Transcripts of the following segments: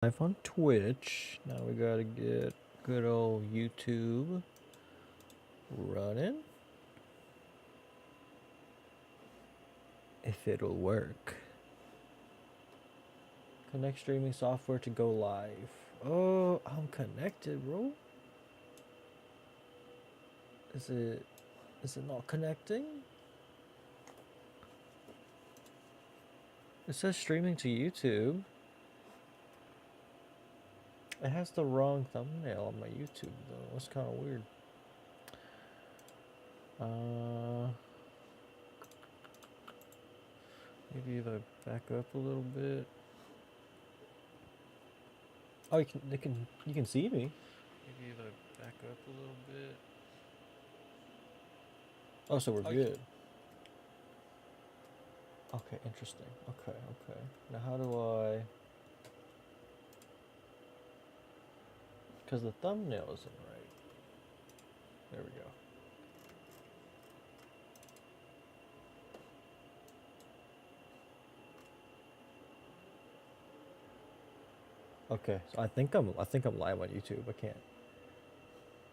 Live on Twitch. Now we gotta get good old YouTube running. If it'll work. Connect streaming software to go live. Oh, I'm connected, bro. Is it not connecting? It says streaming to YouTube. It has the wrong thumbnail on my YouTube though. That's kind of weird. Maybe if I back up a little bit. Oh, you can see me. Maybe if I back up a little bit. Oh, so we're good. Okay, interesting. Okay. Now how do I? Because the thumbnail isn't right. There we go. Okay, so I think I'm live on YouTube. I can't.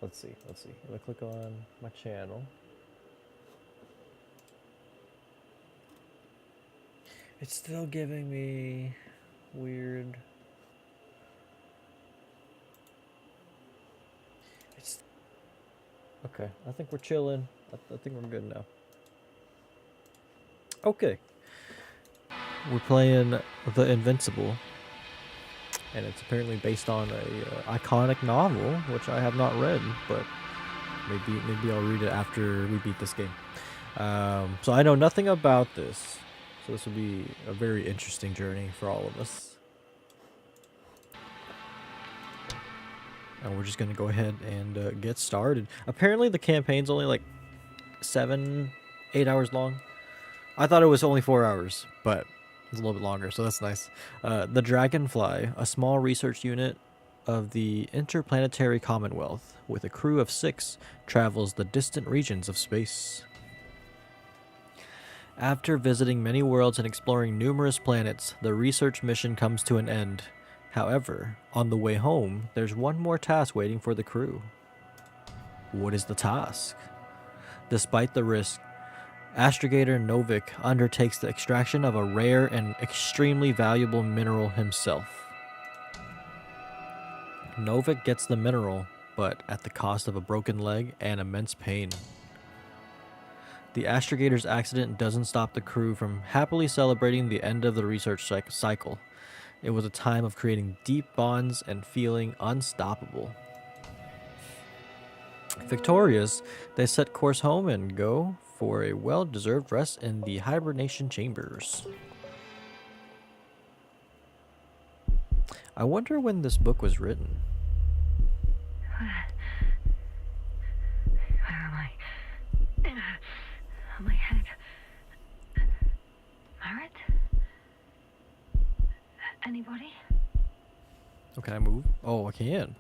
Let's see. If I click on my channel. It's still giving me weird. It's okay. I think we're chilling. I think we're good now. Okay. We're playing The Invincible. And it's apparently based on a iconic novel, which I have not read, but maybe I'll read it after we beat this game. So I know nothing about this, so this will be a very interesting journey for all of us. And we're just gonna go ahead and get started. Apparently the campaign's only like 7-8 hours long. I thought it was only 4 hours, but it's a little bit longer, so that's nice. The Dragonfly, a small research unit of the Interplanetary Commonwealth, with a crew of 6, travels the distant regions of space. After visiting many worlds and exploring numerous planets, the research mission comes to an end. However, on the way home, there's one more task waiting for the crew. What is the task? Despite the risk, Astrogator Novik undertakes the extraction of a rare and extremely valuable mineral himself. Novik gets the mineral, but at the cost of a broken leg and immense pain. The Astrogator's accident doesn't stop the crew from happily celebrating the end of the research cycle. It was a time of creating deep bonds and feeling unstoppable. Victorious, they set course home and go for a well-deserved rest in the hibernation chambers. I wonder when this book was written. Where am I? My head. Merit? Anybody? Oh, can I move? Oh, I can.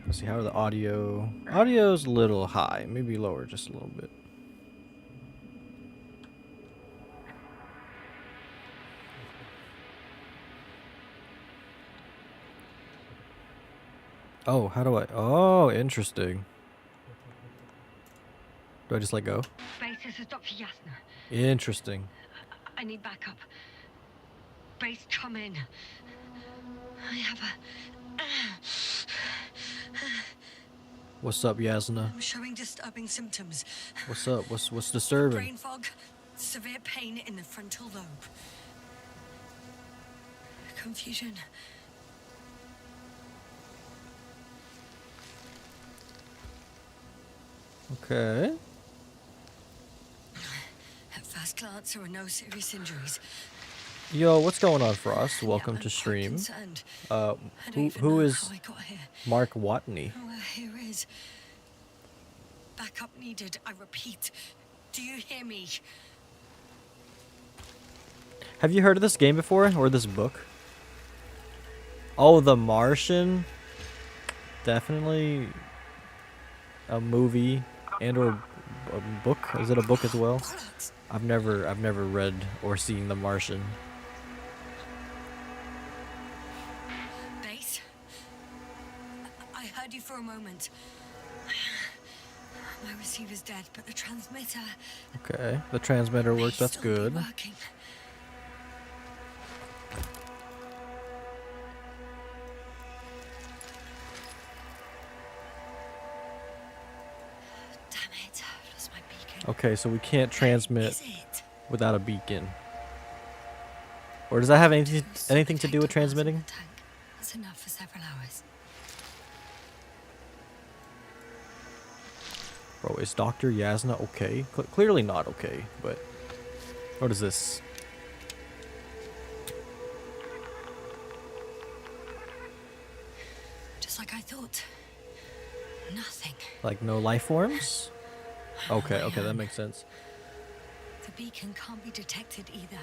Let's see, how are the audio? Audio's a little high. Maybe lower just a little bit. Oh, how do I? Oh, interesting. Do I just let go? Base, this is Dr. Yasna. Interesting. I need backup. Base, come in. I have a... What's up, Yasna? I'm showing disturbing symptoms. What's up? What's disturbing? Brain fog, severe pain in the frontal lobe. Confusion. Okay. At first glance, there are no serious injuries. Yo, what's going on, Frost? Welcome to stream. Who is Mark Watney? Oh, here is. Backup needed, I repeat. Do you hear me? Have you heard of this game before, or this book? Oh, The Martian. Definitely a movie and or a book. Is it a book as well? I've never read or seen The Martian. heard you for a moment. My receiver's dead, but the transmitter Okay, the transmitter may works. That's still be good. working. Damn it, I've lost my beacon. Okay, so we can't Where transmit is it? without a beacon. Or does that have anything to do with Detector bars in transmitting? the tank. That's enough for several hours. Bro, is Dr. Yasna okay? Clearly not okay, but... What is this? Just like I thought. Nothing. Like no life forms? I'm on Okay, my okay, that own. makes sense. The beacon can't be detected either.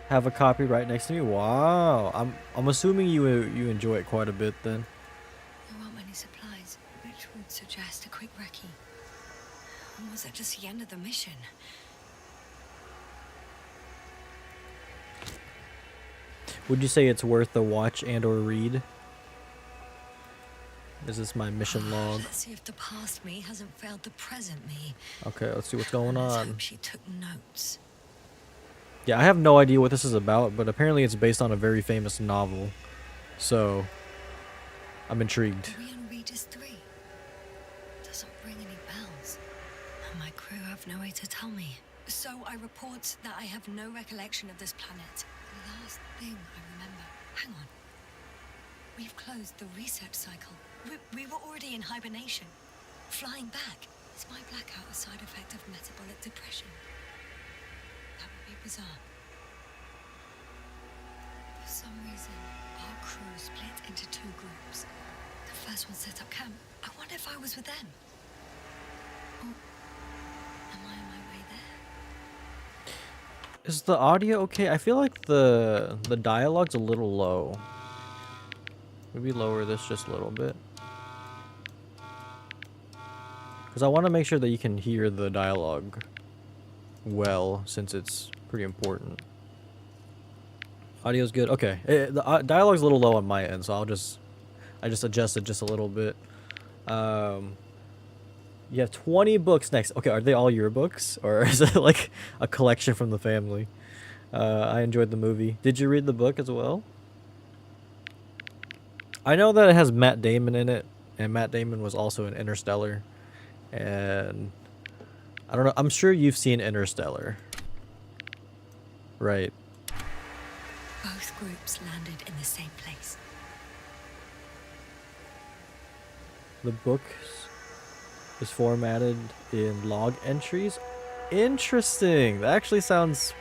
Have a copy right next to me? Wow. I'm assuming you enjoy it quite a bit then. There aren't many supplies, which would suggest a quick recce. Or was it just the end of the mission? Would you say it's worth the watch and or read? Is this my mission log? Let's see if the past me hasn't failed the present me. Okay, let's see what's going Let's on. hope she took notes. Yeah, I have no idea what this is about, but apparently it's based on a very famous novel. So, I'm intrigued. Are we on Regis 3? Doesn't ring any bells. And my crew have no way to tell me. So I report that I have no recollection of this planet. The last thing I remember. Hang on. We've closed the research cycle. We were already in hibernation. Flying back. Is my blackout a side effect of metabolic depression? That would be bizarre. For some reason, our crew split into two groups. The first one set up camp. I wonder if I was with them. Oh, am I on my way there? Is the audio okay? I feel like the dialogue's a little low. Maybe lower this just a little bit. Because I want to make sure that you can hear the dialogue well, since it's pretty important. Audio's good. Okay, the dialogue's a little low on my end, so I just adjusted just a little bit. You have 20 books next. Okay, are they all your books, or is it like a collection from the family? I enjoyed the movie. Did you read the book as well? I know that it has Matt Damon in it, and Matt Damon was also in Interstellar. And I don't know, I'm sure you've seen Interstellar. Right. Both groups landed in the same place. The book is formatted in log entries. Interesting. That actually sounds...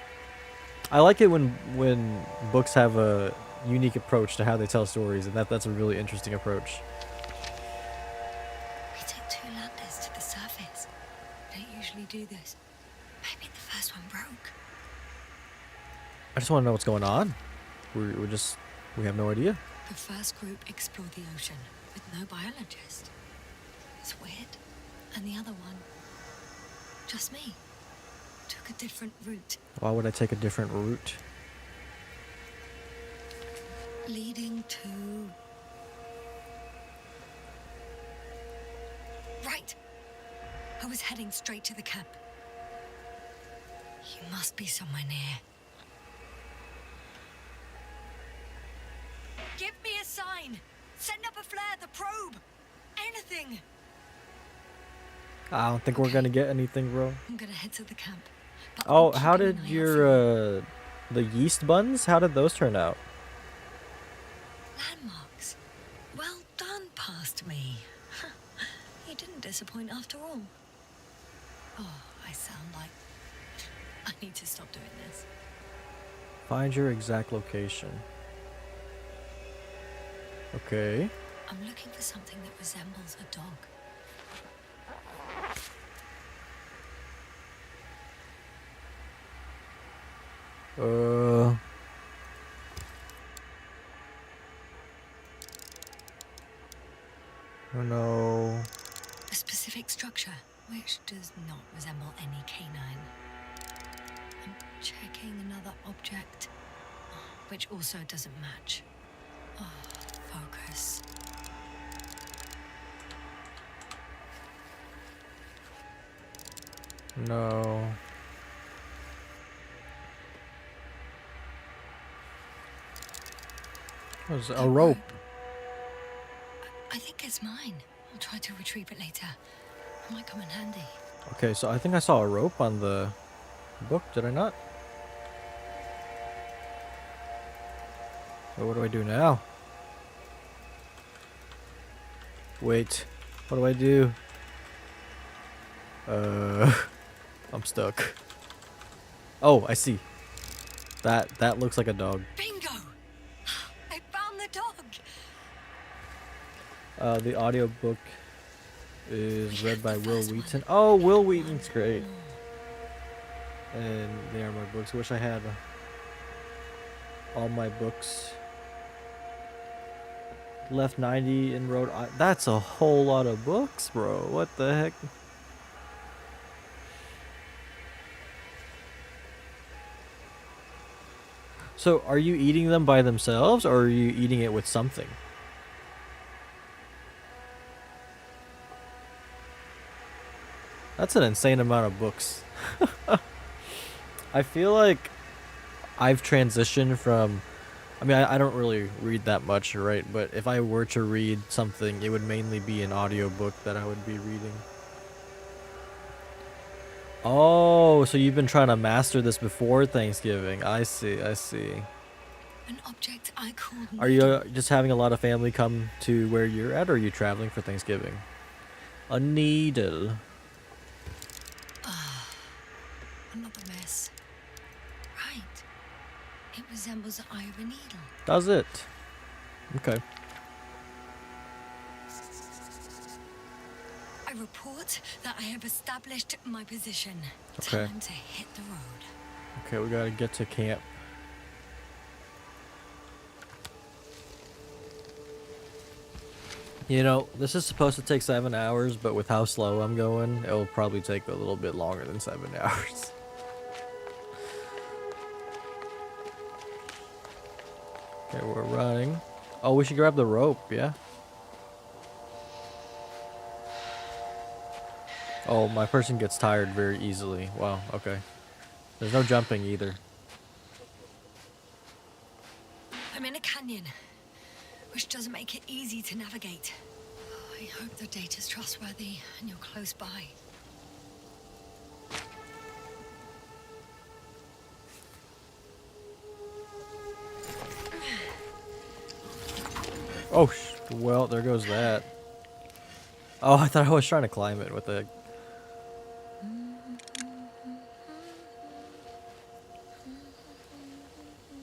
I like it when books have a unique approach to how they tell stories, and that's a really interesting approach. We took two landers to the surface. We don't usually do this. Maybe the first one broke. I just want to know what's going on. We have no idea. The first group explored the ocean with no biologist. It's weird. And the other one, just me, took a different route. Why would I take a different route? Leading to... Right! I was heading straight to the camp. You must be somewhere near. Give me a sign! Send up a flare, the probe! Anything! I don't think we're gonna get anything, bro. I'm gonna head to the camp. But Oh, I'm how keeping did an eye out your for you. the yeast buns? How did those turn out? Landmarks. Well done, past me. You didn't disappoint after all. Oh, I sound like... I need to stop doing this. Find your exact location. Okay. I'm looking for something that resembles a dog. Oh no. A specific structure, which does not resemble any canine. I'm checking another object, which also doesn't match. Oh, focus. No. What was it? A rope. I think it's mine. I'll try to retrieve it later. It might come in handy. Okay, so I think I saw a rope on the book, did I not? So what do I do now? Wait, what do I do? I'm stuck. Oh, I see. That looks like a dog. Bingo! I found the dog! The audiobook is read by Will Wheaton. Oh, Will Wheaton's great. And they are my books. Wish I had all my books. Left 90 in Rhode Island. That's a whole lot of books, bro. What the heck? So, are you eating them by themselves, or are you eating it with something? That's an insane amount of books. I feel like I've transitioned from... I mean, I don't really read that much, right? But if I were to read something, it would mainly be an audiobook that I would be reading. Oh, so you've been trying to master this before Thanksgiving. I see, I see. An object I called Are you just having a lot of family come to where you're at, or are you traveling for Thanksgiving? A needle. Another mess. Right. It resembles the eye of a needle. Does it? Okay. I report that I have established my position. Okay. Time to hit the road. Okay, we gotta get to camp. You know, this is supposed to take 7 hours, but with how slow I'm going, it'll probably take a little bit longer than 7 hours. Okay, we're running. Oh, we should grab the rope, yeah? Oh, my person gets tired very easily. Wow, okay. There's no jumping either. I'm in a canyon, which doesn't make it easy to navigate. I hope the data's trustworthy and you're close by. Oh, well, there goes that. Oh, I thought I was trying to climb it. What the heck?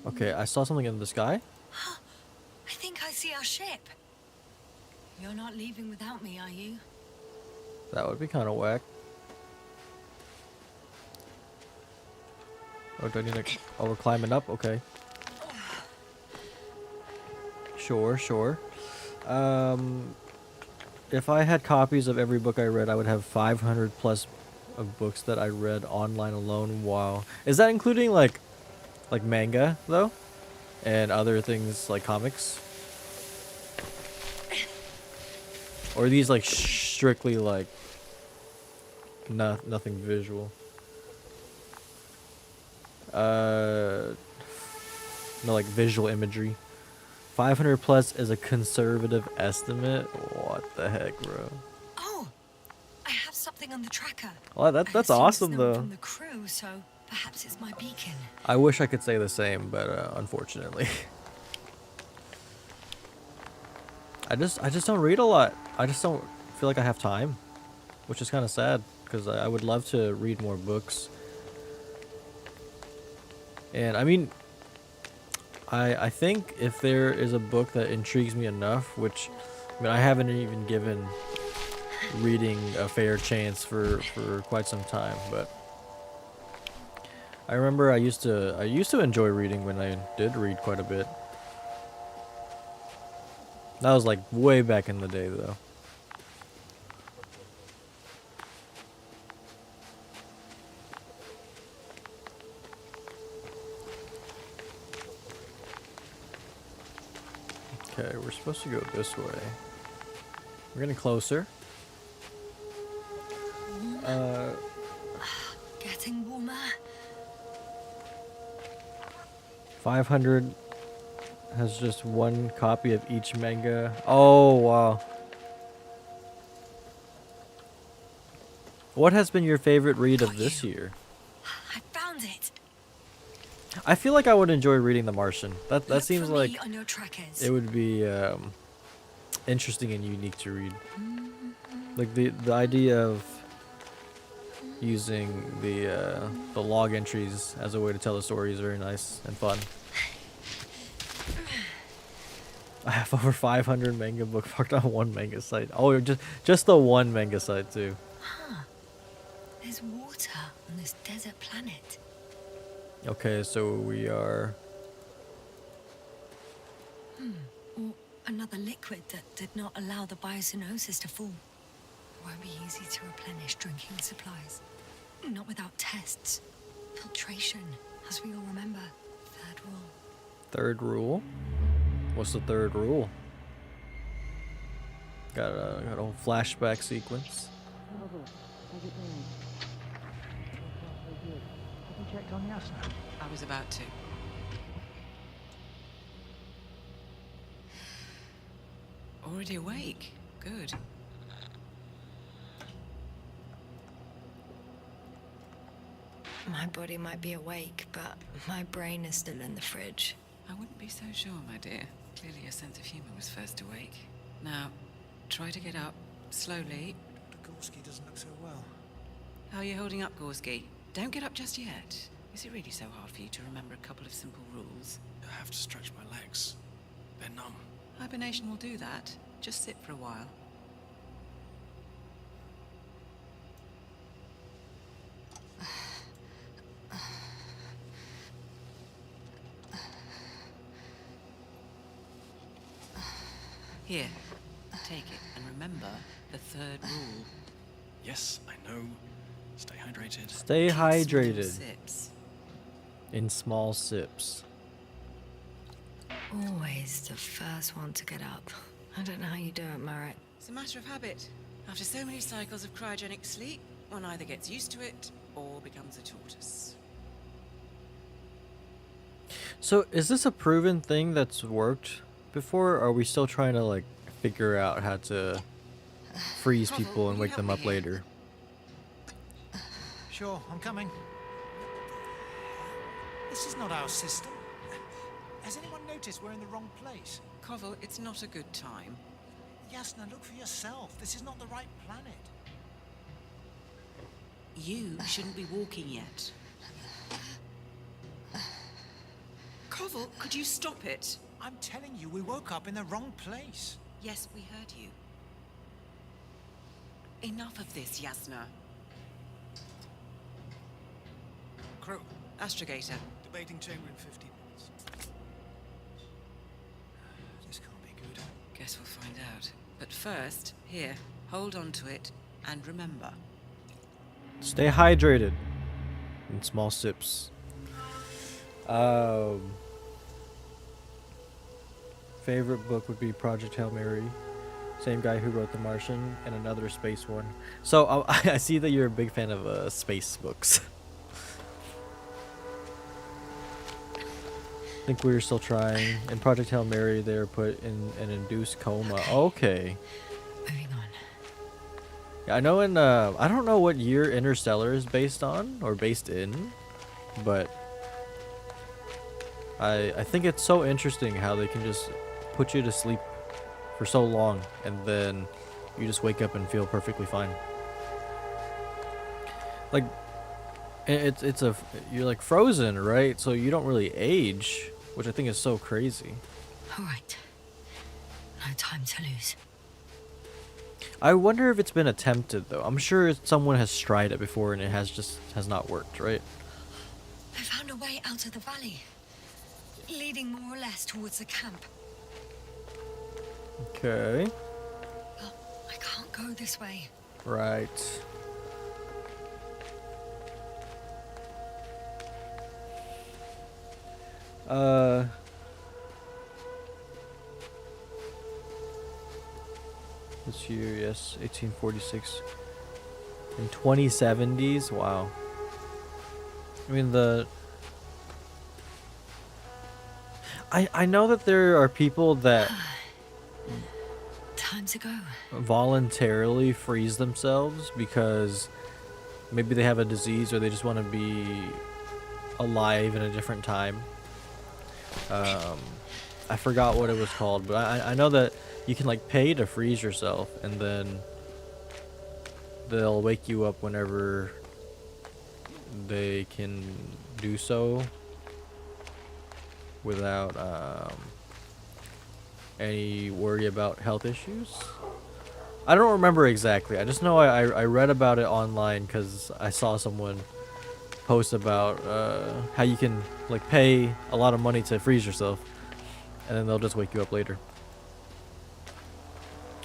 Okay, I saw something in the sky. I think I see our ship. You're not leaving without me, are you? That would be kind of whack. Oh, do I need to... Oh, we're climbing up? Okay. Sure, sure. If I had copies of every book I read, I would have 500 plus of books that I read online alone. Wow. Is that including, like manga, though? And other things like comics? Or are these, like, strictly, like, nothing visual? No, like, visual imagery. 500 plus is a conservative estimate? What the heck, bro? Oh, I have something on the tracker. Well, that's I assume awesome, it's though. from the crew, so perhaps it's my beacon. I wish I could say the same, but unfortunately. I just don't read a lot. I just don't feel like I have time, which is kind of sad because I would love to read more books. And I mean, I think if there is a book that intrigues me enough, which I mean I haven't even given reading a fair chance for quite some time, but I remember I used to enjoy reading when I did read quite a bit. That was like way back in the day, though. Okay, we're supposed to go this way. We're getting closer. 500 has just one copy of each manga. Oh, wow. What has been your favorite read of Got this you. year? I found it. I feel like I would enjoy reading The Martian. That Look seems for like me on your trackers. it would be interesting and unique to read. Like the idea of using the log entries as a way to tell the story is very nice and fun. I have over 500 manga bookmarked on one manga site. Oh, just the one manga site too. Huh. There's water on this desert planet. Okay, so we are. Or another liquid that did not allow the biocenosis to fall. Won't be easy to replenish drinking supplies. Not without tests. Filtration, as we all remember. Third rule. Third rule? What's the third rule? Got a whole flashback sequence. Checked on Yasna. I was about to. Already awake. Good. My body might be awake, but my brain is still in the fridge. I wouldn't be so sure, my dear. Clearly your sense of humor was first awake. Now, try to get up, slowly. Dr. Gorski doesn't look so well. How are you holding up, Gorski? Don't get up just yet. Is it really so hard for you to remember a couple of simple rules? I have to stretch my legs. They're numb. Hibernation will do that. Just sit for a while. Here, take it, and remember the third rule. Yes, I know. Stay hydrated. Stay Take small hydrated sips. in small sips. Always the first one to get up. I don't know how you do it, Merritt. It's a matter of habit. After so many cycles of cryogenic sleep, one either gets used to it or becomes a tortoise. So, is this a proven thing that's worked before? Or are we still trying to like figure out how to freeze Pavel, people and will you wake them help up me here? later? Sure, I'm coming. This is not our system. Has anyone noticed we're in the wrong place? Koval, it's not a good time. Yasna, look for yourself. This is not the right planet. You shouldn't be walking yet. Koval, could you stop it? I'm telling you, we woke up in the wrong place. Yes, we heard you. Enough of this, Yasna. Crew, Astrogator. debating chamber in 15 minutes. This can't be good. Guess we'll find out. But first, here, hold on to it, and remember. Stay hydrated in small sips. Favorite book would be Project Hail Mary. Same guy who wrote The Martian and another space one. So I see that you're a big fan of space books. I think we were still trying. In Project Hail Mary, they were put in an induced coma. Okay. Moving on. Yeah, I know I don't know what year Interstellar is based on or based in, but I think it's so interesting how they can just put you to sleep for so long and then you just wake up and feel perfectly fine. Like you're like frozen, right? So you don't really age, which I think is so crazy. All right. No time to lose. I wonder if it's been attempted though. I'm sure someone has tried it before and it has not worked, right? I found a way out of the valley, leading more or less towards the camp. Okay. But I can't go this way. Right. This year, yes, 1846. In 2070s, wow. I mean I know that there are people that Time to go. voluntarily freeze themselves because maybe they have a disease or they just want to be alive in a different time. I forgot what it was called, but I know that you can like pay to freeze yourself and then they'll wake you up whenever they can do so without any worry about health issues. I don't remember exactly. I just know I read about it online because I saw someone post about how you can like pay a lot of money to freeze yourself and then they'll just wake you up later.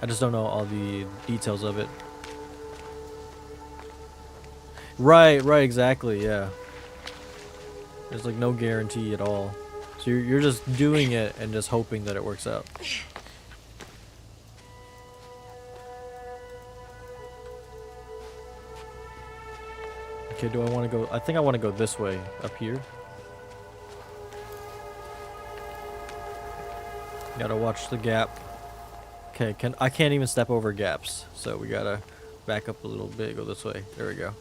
I just don't know all the details of it. Right, exactly, yeah. There's like no guarantee at all. So you're just doing it and just hoping that it works out. Okay, do I want to go? I think I want to go this way, up here. Gotta watch the gap. Okay, I can't even step over gaps, so we gotta back up a little bit, go this way. There we go.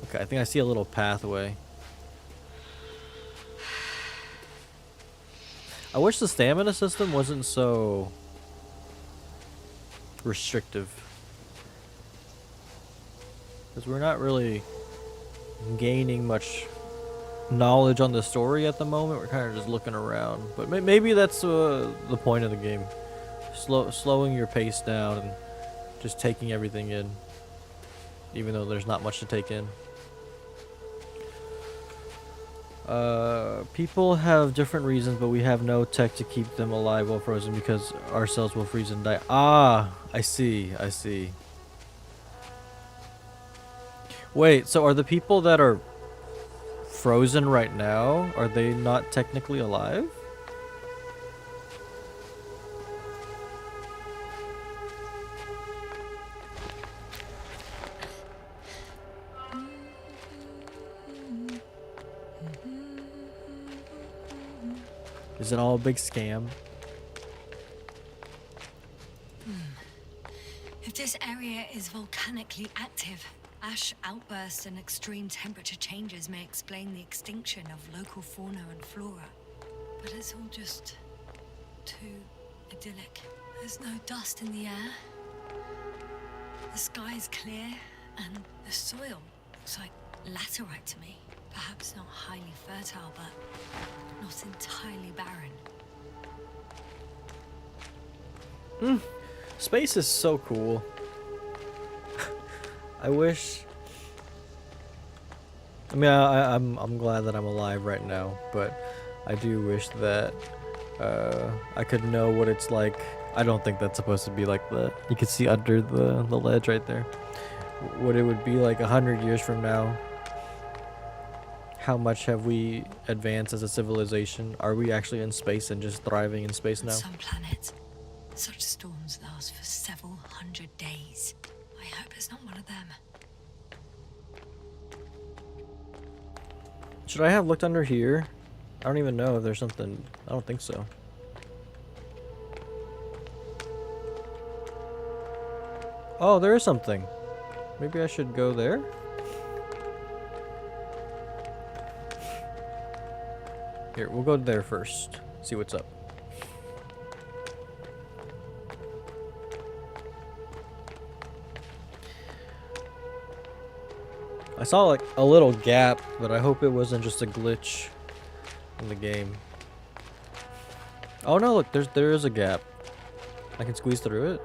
Okay, I think I see a little pathway. I wish the stamina system wasn't so restrictive. Because we're not really gaining much knowledge on the story at the moment. We're kind of just looking around. But maybe that's the point of the game. Slowing your pace down and just taking everything in. Even though there's not much to take in. People have different reasons, but we have no tech to keep them alive while frozen because our cells will freeze and die. Ah, I see. Wait, so are the people that are frozen right now, are they not technically alive? Is it all a big scam? If this area is volcanically active, ash outbursts and extreme temperature changes may explain the extinction of local fauna and flora. But it's all just too idyllic. There's no dust in the air. The sky's clear, and the soil looks like laterite to me. Perhaps not highly fertile, but not entirely barren. Space is so cool. I wish. I mean, I'm glad that I'm alive right now, but I do wish that I could know what it's like. I don't think that's supposed to be like you can see under the ledge right there. What it would be like 100 years from now. How much have we advanced as a civilization? Are we actually in space and just thriving in space On now? some planets, such storms last for several hundred days. I hope it's not one of them. Should I have looked under here? I don't even know if there's something. I don't think so. Oh, there is something. Maybe I should go there? Here, we'll go there first. See what's up. I saw like a little gap, but I hope it wasn't just a glitch in the game. Oh no, look, there is a gap. I can squeeze through it.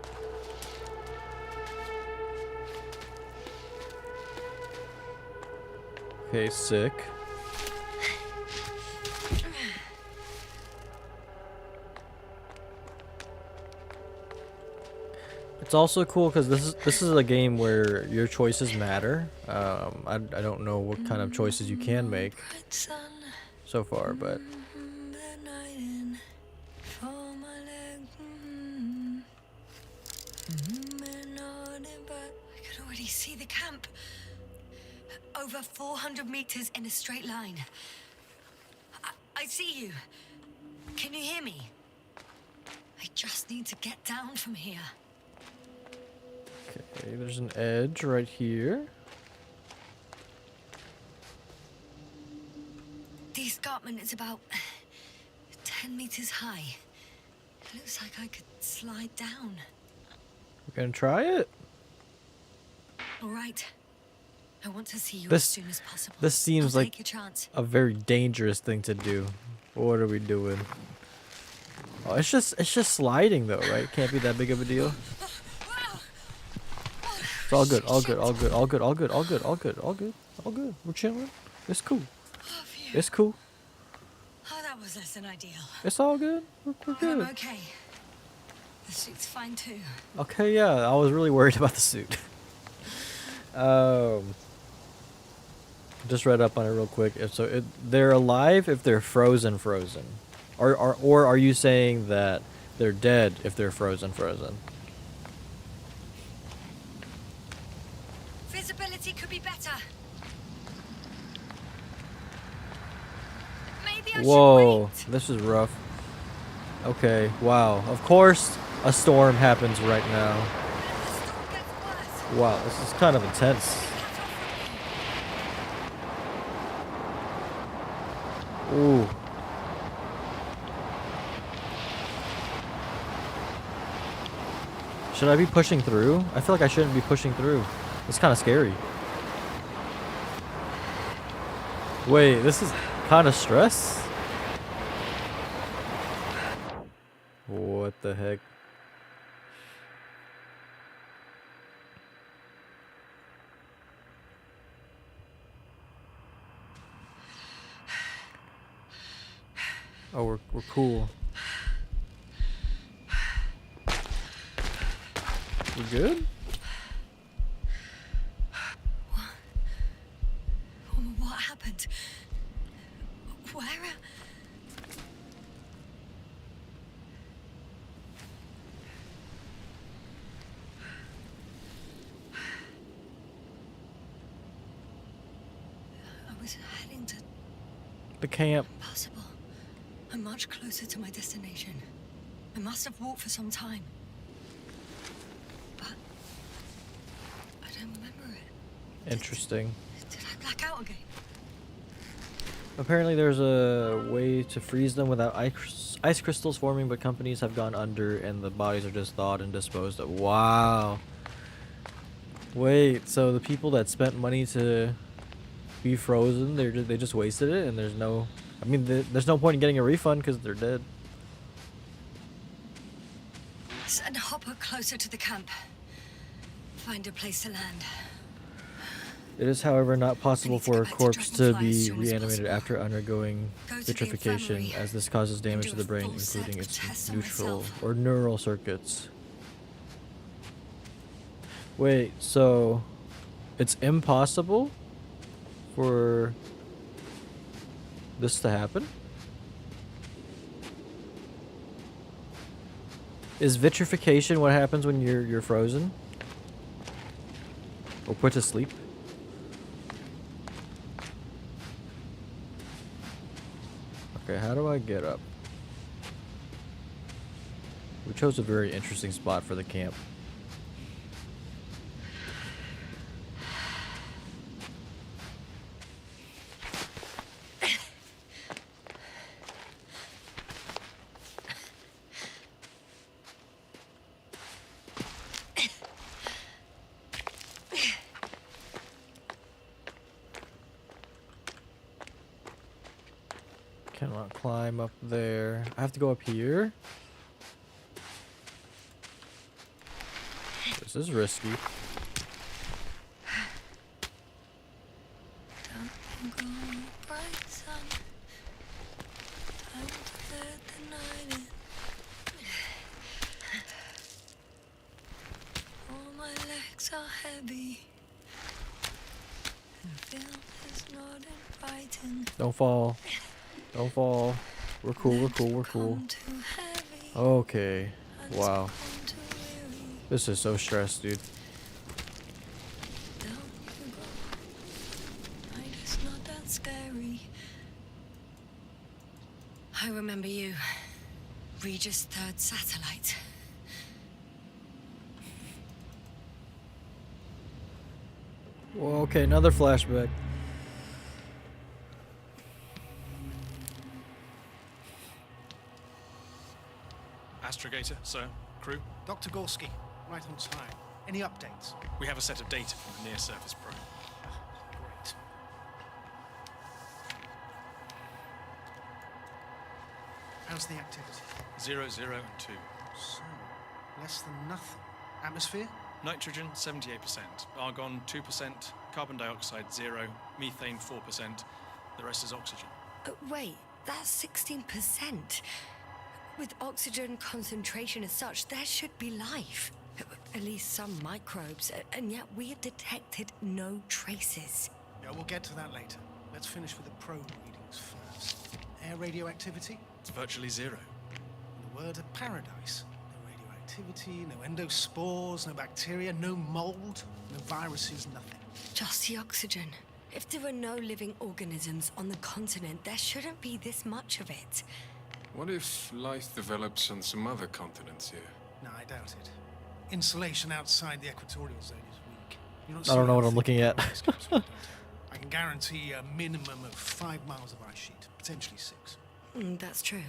Okay, sick. It's also cool because this is a game where your choices matter. I don't know what kind of choices you can make so far, but I can already see the camp. Over 400 meters in a straight line. I see you. me. I just need to get down from here. Okay, there's an edge right here. The escarpment is about 10 meters high. It looks like I could slide down. We're gonna try it. All right. I want to see you This- as soon as possible. this seems I'll like- take your chance. A very dangerous thing to do. What are we doing? Oh, it's just sliding though, right? Can't be that big of a deal. It's all good, all good, all good, all good, all good, all good, all good, all good, all good. We're chilling. It's cool. Oh, phew. It's cool. Oh, that was less than ideal. It's all good. We're I'm good. okay. The suit's fine too. Okay, yeah. I was really worried about the suit. Just read up on it real quick. They're alive if they're frozen, or are you saying that they're dead if they're frozen? Visibility could be better. Maybe I Whoa, should wait. this is rough. Okay, wow. Of course, a storm happens right now. The storm gets worse. Wow, this is kind of intense. Cut off Ooh. Should I be pushing through? I feel like I shouldn't be pushing through. It's kind of scary. Wait, this is kind of stress? What the heck? Oh, we're cool. You good? What happened? Where? I was heading to The camp. Impossible. I'm much closer to my destination. I must have walked for some time. But I don't remember it. Interesting. Did I black out again? Apparently there's a way to freeze them without ice crystals forming, but companies have gone under and the bodies are just thawed and disposed of. Wow. Wait, so the people that spent money to be frozen, they just wasted it, and there's no... I mean, there's no point in getting a refund because they're dead. Send a hopper closer to the camp. Find a place to land. It is, however, not possible need to for get a back to corpse to Dragonfly as be soon as reanimated possible. after undergoing Go to the vitrification, infirmary as this causes damage do to the a brain, full set including of its tests on neutral myself. or neural circuits. Wait, so it's impossible for this to happen? Is vitrification what happens when you're frozen? Or put to sleep? Okay, how do I get up? We chose a very interesting spot for the camp. Cannot climb up there. I have to go up here? This is risky. Don't go bright sun. Time to let the night in. All my legs are heavy. And film is not inviting. Don't fall. Don't fall. We're cool, we're cool, we're cool. Come too heavy. Okay. And Wow. come too weary. This is so stressed, dude. Down you go. Night is not that scary. I remember you. Regis' third satellite. Well, okay, another flashback. Astrogator, sir. Crew. Dr. Gorski, right on time. Any updates? We have a set of data from the near-surface probe. Great. How's the activity? 0, 0, and 2. So, less than nothing. Atmosphere? Nitrogen, 78%. Argon, 2%. Carbon dioxide, 0. Methane, 4%. The rest is oxygen. Wait, that's 16%. With oxygen concentration as such, there should be life. At least some microbes, and yet we have detected no traces. Yeah, we'll get to that later. Let's finish with the probe readings first. Air radioactivity? It's virtually 0. In the word of paradise. No radioactivity, no endospores, no bacteria, no mold, no viruses, nothing. Just the oxygen. If there are no living organisms on the continent, there shouldn't be this much of it. What if life develops on some other continents here? No, I doubt it. Insulation outside the equatorial zone is weak. You I don't know what I'm looking at. I can guarantee a minimum of 5 miles of ice sheet, potentially 6. That's true.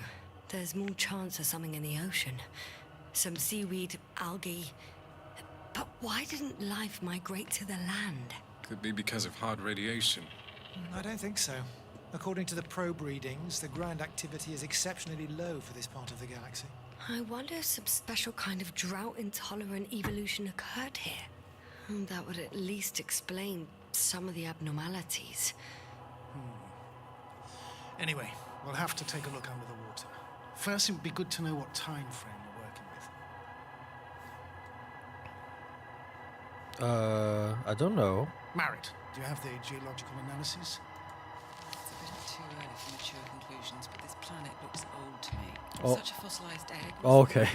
There's more chance of something in the ocean. Some seaweed, algae. But why didn't life migrate to the land? Could be because of hard radiation. I don't think so. According to the probe readings, the ground activity is exceptionally low for this part of the galaxy. I wonder if some special kind of drought-intolerant evolution occurred here. That would at least explain some of the abnormalities. Anyway, we'll have to take a look under the water. First, it would be good to know what time frame we're working with. I don't know. Marit, do you have the geological analysis? It's a bit too early for mature conclusions, but this planet looks old to me. Oh. Such a fossilized egg Oh, was okay.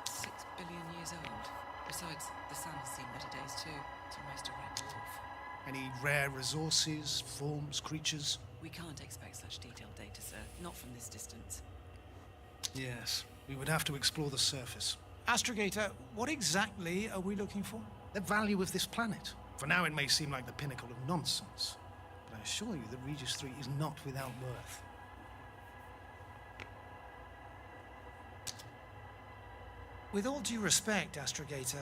6 billion years old. Besides, the sun has seen better days too. It's almost a red dwarf. Any rare resources, forms, creatures? We can't expect such detailed data, sir. Not from this distance. Yes, we would have to explore the surface. Astrogator, what exactly are we looking for? The value of this planet. For now, it may seem like the pinnacle of nonsense, but I assure you that Regis 3 is not without worth. With all due respect, Astrogator,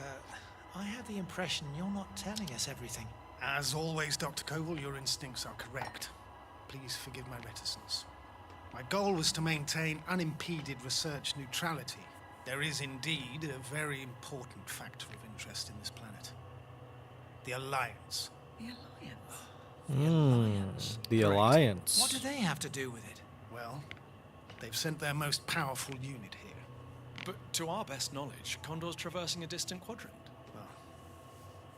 I have the impression you're not telling us everything. As always, Dr. Koval, your instincts are correct. Please forgive my reticence. My goal was to maintain unimpeded research neutrality. There is indeed a very important factor of interest in this planet. The Alliance. The Alliance? The Correct. Alliance. What do they have to do with it? Well, they've sent their most powerful unit here. But to our best knowledge, Condor's traversing a distant quadrant. Well,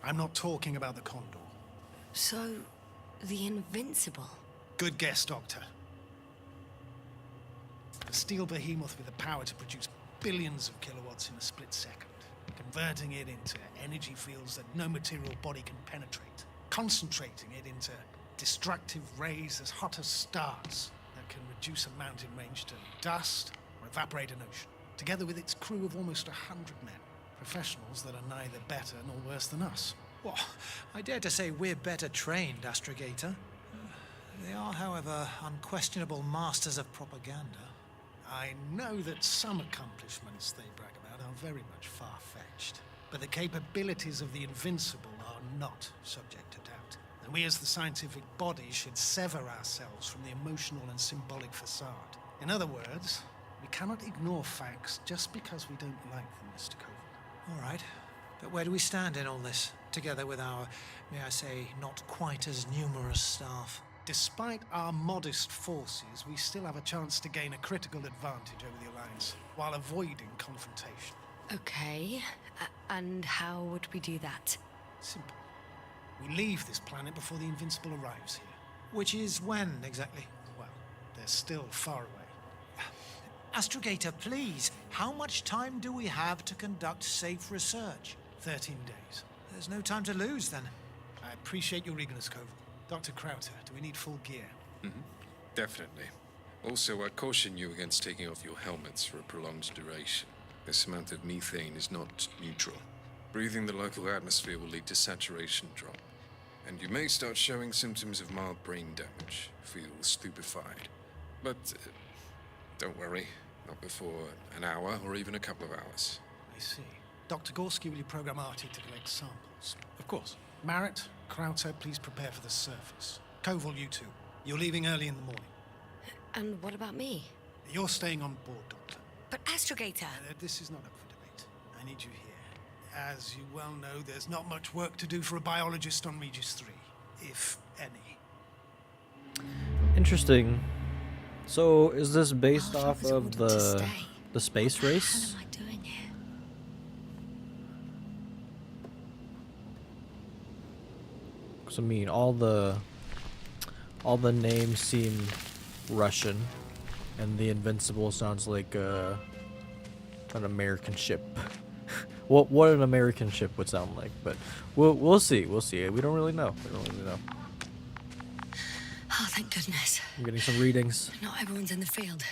I'm not talking about the Condor. So, the Invincible. Good guess, Doctor. A steel behemoth with the power to produce billions of kilowatts in a split second, converting it into energy fields that no material body can penetrate, concentrating it into destructive rays as hot as stars that can reduce a mountain range to dust or evaporate an ocean, together with its crew of almost 100 men, professionals that are neither better nor worse than us. Well, I dare to say we're better trained, Astrogator. They are, however, unquestionable masters of propaganda. I know that some accomplishments they brag about are very much far-fetched, but the capabilities of the Invincible are not subject to doubt. And we as the scientific body should sever ourselves from the emotional and symbolic facade. In other words, we cannot ignore facts just because we don't like them, Mr. Koval. All right, but where do we stand in all this, together with our, may I say, not quite as numerous staff? Despite our modest forces, we still have a chance to gain a critical advantage over the Alliance, while avoiding confrontation. Okay, and how would we do that? Simple. We leave this planet before the Invincible arrives here. Which is when, exactly? Well, they're still far away. Astrogator, please, how much time do we have to conduct safe research? 13 days. There's no time to lose, then. I appreciate your eagerness, Koval. Dr. Crowther, do we need full gear? Definitely. Also, I caution you against taking off your helmets for a prolonged duration. This amount of methane is not neutral. Breathing the local atmosphere will lead to saturation drop, and you may start showing symptoms of mild brain damage, feel stupefied. But don't worry, not before an hour or even a couple of hours. I see. Dr. Gorski, will you program Artie to collect samples? Of course. Marrett, Krauter, please prepare for the surface. Koval, you two. You're leaving early in the morning. And what about me? You're staying on board, Doctor. But Astrogator! This is not up for debate. I need you here. As you well know, there's not much work to do for a biologist on Regis 3, if any. Interesting. So, is this based Well, I off was of ordered to stay. the space race? What the hell am I doing here? Because I mean, all the names seem Russian, and the Invincible sounds like an American ship. What an American ship would sound like, but we'll see. We'll see. We don't really know. Oh, thank goodness. I'm getting some readings. Not everyone's in the field.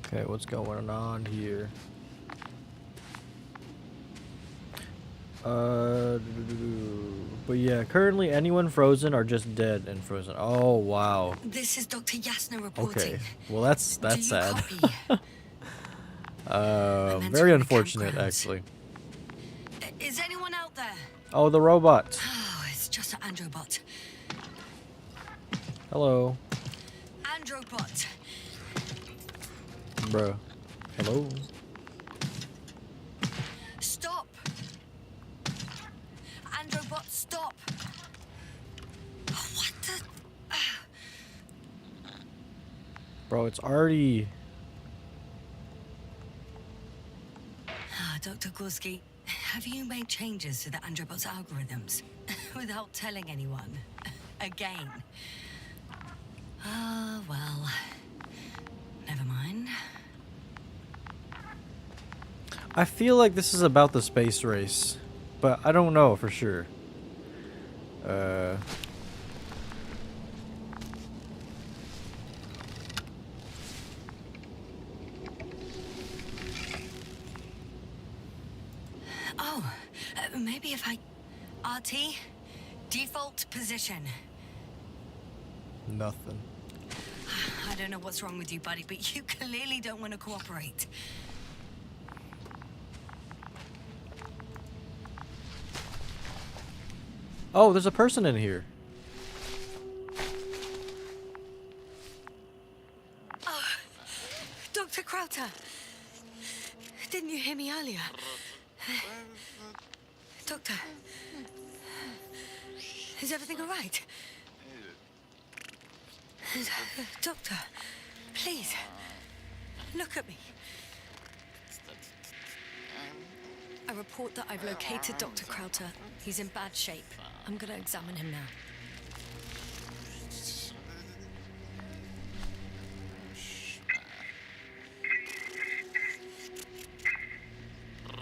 Okay, what's going on here? But yeah, currently anyone frozen are just dead and frozen. Oh wow. This is Dr. Yasna reporting. Okay. Well, that's Do you sad. copy? I'm Very entering the unfortunate, campgrounds. actually. Is anyone out there? Oh, the robot. Oh, it's just an Androbot. Hello, Androbot! bro. Hello. Stop! Androbot, stop! Oh, what the... Bro, it's already... Dr. Gorski, have you made changes to the Androbot's algorithms without telling anyone? Again? Ah, well... Never mind. I feel like this is about the space race, but I don't know for sure. Oh, maybe if I... RT? Default position. Nothing. I don't know what's wrong with you, buddy, but you clearly don't want to cooperate. Oh, there's a person in here. Oh, Dr. Krauter. Didn't you hear me earlier? Doctor. Is everything all right? Doctor, please, look at me. I report that I've located Dr. Krauter. He's in bad shape. I'm gonna examine him now.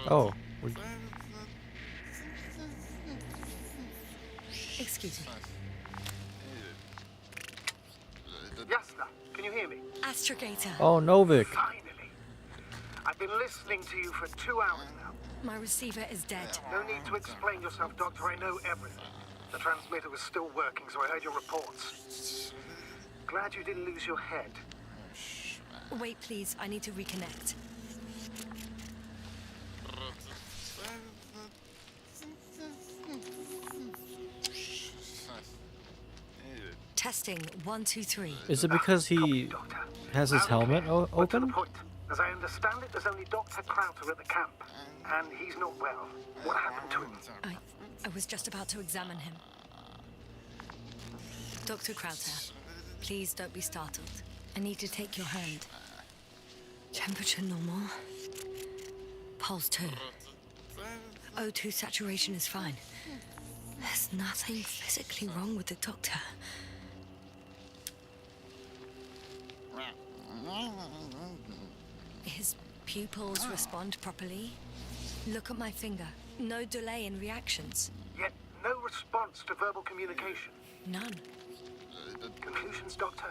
Oh. Excuse me. Yasna, can you hear me? Astrogator. Oh, Novik. Finally. I've been listening to you for 2 hours now. My receiver is dead. No need to explain yourself, Doctor. I know everything. The transmitter was still working, so I heard your reports. Glad you didn't lose your head. Wait, please. I need to reconnect. Testing 1, 2, 3. Is it because he Doctor. has his helmet But to the open? point. As I understand it, there's only Dr. Krauter at the camp, and he's not well. What happened to him? I was just about to examine him. Dr. Krauter, please don't be startled. I need to take your hand. Temperature normal. Pulse 2. O2 saturation is fine. There's nothing physically wrong with the doctor. His pupils respond properly. Look at my finger. No delay in reactions. Yet no response to verbal communication. None. Conclusions, Doctor?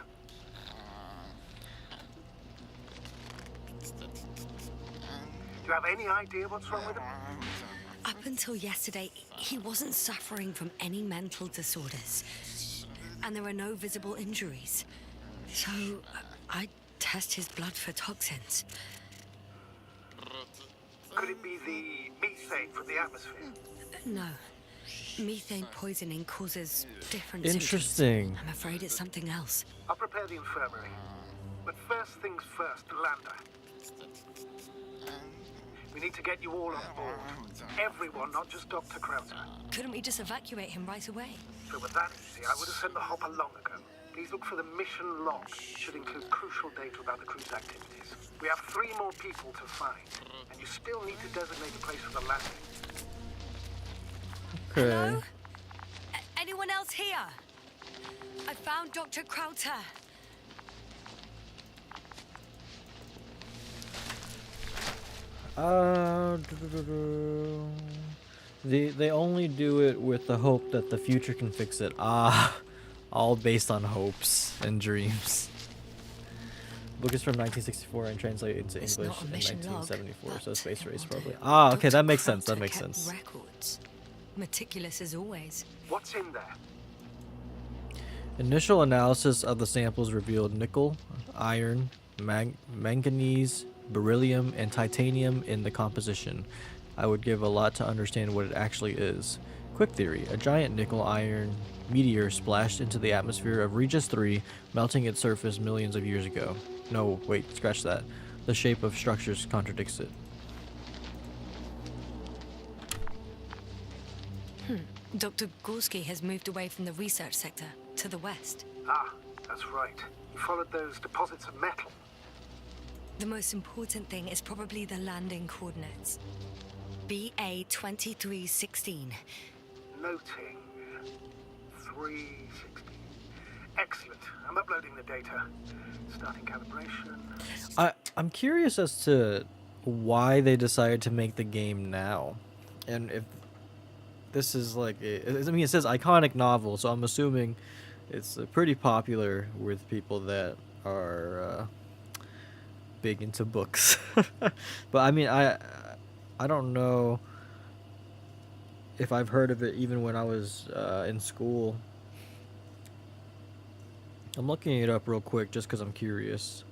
Do you have any idea what's wrong with him? Up until yesterday, he wasn't suffering from any mental disorders. And there are no visible injuries. So, I test his blood for toxins. Could it be the methane from the atmosphere? No. Methane poisoning causes different Interesting. symptoms. I'm afraid it's something else. I'll prepare the infirmary. But first things first, Lander. We need to get you all on board. Everyone, not just Dr. Krauser. Couldn't we just evacuate him right away? If it were that easy, I would have sent the hopper long ago. Please look for the mission log. It should include crucial data about the crew's activities. We have 3 more people to find, and you still need to designate a place for the landing. Okay. Hello? Anyone else here? I found Dr. Krauter. They only do it with the hope that the future can fix it. All based on hopes and dreams. Book is from 1964 and translated into It's English not a in mission log, 1974, so but space race it will probably. do. Okay, that Dr. makes sense. That Krauter makes kept sense. Records. Meticulous as always. What's in there? Initial analysis of the samples revealed nickel, iron, manganese, beryllium, and titanium in the composition. I would give a lot to understand what it actually is. Quick theory: a giant nickel-iron meteor splashed into the atmosphere of Regis 3, melting its surface millions of years ago. No, wait, scratch that. The shape of structures contradicts it. Dr. Gorski has moved away from the research sector to the west. Ah, that's right. You followed those deposits of metal. The most important thing is probably the landing coordinates. BA 2316. Noting 316. Excellent. I'm uploading the data. Starting calibration. I'm curious as to why they decided to make the game now, and if this is like I mean, it says iconic novel, so I'm assuming it's pretty popular with people that are big into books. But I mean, I don't know if I've heard of it even when I was in school. I'm looking it up real quick just because I'm curious.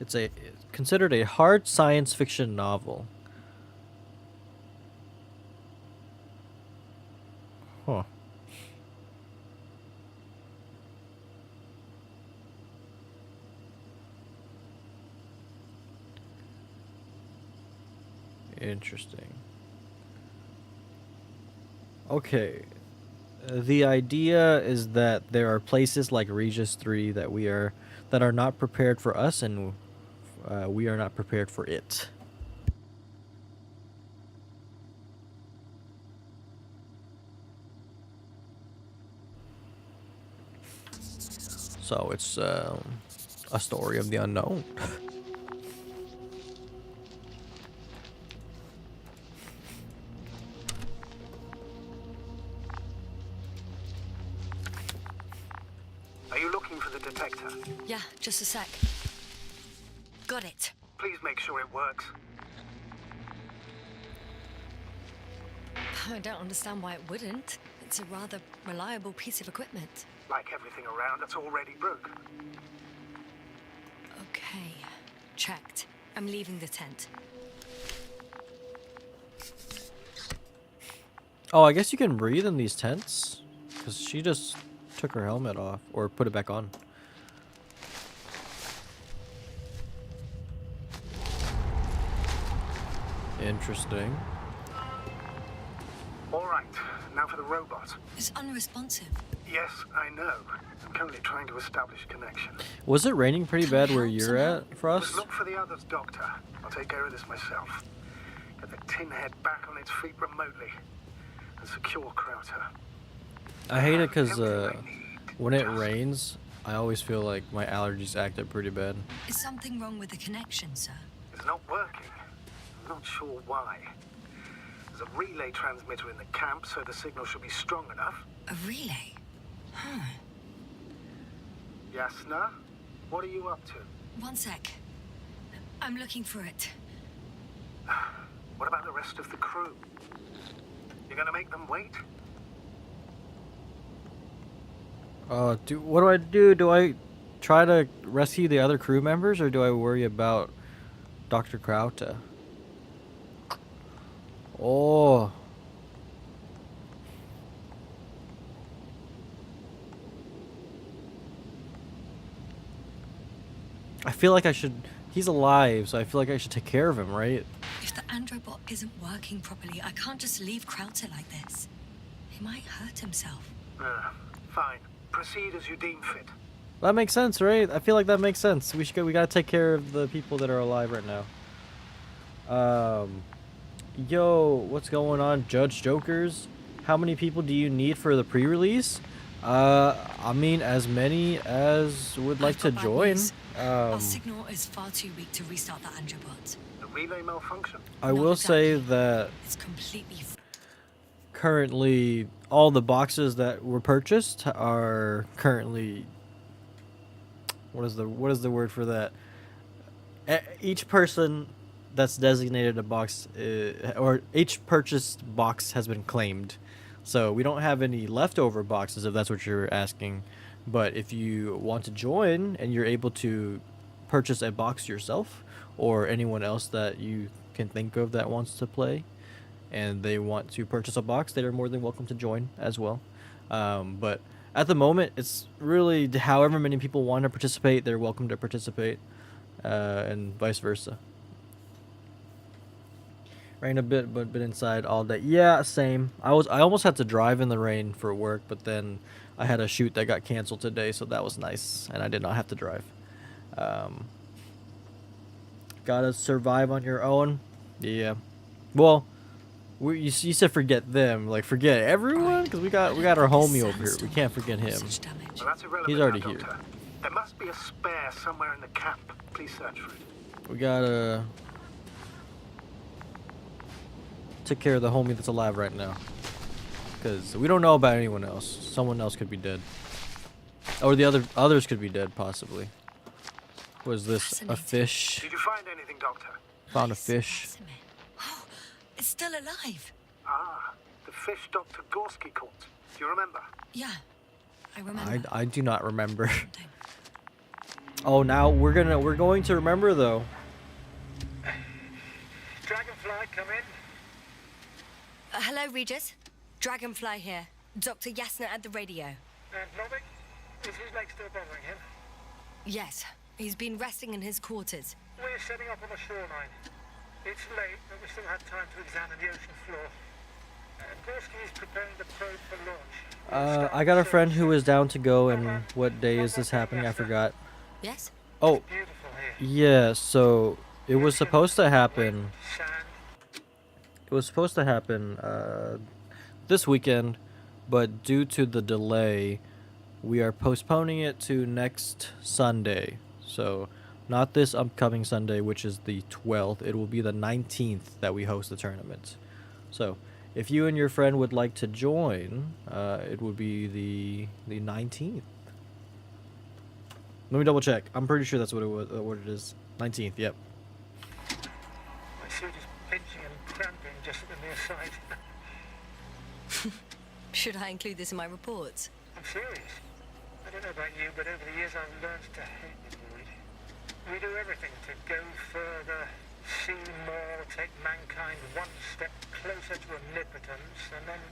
It's considered a hard science fiction novel. Huh. Interesting. Okay. The idea is that there are places like Regis 3 that are not prepared for us, and we are not prepared for it. So it's a story of the unknown. Are you looking for the detector? Yeah, just a sec. Got it. Please make sure it works. I don't understand why it wouldn't. It's a rather reliable piece of equipment. Like everything around that's already broke. Okay, checked. I'm leaving the tent. Oh, I guess you can breathe in these tents? Because she just took her helmet off, or put it back on. Interesting. All right, now for the robot. It's unresponsive. Yes, I know. I'm currently trying to establish a connection. Was it raining pretty Can I bad where help you're somehow? at, Frost? Just look for the others, Doctor. I'll take care of this myself. Get the tin head back on its feet remotely. And secure Krauter. I hate it because Everything I need. when it Just- rains, I always feel like my allergies act up pretty bad. Is something wrong with the connection, sir? It's not working. I'm not sure why. There's a relay transmitter in the camp, so the signal should be strong enough. A relay? Huh. Yasna, what are you up to? One sec. I'm looking for it. What about the rest of the crew? You're gonna make them wait? What do I do? Do I try to rescue the other crew members, or do I worry about Dr. Krauta? Oh. I feel like I should... He's alive, so I feel like I should take care of him, right? If the androbot isn't working properly, I can't just leave Krauter like this. He might hurt himself. Fine. Proceed as you deem fit. That makes sense, right? I feel like that makes sense. We gotta take care of the people that are alive right now. Yo, what's going on, Judge Jokers? How many people do you need for the pre-release? I mean, as many as would like to join. Our signal is far too weak to restart the androbot. The relay malfunction? I will say that It's completely... currently all the boxes that were purchased are currently... What is the word for that? Each person that's designated a box, or each purchased box has been claimed. So we don't have any leftover boxes, if that's what you're asking. But if you want to join and you're able to purchase a box yourself, or anyone else that you can think of that wants to play, and they want to purchase a box, they are more than welcome to join as well. But at the moment, it's really however many people want to participate, they're welcome to participate, and vice versa. Rain a bit, but been inside all day. Yeah, same. I almost had to drive in the rain for work, but then I had a shoot that got canceled today, so that was nice, and I did not have to drive. Gotta survive on your own. Yeah. Well, you said forget them, like forget everyone, because we got our homie over here. We can't forget him. Well, that's irrelevant. He's already now, here. Doctor. There must be a spare somewhere in the camp. Please search for it. We gotta take care of the homie that's alive right now, because we don't know about anyone else. Someone else could be dead, or the others could be dead possibly. Was this a fish? Did you find anything, Doctor? Found a fish. Oh, it's still alive. Ah, the fish Dr. Gorski caught. Do you remember? Yeah, I remember. I do not remember. Oh, now we're going to remember though. Dragonfly, come in. Hello, Regis. Dragonfly here. Dr. Yasna at the radio. And Novik? Is his leg still bothering him? Yes, he's been resting in his quarters. We're setting up on the shoreline. It's late, but we still have time to examine the ocean floor. Gorski is preparing the probe for launch. I got a friend who is down to go, and what day is this happening? I forgot. Yes? Oh, Beautiful here. yeah, so it was supposed to happen. Sand. It was supposed to happen this weekend, but due to the delay, we are postponing it to next Sunday. So, not this upcoming Sunday, which is the 12th. It will be the 19th that we host the tournament. So, if you and your friend would like to join, it would be the 19th. Let me double check. I'm pretty sure that's what it is. 19th, yep. My suit is pinching and cramping just at the near side. Should I include this in my reports? I'm serious. I don't know about you, but over the years I've learned to hate the void. We do everything to go further, see more, take mankind one step closer to omnipotence, and then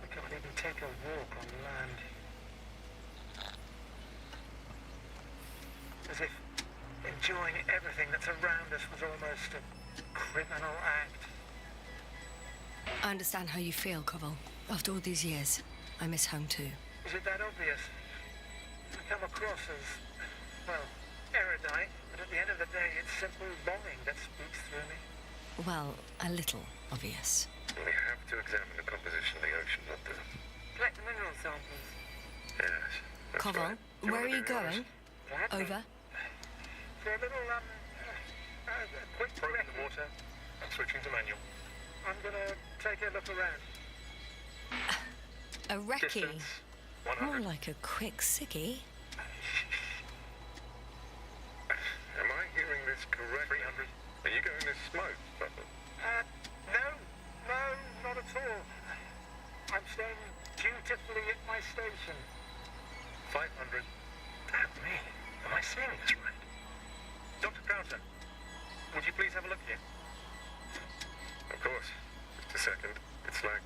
we can't even take a walk on land. As if enjoying everything that's around us was almost a criminal act. I understand how you feel, Koval. After all these years, I miss home too. Is it that obvious? I come across as, well, erudite, but at the end of the day, it's simple longing that speaks through me. Well, a little obvious. We have to examine the composition of the ocean, Doctor. Collect the mineral samples. Yes. that's Koval, right. Do you where are wanna you do yours? going? What? Over. For a little, quick Probe in record. the water. I'm switching to manual. I'm gonna take a look around. A recce? Distance, More 100. like a quick sickie. Am I hearing this correctly? 300. Are you going to smoke? No, not at all. I'm staying dutifully at my station. 500. Damn me. Am I seeing this right? Dr. Crowder, would you please have a look here? Of course. Just a second. It's like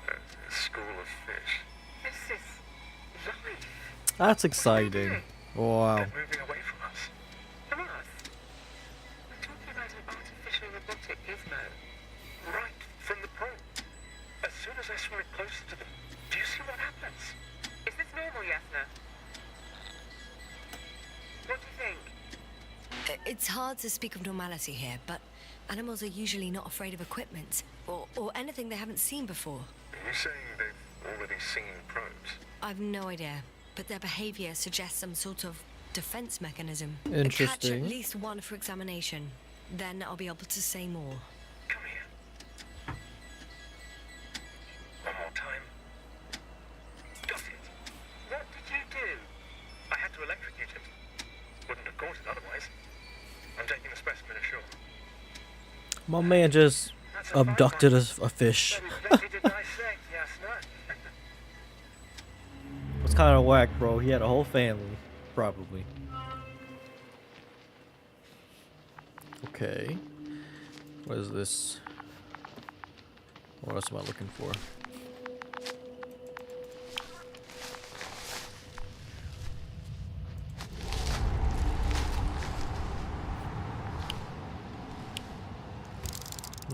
a school of fish. This is life. That's exciting. Wow. They're moving away from us. From us? We're talking about an artificial robotic gizmo. Right from the pole. As soon as I swim it closer to them, do you see what happens? Is this normal, Yasna? What do you think? It's hard to speak of normality here, but animals are usually not afraid of equipment or anything they haven't seen before. Are you saying they've already seen probes? I've no idea, but their behavior suggests some sort of defense mechanism. Catch Interesting. at least one for examination. Then I'll be able to say more. Come here. One more time. Got it. What did you do? I had to electrocute him. Wouldn't have caught it otherwise. I'm taking the specimen ashore. My man just That's a abducted a fine one. fish. There's plenty to dissect, Yasna. It's kind of whack, bro. He had a whole family, probably. Okay. What is this? What else am I looking for?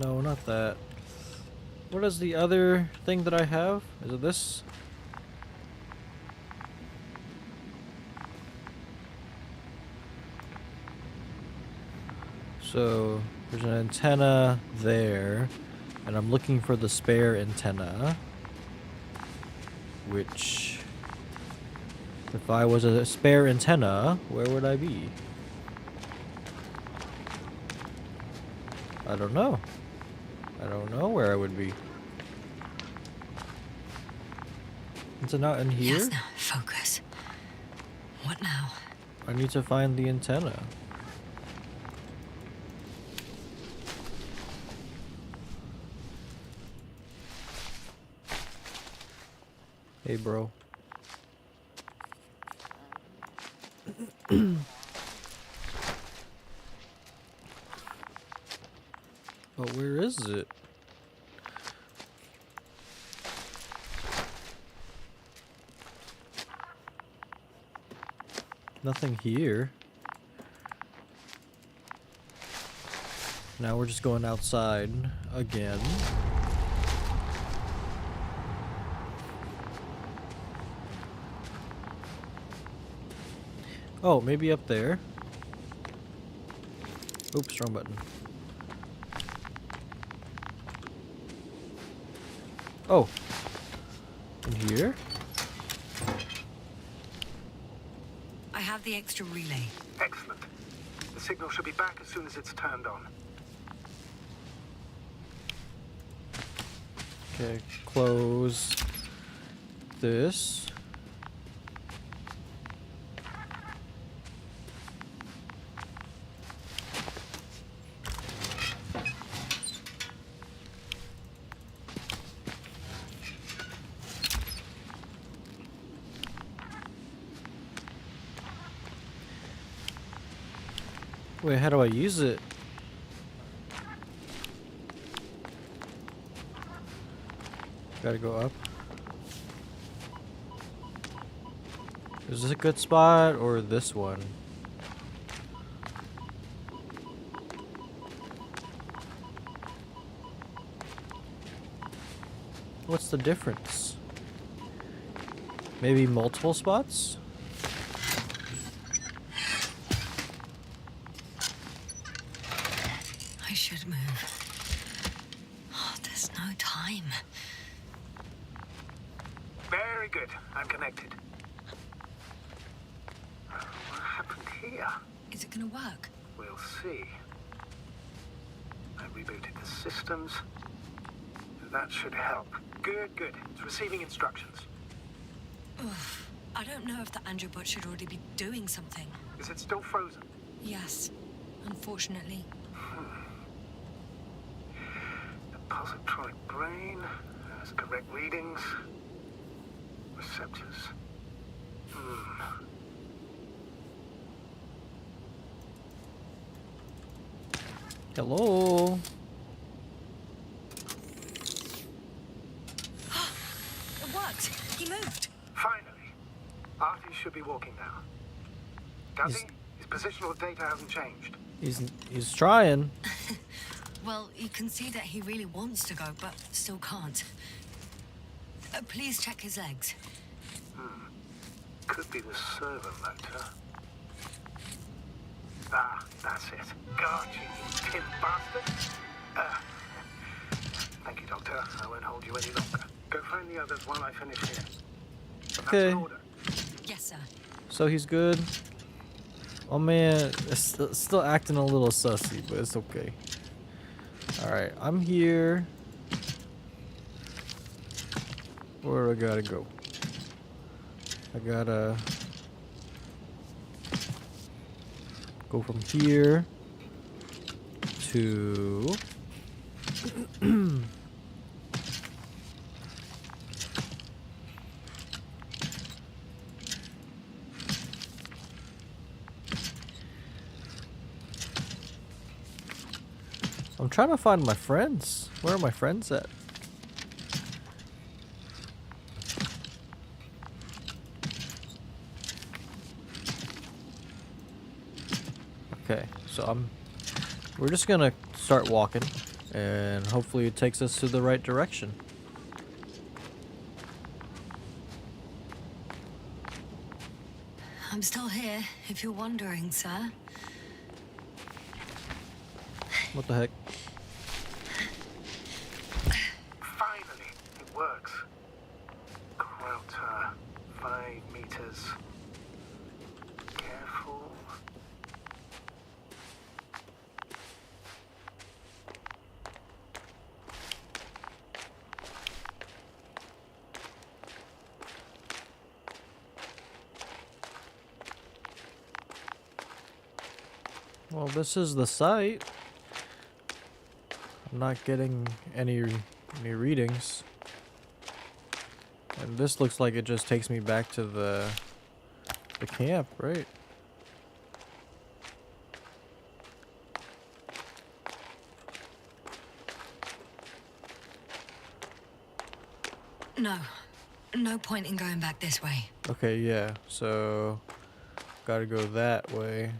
No, not that. What is the other thing that I have? Is it this? So there's an antenna there, and I'm looking for the spare antenna, which, if I was a spare antenna, where would I be? I don't know. I don't know where I would be. Is it not in here? Yasna, focus. What now? I need to find the antenna. Hey, bro. But where is it? Nothing here. Now we're just going outside again. Oh, maybe up there. Oops, wrong button. Oh. In here? I have the extra relay. Excellent. The signal should be back as soon as it's turned on. Okay, close this. Wait, how do I use it? Gotta go up. Is this a good spot or this one? What's the difference? Maybe multiple spots? I should move. Oh, there's no time. Very good. I'm connected. What happened here? Is it gonna work? We'll see. I rebooted the systems. That should help. Good, good. It's receiving instructions. Oof. I don't know if the Androbot should already be doing something. Is it still frozen? Yes, unfortunately. The positronic brain has correct readings. Receptors. Hello. It worked. He moved. Finally. Artie should be walking now. Does he? His positional data hasn't changed. He's trying. Well, you can see that he really wants to go, but still can't. Please check his legs. Could be the servo motor. Ah, that's it. Got you, you tin bastard. Thank you, Doctor. I won't hold you any longer. Go find the others while I finish here. But that's an Okay. order. Yes, sir. So he's good. Oh man, it's still acting a little sussy, but it's okay. Alright, I'm here. Where do I gotta go? I gotta go from here to I'm trying to find my friends. Where are my friends at? Okay, so we're just gonna start walking and hopefully it takes us to the right direction. I'm still here, if you're wondering, sir. What the heck? Finally, it works. Krauter, 5 meters. Careful. Well, this is the site. I'm not getting any readings. And this looks like it just takes me back to the camp, right? No. No point in going back this way. Okay, yeah. So gotta go that way.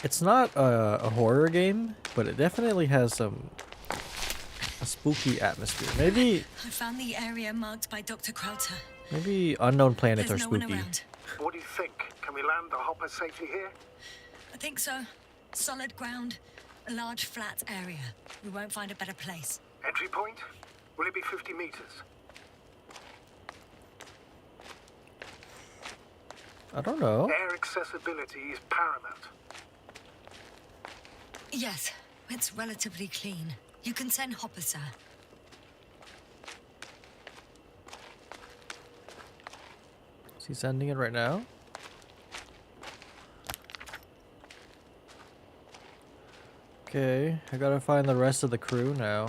It's not a horror game, but it definitely has a spooky atmosphere. Maybe I found the area marked by Dr. Krauter. maybe unknown planets There's are no one spooky. around. What do you think? Can we land the hopper safely here? I think so. Solid ground, a large flat area. We won't find a better place. Entry point? Will it be 50 meters? I don't know. Air accessibility is paramount. Yes, it's relatively clean. You can send Hopper, sir. Is he sending it right now? Okay, I gotta find the rest of the crew now.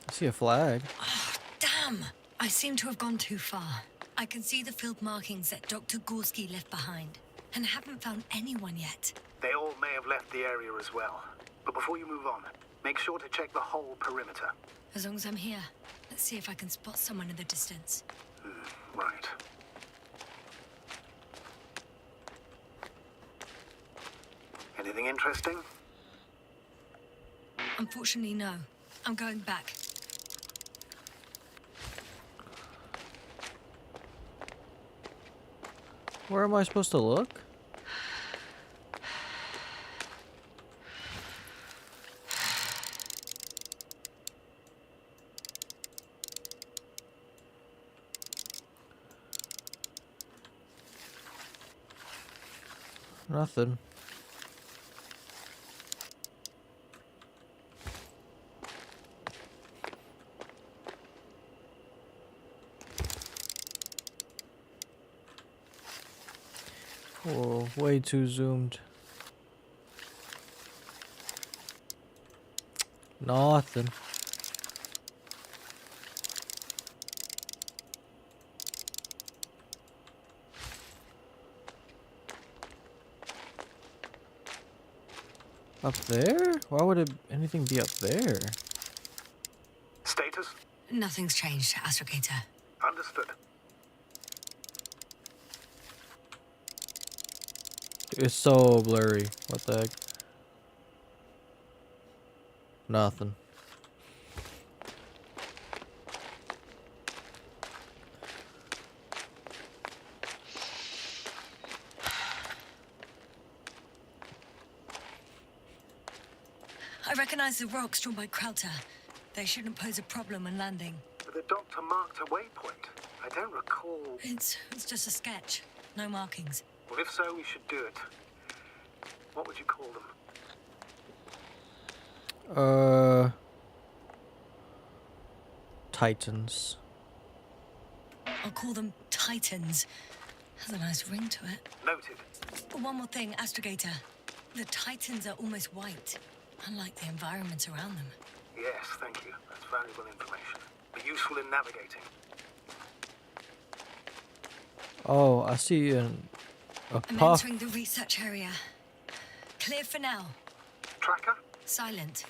I see a flag. Damn! I seem to have gone too far. I can see the field markings that Dr. Gorski left behind, and haven't found anyone yet. They all may have left the area as well. But before you move on, make sure to check the whole perimeter. As long as I'm here, let's see if I can spot someone in the distance. Right. Anything interesting? Unfortunately, no. I'm going back. Where am I supposed to look? Nothing. Whoa, way too zoomed. Nothing. Up there? Why would anything be up there? Status? Nothing's changed, Astrogator. Understood. It's so blurry. What the heck? Nothing. I recognize the rocks drawn by Krauter. They shouldn't pose a problem when landing. The doctor marked a waypoint. I don't recall. It's just a sketch. No markings. Well, if so, we should do it. What would you call them? Titans. I'll call them Titans. Has a nice ring to it. Noted. One more thing, Astrogator. The Titans are almost white, unlike the environment around them. Yes, thank you. That's valuable information. Be useful in navigating. Oh, I see a I'm puff. entering the research area. Clear for now. Tracker? Silent.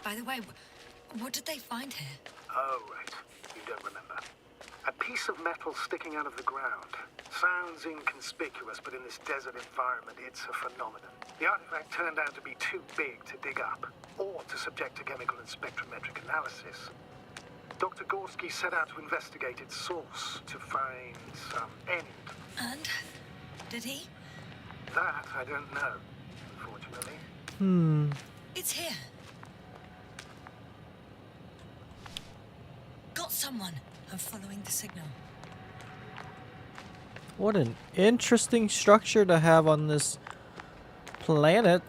By the way, what did they find here? Oh, right. You don't remember. A piece of metal sticking out of the ground. Sounds inconspicuous, but in this desert environment, it's a phenomenon. The artifact turned out to be too big to dig up, or to subject to chemical and spectrometric analysis. Dr. Gorski set out to investigate its source, to find some end. And? Did he? That I don't know, unfortunately. It's here. Got someone. I'm following the signal. What an interesting structure to have on this planet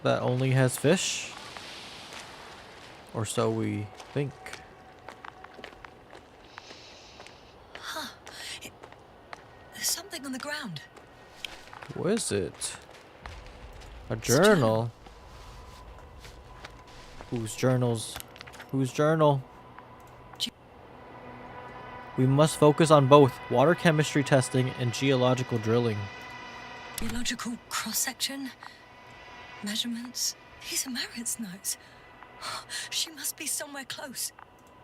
that only has fish. Or so we think. There's something on the ground. What is it? A journal. Whose journals? Whose journal? We must focus on both water chemistry testing and geological drilling. Geological cross-section? Measurements? These are Marit's notes. She must be somewhere close.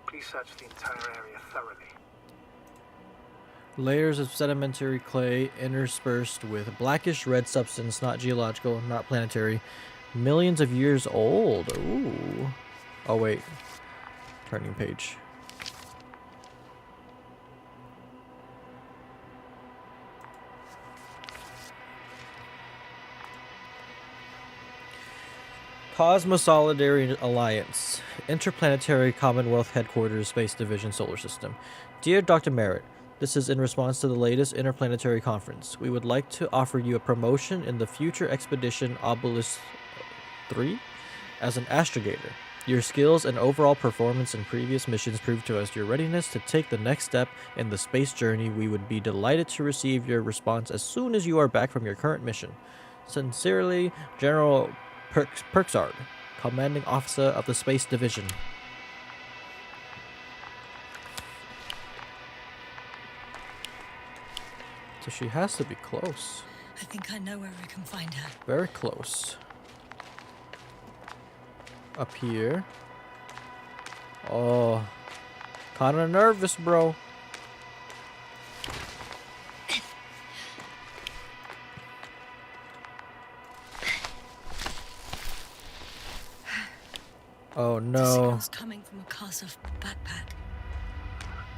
Please search the entire area thoroughly. Layers of sedimentary clay interspersed with blackish red substance, not geological, not planetary. Millions of years old. Ooh. Oh, wait. Turning page. Cosmosolidary Alliance, Interplanetary Commonwealth Headquarters, Space Division, Solar System. Dear Dr. Merritt, this is in response to the latest interplanetary conference. We would like to offer you a promotion in the Future Expedition Obelisk 3 as an astrogator. Your skills and overall performance in previous missions prove to us your readiness to take the next step in the space journey. We would be delighted to receive your response as soon as you are back from your current mission. Sincerely, General Perksard, Commanding Officer of the Space Division. So she has to be close. I think I know where I can find her. Very close. Up here. Oh. Kinda nervous, bro. Oh The no. signal's coming from a cast-off backpack.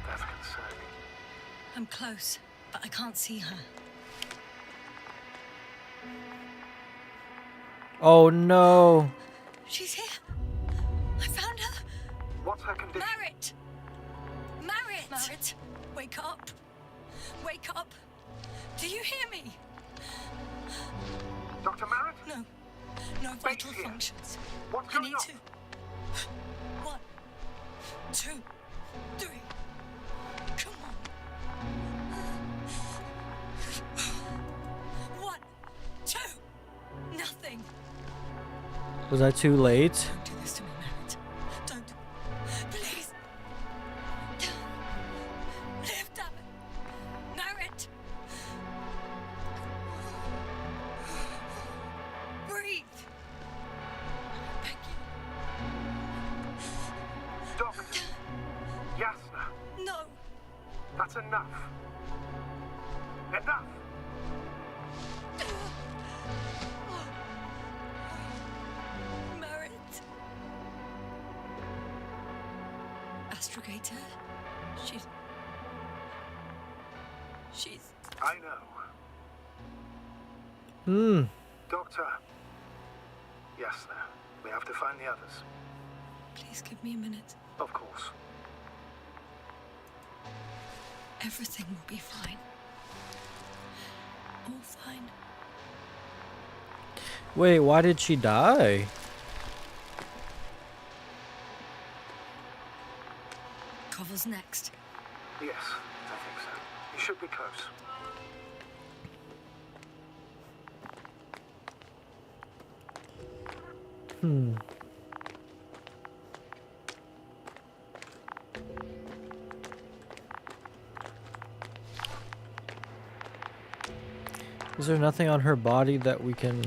That's concerning. I'm close, but I can't see her. Oh no. She's here. I found her. What's her condition? Merritt! Merritt! Merritt, wake up. Wake up. Do you hear me? Dr. Merritt? No. No vital here. functions. What's I going need on? to. 1, 2, 3. Come on. 1, 2. Nothing. Was I too late? Don't do this to me, Merritt. Don't. Please. Lift up. Merritt. Breathe. Thank you. Doctor. Yasna. No. That's enough. Enough. Merritt. Astrogator. She's. I know. Hmm. Doctor. Yasna. We have to find the others. Please give me a minute. Of course. Everything will be fine. All fine. Wait, why did she die? Cover's next. Yes, I think so. You should be close. Hmm. Is there nothing on her body that we can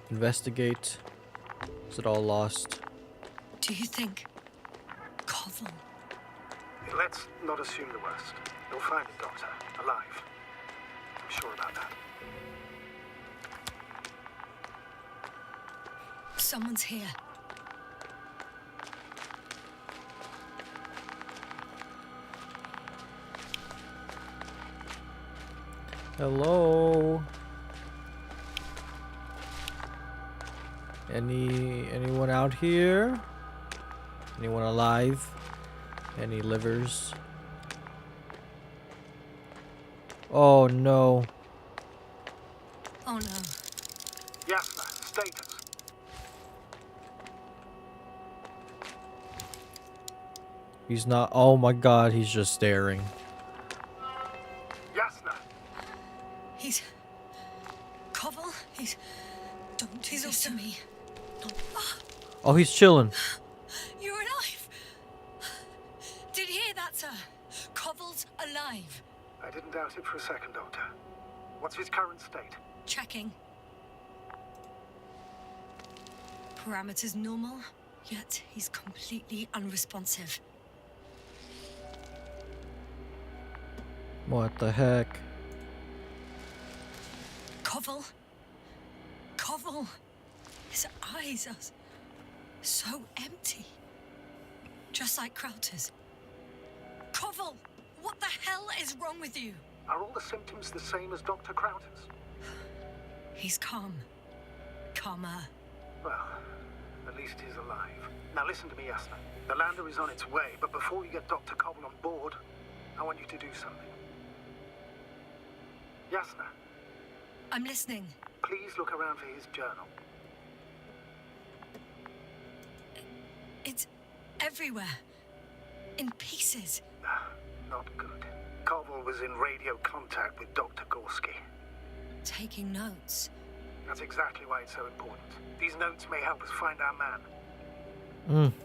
investigate? Is it all lost? Do you think Koval? Let's not assume the worst. You'll find it, Doctor. Alive. I'm sure about that. Someone's here. Hello? Anyone out here? Anyone alive? Any livers? Oh no. Oh no. Yasna, status. He's not. Oh my god, he's just staring. Yasna. He's. Koval? He's. Don't do this to me. Don't. Ah, Oh, he's chilling. you're alive! Did you hear that, sir? Koval's alive. I didn't doubt it for a second, Doctor. What's his current state? Checking. Parameters normal, yet he's completely unresponsive. What the heck? Koval? Koval? His eyes are so empty. Just like Krauter's. Koval! What the hell is wrong with you? Are all the symptoms the same as Dr. Krauter's? He's calm. Calmer. Well, at least he's alive. Now listen to me, Yasna. The lander is on its way, but before you get Dr. Koval on board, I want you to do something. Yasna, I'm listening. please look around for his journal. It's everywhere. In pieces. Not good. Koval was in radio contact with Dr. Gorski. Taking notes. That's exactly why it's so important. These notes may help us find our man. Hmm.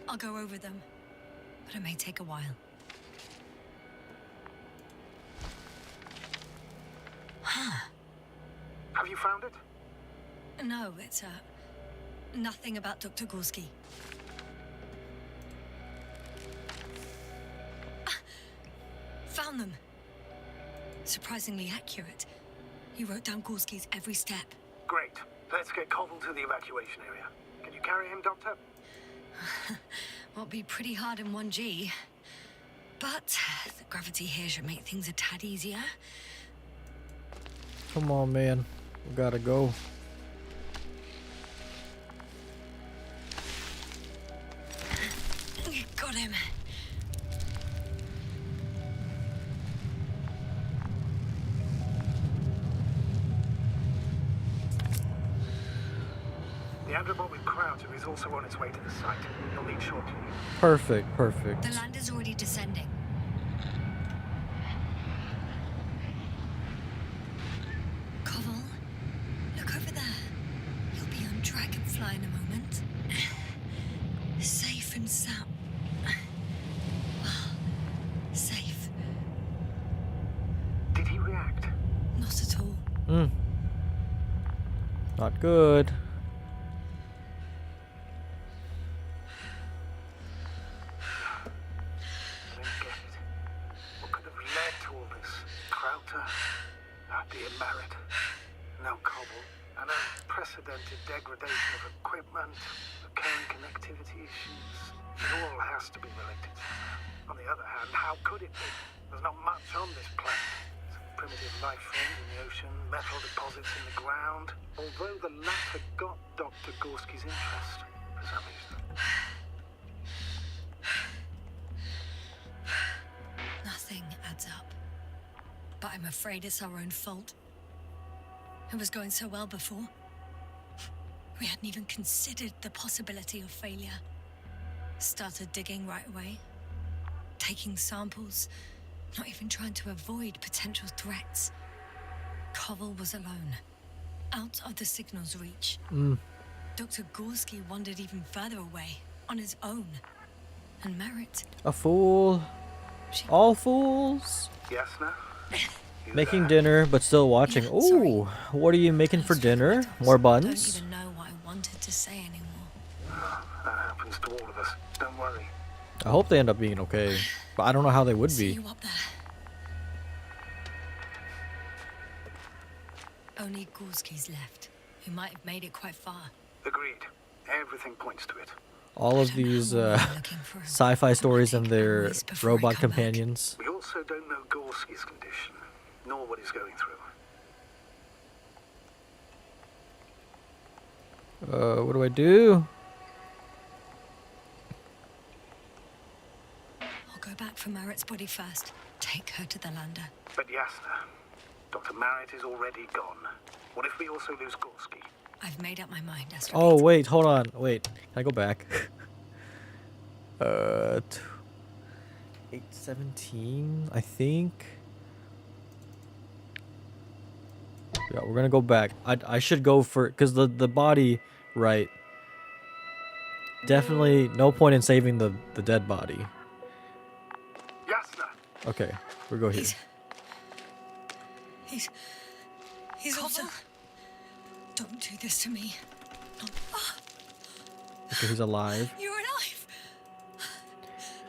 I'll go over them. But it may take a while. Have you found it? No, it's nothing about Dr. Gorski. Found them. Surprisingly accurate. He wrote down Gorski's every step. Great. Let's get Koval to the evacuation area. Can you carry him, Doctor? Won't be pretty hard in 1G. But the gravity here should make things a tad easier. Come on, man. We gotta go. Got him. The Androbot with Crowder is also on its way to the site. You'll need shortly. Perfect, perfect. The lander's already descending. Koval, look over there. You'll be on Dragonfly in a moment. Safe and sound. Well, safe. Did he react? Not at all. Not good. I don't get it. What could have led to all this? Crowder? Ah, dear Merritt. No Koval. An unprecedented degradation of equipment, recurring connectivity issues. It all has to be related. On the other hand, how could it be? There's not much on this planet. Some primitive life forms in the ocean, metal deposits in the ground. Although the latter got Dr. Gorski's interest, for some reason. Nothing adds up. But I'm afraid it's our own fault. It was going so well before. We hadn't even considered the possibility of failure. Started digging right away. Taking samples. Not even trying to avoid potential threats. Koval was alone. Out of the signal's reach. Dr. Gorski wandered even further away. On his own. And Merritt. A fool. All fools. Yes, no? You Making there? dinner, but still watching. Yeah, sorry. Ooh, what are you making for dinner? I More don't buns? even know what I wanted to say anymore. That happens to all of us. Don't worry. I hope they end up being okay. But I don't know how they would See be. you up there. Only Gorski's left. Who might have made it quite far. Agreed. Everything points to it. All of these sci-fi stories and their robot companions. We also don't know Gorski's condition, nor what he's going through. What do I do? I'll go back for Merritt's body first. Take her to the lander. But Yasna, Dr. Merritt is already gone. What if we also lose Gorski? I've made up my mind, Astro. Oh, wait, hold on. Wait, can I go back? 817, I think. Yeah, we're gonna go back. I should go for, because the body, right. Definitely no point in saving the dead body. Yasna! Okay, we'll go here. He's also... Don't do this to me. Okay, he's alive. You're alive.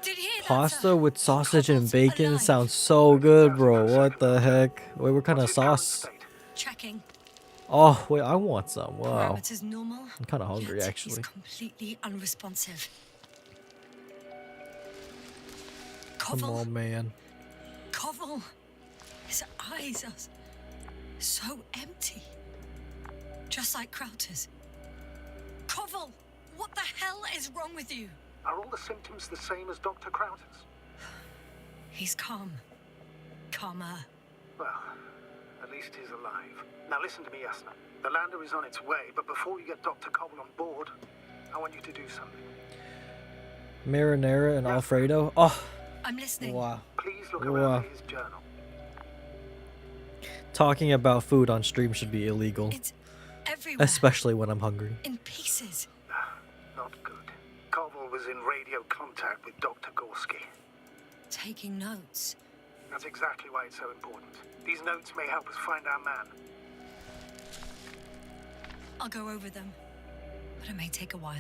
Did you hear that? Pasta with sausage and Couple's bacon alive. sounds so good, bro. What the heck? Wait, what kind of What's his current sauce? state? Checking. Oh, wait, I want some. Wow. Parameters normal. I'm kind of hungry, Yet actually. He's completely unresponsive. Come Koval. on, man. Koval. His eyes are so empty. Just like Crowder's. Koval, what the hell is wrong with you? Are all the symptoms the same as Dr. Crowder's? He's calm. Calmer. Well, at least he's alive. Now listen to me, Yasna. The lander is on its way, but before you get Dr. Koval on board, I want you to do something. Marinara and Alfredo. Oh, I'm listening. wow. Please look Wow. around at his journal. Talking about food on stream should be illegal. It's everywhere. Especially when I'm hungry. In pieces. Not good. Koval was in radio contact with Dr. Gorski. Taking notes. That's exactly why it's so important. These notes may help us find our man. I'll go over them. But it may take a while.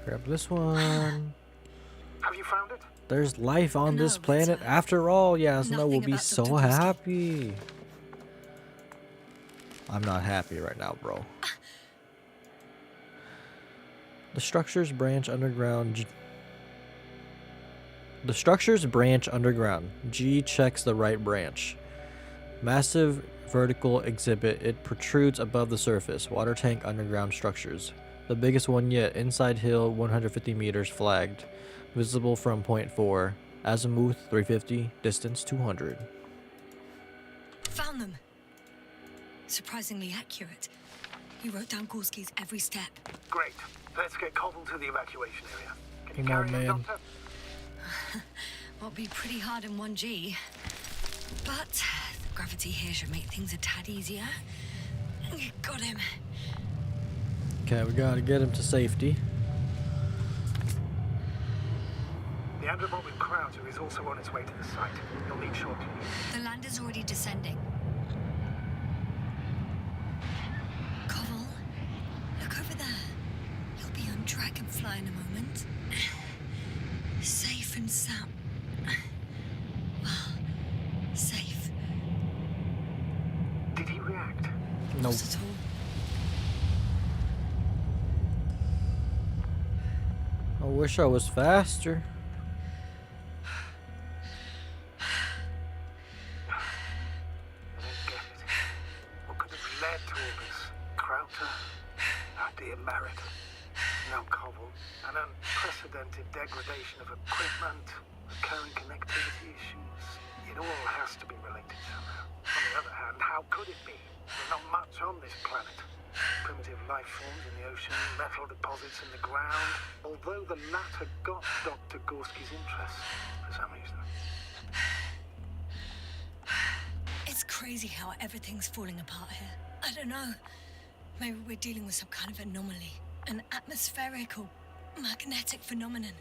Grab this one. Have you found it? There's life on No, this but, planet after all. Yasna will nothing be about so Dr. Gorski. happy. I'm not happy right now, bro. The structures branch underground. The structures branch underground. G checks the right branch. Massive vertical exhibit. It protrudes above the surface. Water tank underground structures. The biggest one yet. Inside hill 150 meters flagged. Visible from point 4. Azimuth 350. Distance 200. Found them. Surprisingly accurate. You wrote down Gorski's every step. Great. Let's get Koval to the evacuation area. Can you Come on, carry him, man. Doctor? Will be pretty hard in 1G. But the gravity here should make things a tad easier. Got him. Okay, we gotta get him to safety. The Androbot with Crowder is also on its way to the site. You'll meet shortly. The lander's already descending. Koval, look over there. You'll be on Dragonfly in a moment. Safe and sound. Well, safe. Did he react? Nope. Not at all. I wish I was faster. I don't get it. What could have led to all this? Crowder? Our dear Merritt. Now Koval. An unprecedented degradation of equipment, recurring connectivity issues. It all has to be related somehow. On the other hand, how could it be? There's not much on this planet. Primitive life forms in the ocean, metal deposits in the ground. Although the latter got Dr. Gorski's interest for some reason. It's crazy how everything's falling apart here. I don't know. Maybe we're dealing with some kind of anomaly. An atmospheric or magnetic phenomenon.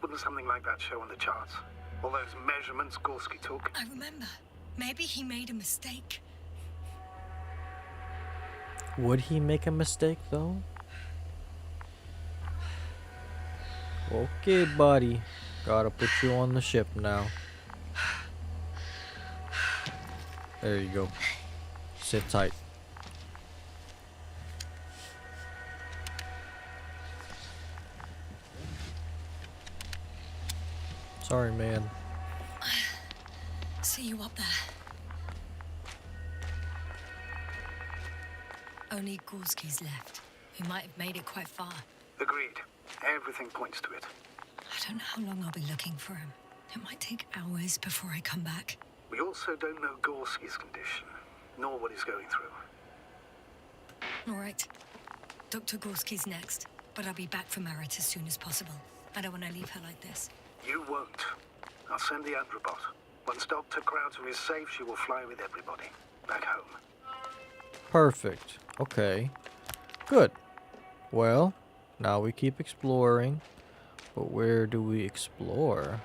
Wouldn't something like that show on the charts? All those measurements Gorski took? I remember. Maybe he made a mistake. Would he make a mistake though? Okay, buddy. Gotta put you on the ship now. There you go. Sit tight. Sorry, man. See you up there. Only Gorski's left. We might have made it quite far. Agreed. Everything points to it. I don't know how long I'll be looking for him. It might take hours before I come back. We also don't know Gorski's condition, nor what he's going through. All right. Dr. Gorski's next, but I'll be back for Merritt as soon as possible. I don't want to leave her like this. You won't. I'll send the Androbot. Once Dr. Crowder is safe, she will fly with everybody. Back home. Perfect. Okay. Good. Well, now we keep exploring. But where do we explore?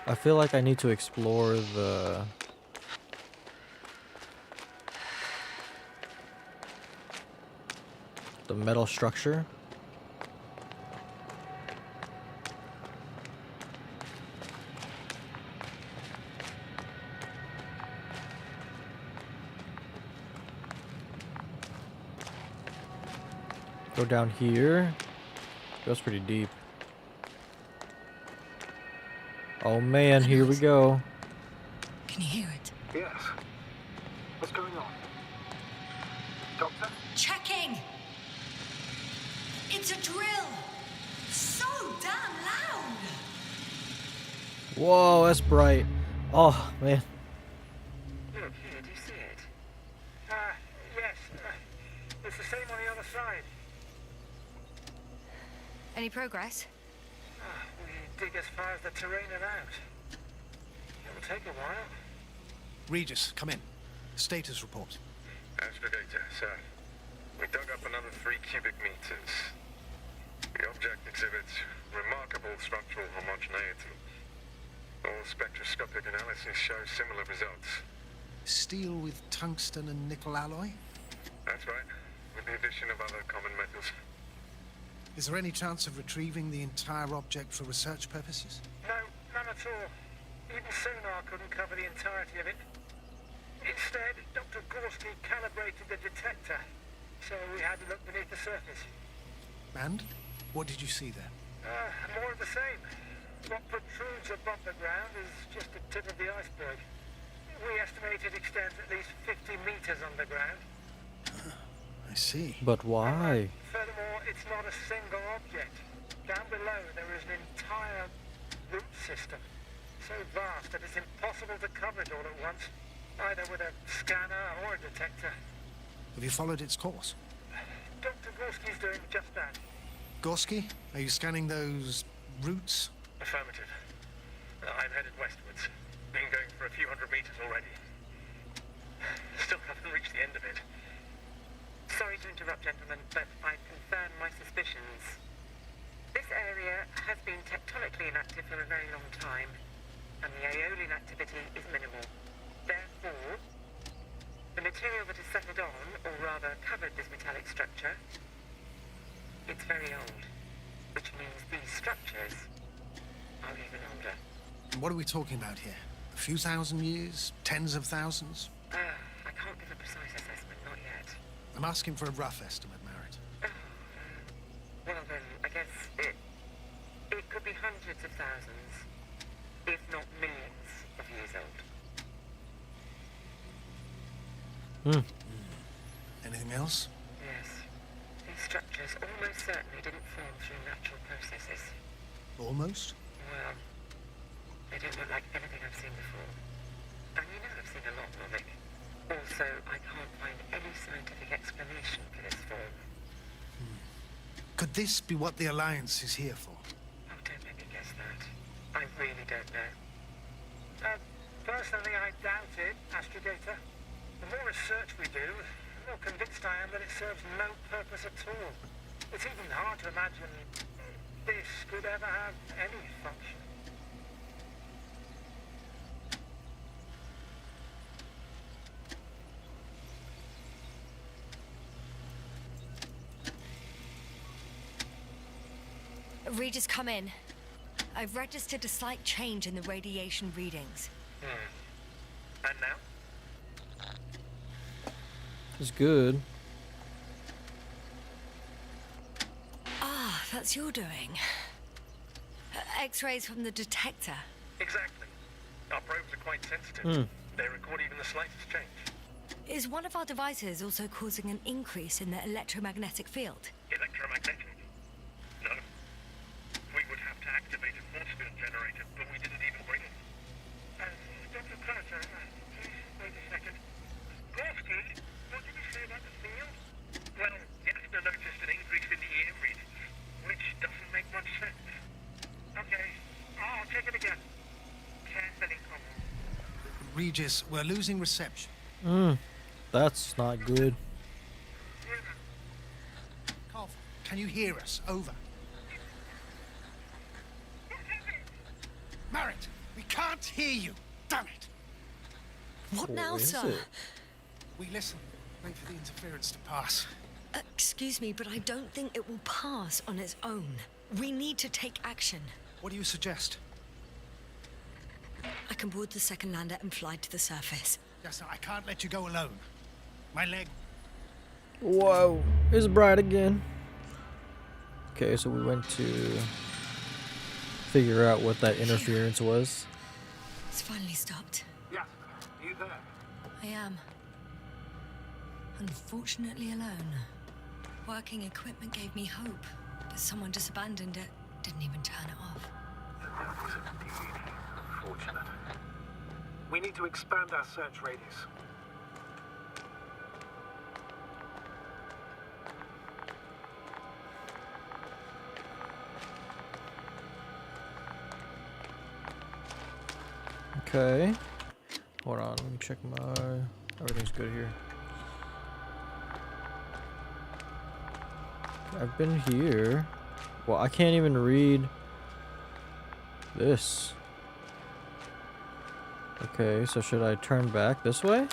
I feel like I need to explore the metal structure. Go down here. Goes pretty deep. Oh man, here we go. Can you hear it? Yes. What's going on? Doctor? Checking! It's a drill! So damn loud! Whoa, that's bright. Oh man. Look, here, do you see it? Yes. It's the same on the other side. Any progress? We dig as far as the terrain allows. It'll take a while. Regis, come in. Status report. Astrogator, sir. We dug up another 3 cubic meters. The object exhibits remarkable structural homogeneity. All spectroscopic analysis show similar results. Steel with tungsten and nickel alloy? That's right, with the addition of other common metals. Is there any chance of retrieving the entire object for research purposes? No, none at all. Even sonar couldn't cover the entirety of it. Instead, Dr. Gorski calibrated the detector, so we had to look beneath the surface. And? What did you see there? More of the same. What protrudes above the ground is just the tip of the iceberg. We estimate it extends at least 50 meters underground. I see. But why? Furthermore, it's not a single object. Down below, there is an entire root system. So vast that it's impossible to cover it all at once, either with a scanner or a detector. Have you followed its course? Dr. Gorski's doing just that. Gorski, are you scanning those roots? Affirmative. I'm headed westwards. Been going for a few hundred meters already. Still haven't reached the end of it. Sorry to interrupt, gentlemen, but I confirm my suspicions. This area has been tectonically inactive for a very long time, and the aeolian activity is minimal. Therefore, the material that has settled on, or rather covered this metallic structure, it's very old, which means these structures are even older. And what are we talking about here? A few thousand years? Tens of thousands? I can't give a precise assessment, not yet. I'm asking for a rough estimate, Merritt. Well then, I guess it could be hundreds of thousands, if not millions of years old. Anything else? Yes. These structures almost certainly didn't form through natural processes. Almost? Well, they don't look like anything I've seen before. And you know I've seen a lot, Novik. Also, I can't find any scientific explanation for this form. Could this be what the Alliance is here for? Oh, don't make me guess that. I really don't know. Personally, I doubt it, Astrogator. The more research we do, the more convinced I am that it serves no purpose at all. It's even hard to imagine this could ever have any function. Regis, come in. I've registered a slight change in the radiation readings. And now? It's good. Ah, that's your doing. X-rays from the detector. Exactly. Our probes are quite sensitive. They record even the slightest change. Is one of our devices also causing an increase in the electromagnetic field? Electromagnetic? No. We would have to activate a force field generator, but we didn't even bring it. Dr. Carter, please wait a second. Gorski, what did you say about the field? Well, Yasna noticed an increase in the EM readings, which doesn't make much sense. Okay, I'll check it again. Carefully, Common. Regis, we're losing reception. That's not good. Carl, can you hear us? Over. Merritt, we can't hear you. Damn it. What now, is sir? it? We listen. Wait for the interference to pass. Excuse me, but I don't think it will pass on its own. We need to take action. What do you suggest? I can board the second lander and fly to the surface. Yes, I can't let you go alone. My leg. Whoa, it's bright again. Okay, so we went to figure out what that interference was. It's finally stopped. Yes, you there? I am. Unfortunately alone. Working equipment gave me hope, but someone just abandoned it. Didn't even turn it off. That was indeed unfortunate. We need to expand our search radius. Okay. Hold on, let me check my... Everything's good here. I've been here. Well, I can't even read this. Okay, so should I turn back this way?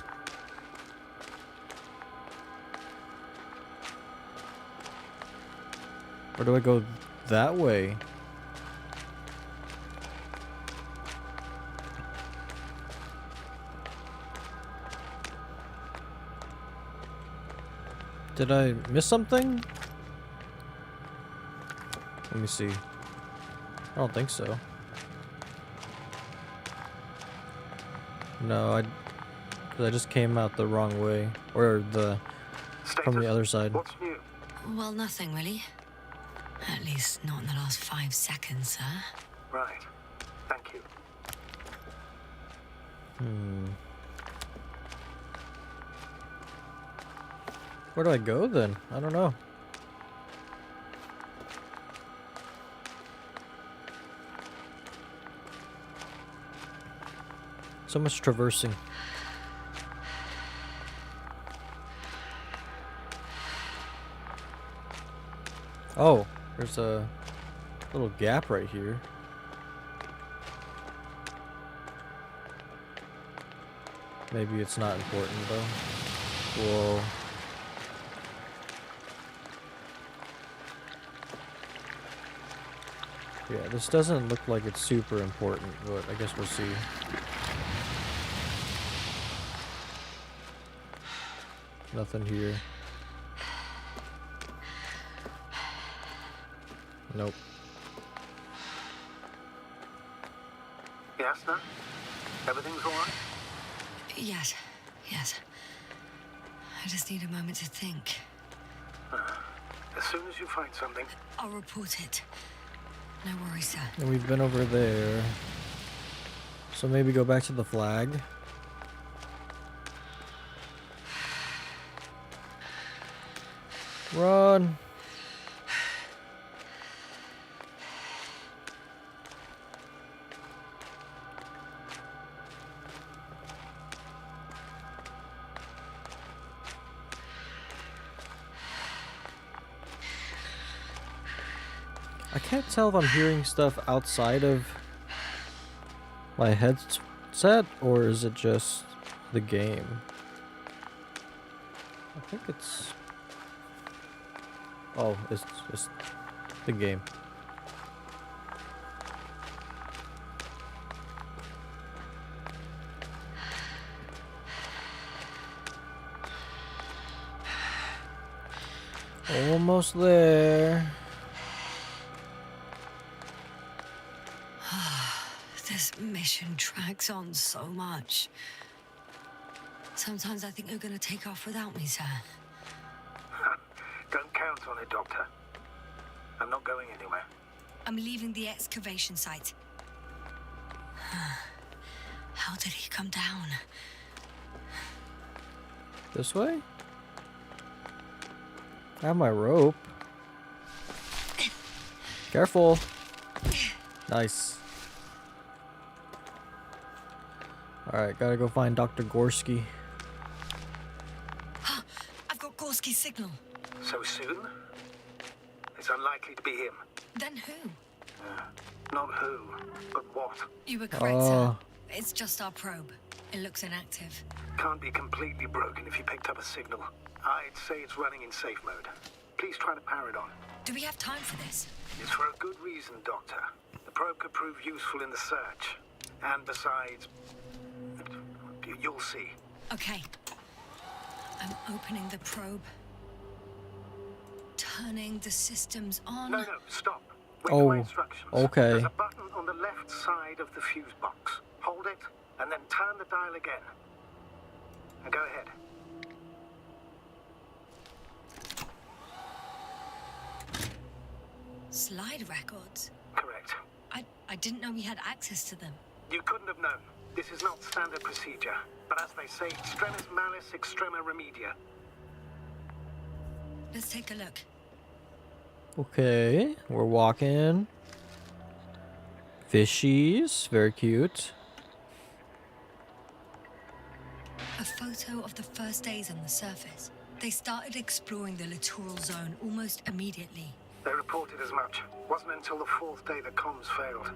Or do I go that way? Did I miss something? Let me see. I don't think so. No, cause I just came out the wrong way, or from the other side. What's new? Well, nothing really. At least not in the last 5 seconds, sir. Right. Thank you. Where do I go then? I don't know. So much traversing. Oh, there's a little gap right here. Maybe it's not important though. Whoa. Yeah, this doesn't look like it's super important, but I guess we'll see. Nothing here. Nope. Yes, no? Everything's all right? Yes, yes. I just need a moment to think. As soon as you find something, I'll report it. No worries, sir. And we've been over there. So maybe go back to the flag. Run! I can't tell if I'm hearing stuff outside of my headset or is it just the game. I think it's... Oh, it's just the game. Almost there. This mission drags on so much. Sometimes I think you're gonna take off without me, sir. don't count on it, Doctor. I'm not going anywhere. I'm leaving the excavation site. How did he come down? This way? I have my rope. Careful. Nice. Alright, gotta go find Dr. Gorski. I've got Gorski's signal. So soon? It's unlikely to be him. Then who? Not who, but what. You were correct, sir. It's just our probe. It looks inactive. Can't be completely broken if you picked up a signal. I'd say it's running in safe mode. Please try to power it on. Do we have time for this? It's for a good reason, Doctor. The probe could prove useful in the search. And besides, you'll see. Okay. I'm opening the probe. Turning the systems on. No, stop. Wait for my instructions. Okay. There's a button on the left side of the fuse box. Hold it, and then turn the dial again. And go ahead. Slide records? Correct. I didn't know we had access to them. You couldn't have known. This is not standard procedure. But as they say, extremis malis extrema remedia. Let's take a look. Okay, we're walking. Fishies, very cute. A photo of the first days on the surface. They started exploring the littoral zone almost immediately. They reported as much. Wasn't until the fourth day that comms failed.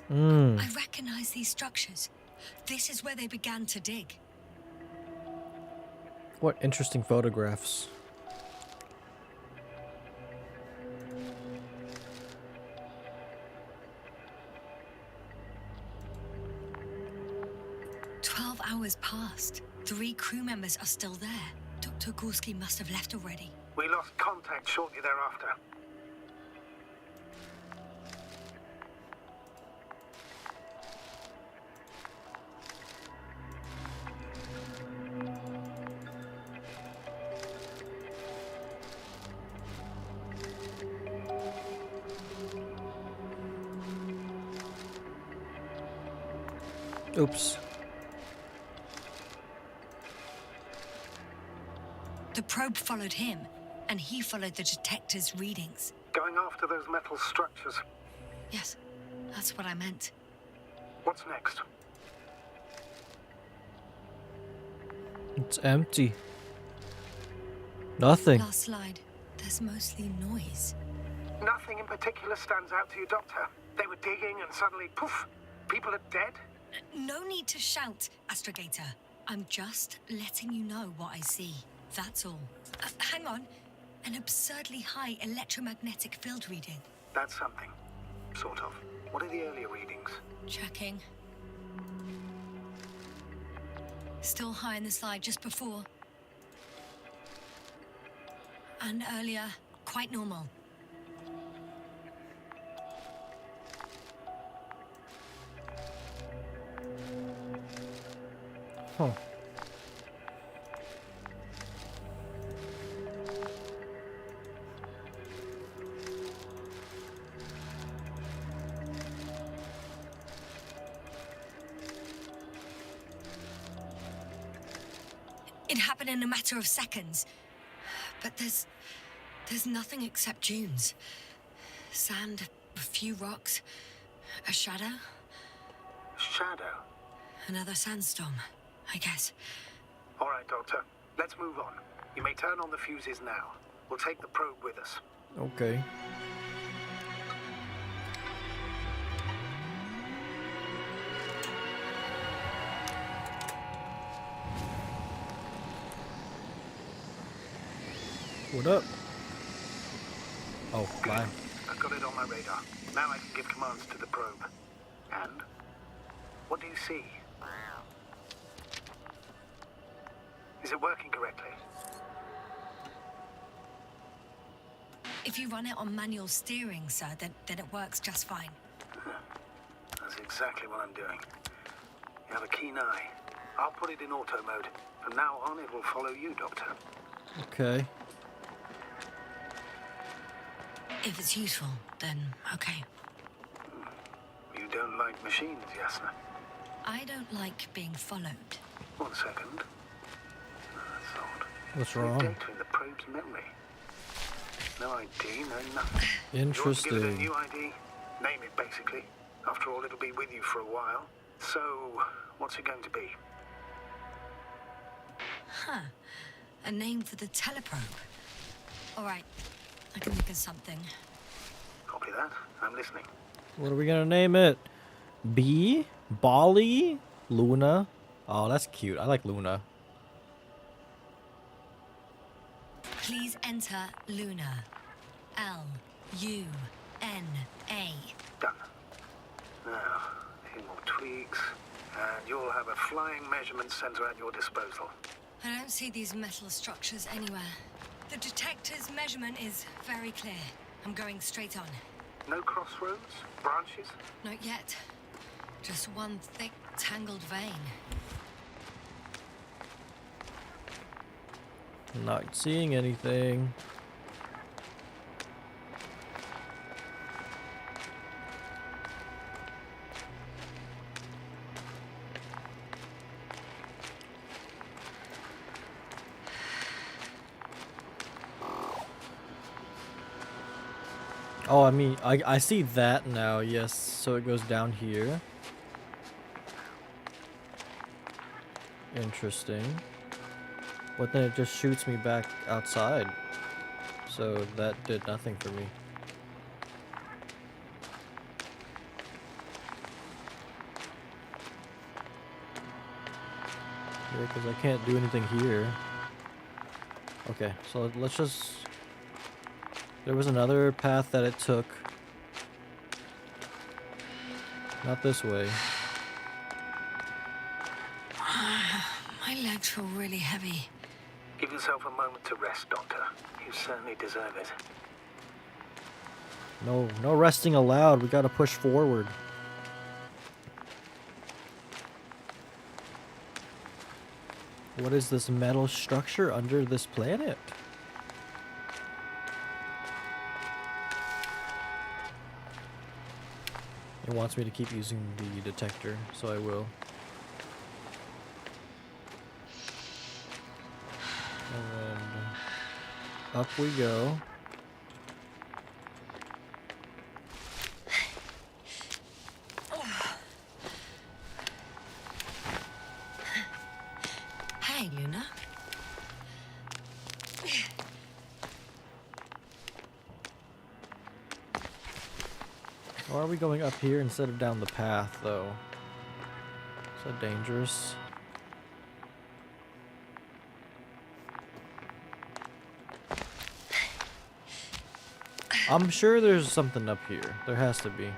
I recognize these structures. This is where they began to dig. What interesting photographs. Hours passed. 3 crew members are still there. Dr. Gorski must have left already. We lost contact shortly thereafter. Oops. The probe followed him, and he followed the detector's readings. Going after those metal structures. Yes, that's what I meant. What's next? It's empty. Nothing. Last slide. There's mostly noise. Nothing in particular stands out to you, Doctor. They were digging and suddenly, poof, people are dead? No need to shout, Astrogator. I'm just letting you know what I see. That's all. Hang on. An absurdly high electromagnetic field reading. That's something. Sort of. What are the earlier readings? Checking. Still high in the slide just before. And earlier, quite normal. Huh. It happened in a matter of seconds. But there's nothing except dunes. Sand, a few rocks, a shadow. Shadow? Another sandstorm, I guess. All right, Doctor. Let's move on. You may turn on the fuses now. We'll take the probe with us. Okay. What up? Oh, bye. I've got it on my radar. Now I can give commands to the probe. And? What do you see? Is it working correctly? If you run it on manual steering, sir, then it works just fine. That's exactly what I'm doing. You have a keen eye. I'll put it in auto mode. From now on, it will follow you, Doctor. Okay. If it's useful, then okay. You don't like machines, Yasna? I don't like being followed. 1 second. That's odd. What's No wrong? data in the probe's memory. No ID, no nothing. Interesting. You want to give it a new ID? Name it, basically. After all, it'll be with you for a while. So, what's it going to be? Huh. A name for the teleprobe. All right. I can think of something. Copy that. I'm listening. What are we gonna name it? B? Bali? Luna? Oh, that's cute. I like Luna. Please enter Luna. L-U-N-A. Done. Now, a few more tweaks, and you'll have a flying measurement center at your disposal. I don't see these metal structures anywhere. The detector's measurement is very clear. I'm going straight on. No crossroads? Branches? Not yet. Just one thick, tangled vein. Not seeing anything. Oh, I mean, I see that now, yes. So it goes down here. Interesting. But then it just shoots me back outside. So that did nothing for me. Yeah, because I can't do anything here. Okay, so let's just... There was another path that it took. Not this way. My legs feel really heavy. Give yourself a moment to rest, Doctor. You certainly deserve it. No resting allowed. We gotta push forward. What is this metal structure under this planet? It wants me to keep using the detector, so I will. And then up we go. Hey, Luna. Why are we going up here instead of down the path, though? So dangerous. I'm sure there's something up here. There has to be.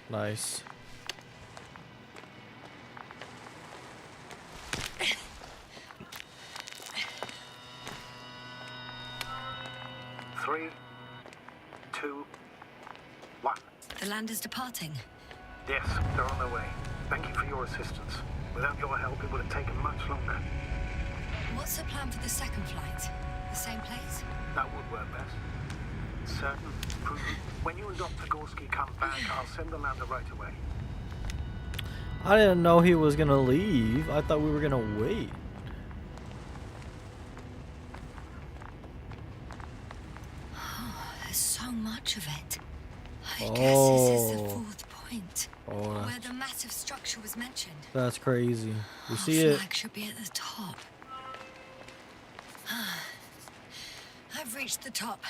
Nice. Three, two, one. The land is departing. Yes, they're on their way. Thank you for your assistance. Without your help, it would have taken much longer. What's the plan for the second flight? The same place? That would work best. Certain, proven. When you and Dr. Gorski come back, I'll send the lander right away. I didn't know he was gonna leave. I thought we were gonna wait. There's so much of it. I guess this is the Oh. fourth point. Oh, Where the massive structure was mentioned. that's crazy. We Our see it. flag should be at the top. I've reached the top.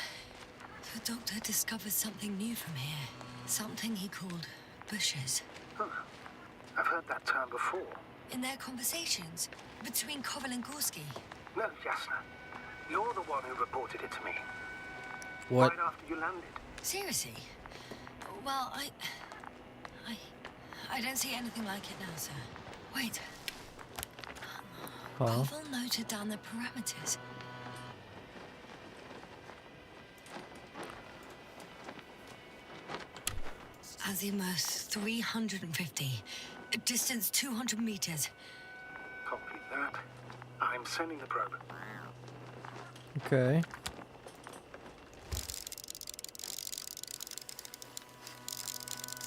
The doctor discovered something new from here. Something he called bushes. Huh. I've heard that term before. In their conversations between Koval and Gorski. No, Jasna. You're the one who reported it to me. What? Right after you landed. Seriously? Well, I don't see anything like it now, sir. Wait. Huh? Koval noted down the parameters. Azimuth 350. Distance 200 meters. Copy that. I'm sending the probe. Okay.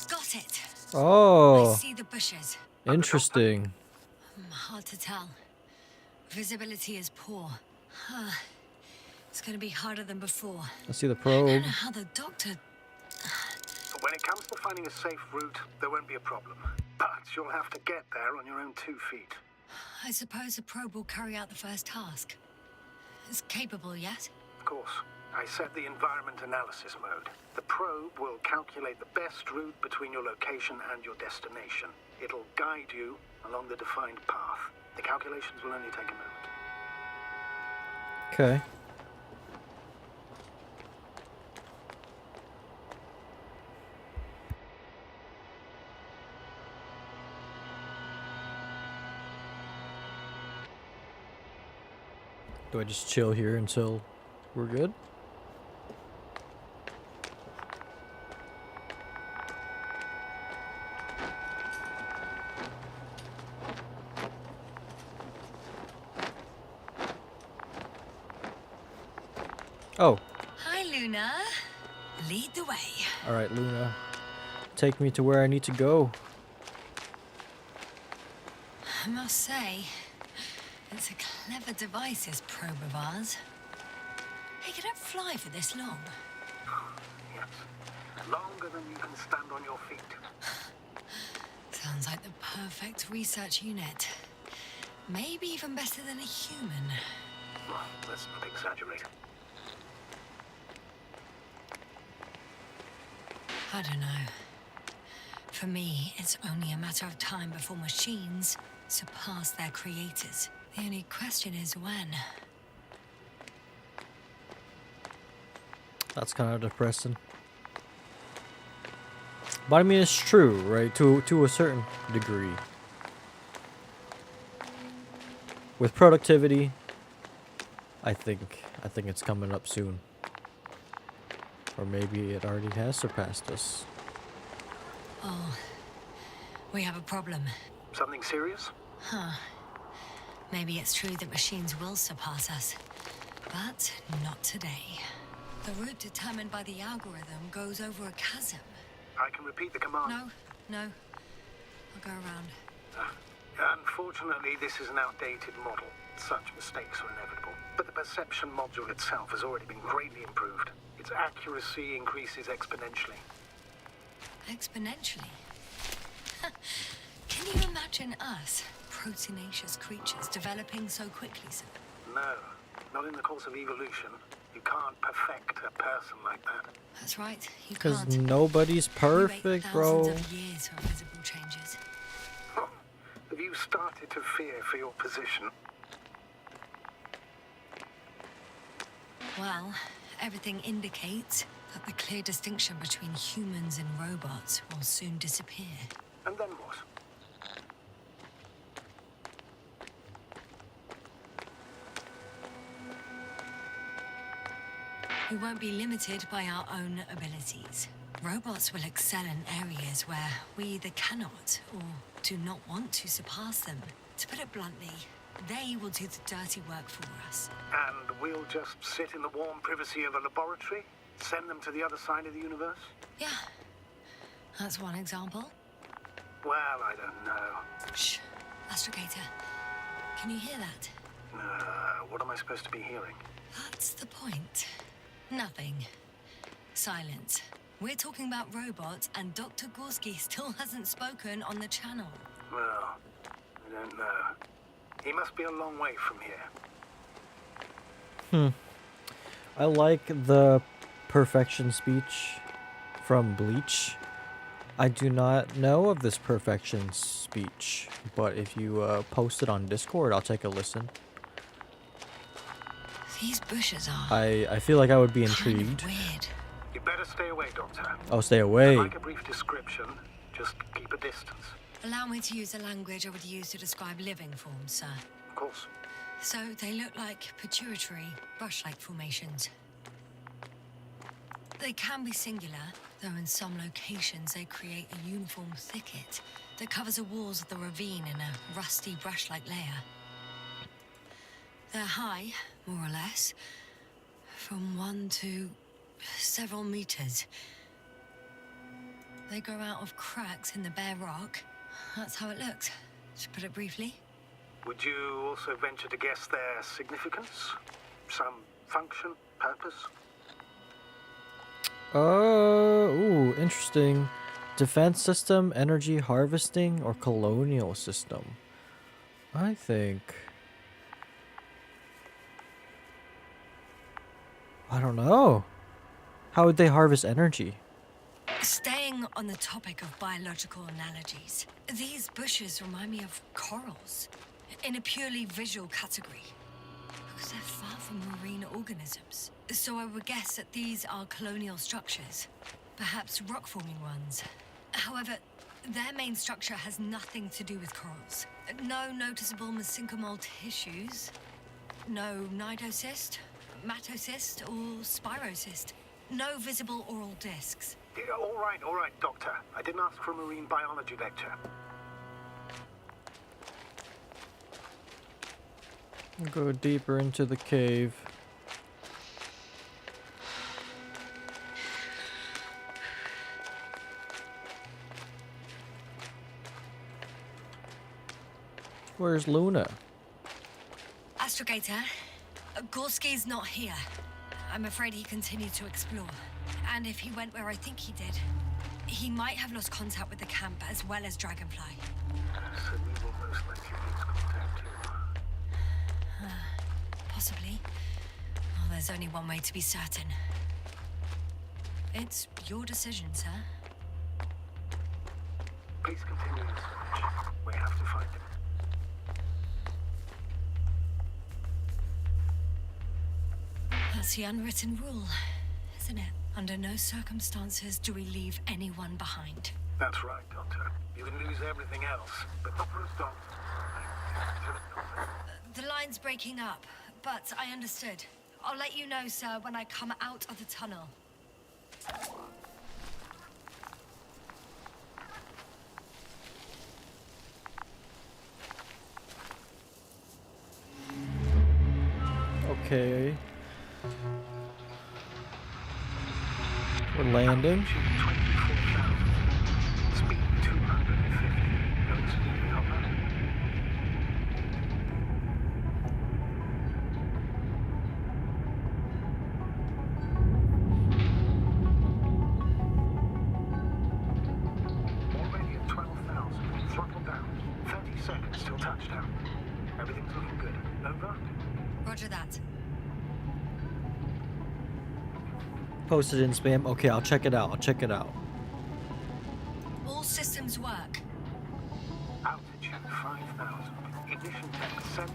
Got it. I Oh, see the bushes. interesting. Hard to tell. Visibility is poor. It's gonna be harder than before. I see the I probe. don't know how the doctor... When it comes to finding a safe route, there won't be a problem. But you'll have to get there on your own 2 feet. I suppose the probe will carry out the first task. It's capable yet? Of course. I set the environment analysis mode. The probe will calculate the best route between your location and your destination. It'll guide you along the defined path. The calculations will only take a moment. Okay. Do I just chill here until we're good? Oh, Hi, Luna. Lead the way. all right, Luna. Take me to where I need to go. I must say, it's a clever device, this probe of ours. Hey, can it fly for this long? Yes. Longer than you can stand on your feet. Sounds like the perfect research unit. Maybe even better than a human. Well, let's not exaggerate. I don't know. For me, it's only a matter of time before machines surpass their creators. The only question is when. That's kind of depressing. But I mean, it's true, right? To a certain degree. With productivity, I think it's coming up soon. Or maybe it already has surpassed us. Oh, we have a problem. Something serious? Huh. Maybe it's true that machines will surpass us. But not today. The route determined by the algorithm goes over a chasm. I can repeat the command. No. I'll go around. Unfortunately, this is an outdated model. Such mistakes are inevitable. But the perception module itself has already been greatly improved. Its accuracy increases exponentially. Exponentially? Can you imagine us, proteinaceous creatures, developing so quickly, sir? No, not in the course of evolution. You can't perfect a person like that. That's right, you Because can't. nobody's You wait perfect, bro. thousands of years for visible changes. Huh. Have you started to fear for your position? Well, everything indicates that the clear distinction between humans and robots will soon disappear. And then what? We won't be limited by our own abilities. Robots will excel in areas where we either cannot or do not want to surpass them. To put it bluntly, they will do the dirty work for us. And we'll just sit in the warm privacy of a laboratory? Send them to the other side of the universe? Yeah, that's one example. Well, I don't know. Shh, Astrogator. Can you hear that? What am I supposed to be hearing? That's the point. Nothing. Silence. We're talking about robots, and Dr. Gorski still hasn't spoken on the channel. Well, I don't know. He must be a long way from here. I like the perfection speech from Bleach. I do not know of this perfection speech, but if you post it on Discord, I'll take a listen. These bushes are I feel like I would be kind intrigued. of weird. You better stay away, Doctor. Oh, stay away. Like a brief description, just keep a distance. Allow me to use the language I would use to describe living forms, sir. Of course. So they look like pituitary, brush-like formations. They can be singular, though in some locations they create a uniform thicket that covers the walls of the ravine in a rusty brush-like layer. They're high, more or less, from 1 to several meters. They grow out of cracks in the bare rock. That's how it looks, to put it briefly. Would you also venture to guess their significance? Some function, purpose? Ooh, interesting. Defense system, energy harvesting, or colonial system? I don't know. How would they harvest energy? Staying on the topic of biological analogies, these bushes remind me of corals, in a purely visual category, because they're far from marine organisms. So I would guess that these are colonial structures, perhaps rock-forming ones. However, their main structure has nothing to do with corals. No noticeable mesenchymal tissues, no nidocyst, matocyst, or spirocyst. No visible oral discs. Yeah, all right, Doctor. I didn't ask for a marine biology lecture. Go deeper into the cave. Where's Luna? Astrogator, Gorski's not here. I'm afraid he continued to explore. And if he went where I think he did, he might have lost contact with the camp as well as Dragonfly. So we will most likely lose contact too. Possibly. Well, there's only one way to be certain. It's your decision, sir. Please continue your search. We have to find him. That's the unwritten rule, isn't it? Under no circumstances do we leave anyone behind. That's right, Doctor. You can lose everything else, but not Bruce Doctor. The line's breaking up, but I understood. I'll let you know, sir, when I come out of the tunnel. Okay. We're landing. Altitude 24,000. Speed 250. Going smoothly, Hopper. Already at 12,000. Throttle down. 30 seconds till touchdown. Everything's looking good. Over? Roger that. Posted in spam. Okay, I'll check it out. I'll check it out. All systems work. Altitude 5,000. Ignition tech set.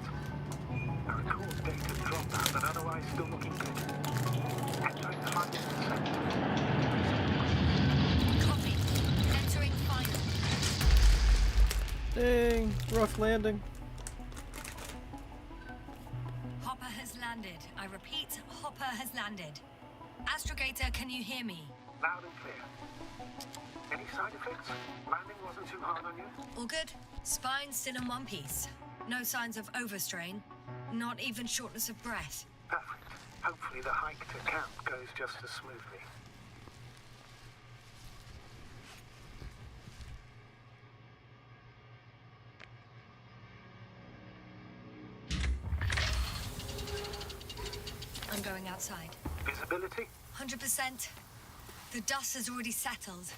A record data dropout, but otherwise still looking good. Entering final descent. Copy. Entering final. Dang, rough landing. Hopper has landed. I repeat, Hopper has landed. Astrogator, can you hear me? Loud and clear. Any side effects? Landing wasn't too hard on you? All good? Spine still in one piece. No signs of overstrain. Not even shortness of breath. Perfect. Hopefully the hike to camp goes just as smoothly. I'm going outside. Visibility? 100%. The dust has already settled.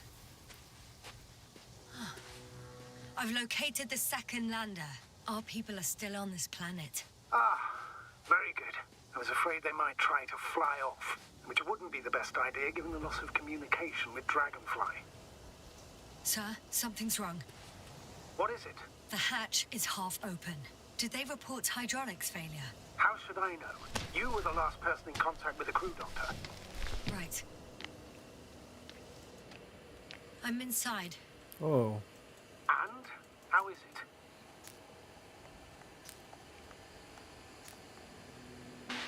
I've located the second lander. Our people are still on this planet. Ah, very good. I was afraid they might try to fly off, which wouldn't be the best idea given the loss of communication with Dragonfly. Sir, something's wrong. What is it? The hatch is half open. Did they report hydraulics failure? How should I know? You were the last person in contact with the crew, Doctor. Right. I'm inside. Oh. And? How is it?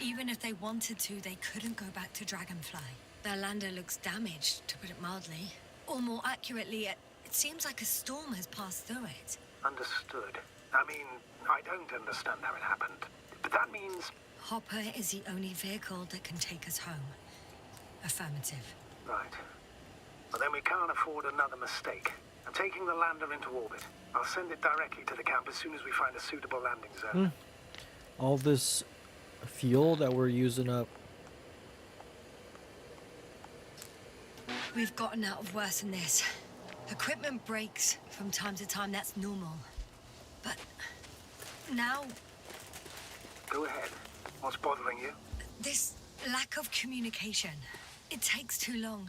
Even if they wanted to, they couldn't go back to Dragonfly. Their lander looks damaged, to put it mildly. Or more accurately, it seems like a storm has passed through it. Understood. I mean, I don't understand how it happened. But that means... Hopper is the only vehicle that can take us home. Affirmative. Right. Well, then we can't afford another mistake. I'm taking the lander into orbit. I'll send it directly to the camp as soon as we find a suitable landing zone. All this fuel that we're using up. We've gotten out of worse than this. Equipment breaks from time to time, that's normal. But now, Go ahead. What's bothering you? this lack of communication. It takes too long.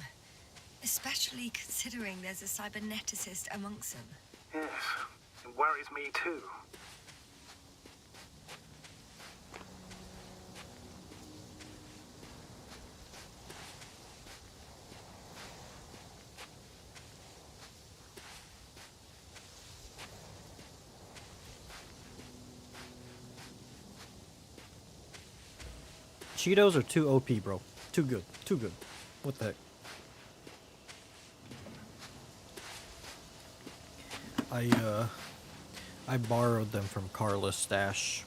Especially considering there's a cyberneticist amongst them. Yes, it worries me too. Cheetos are too OP, bro. Too good. Too good. What the heck? I borrowed them from Carla's stash.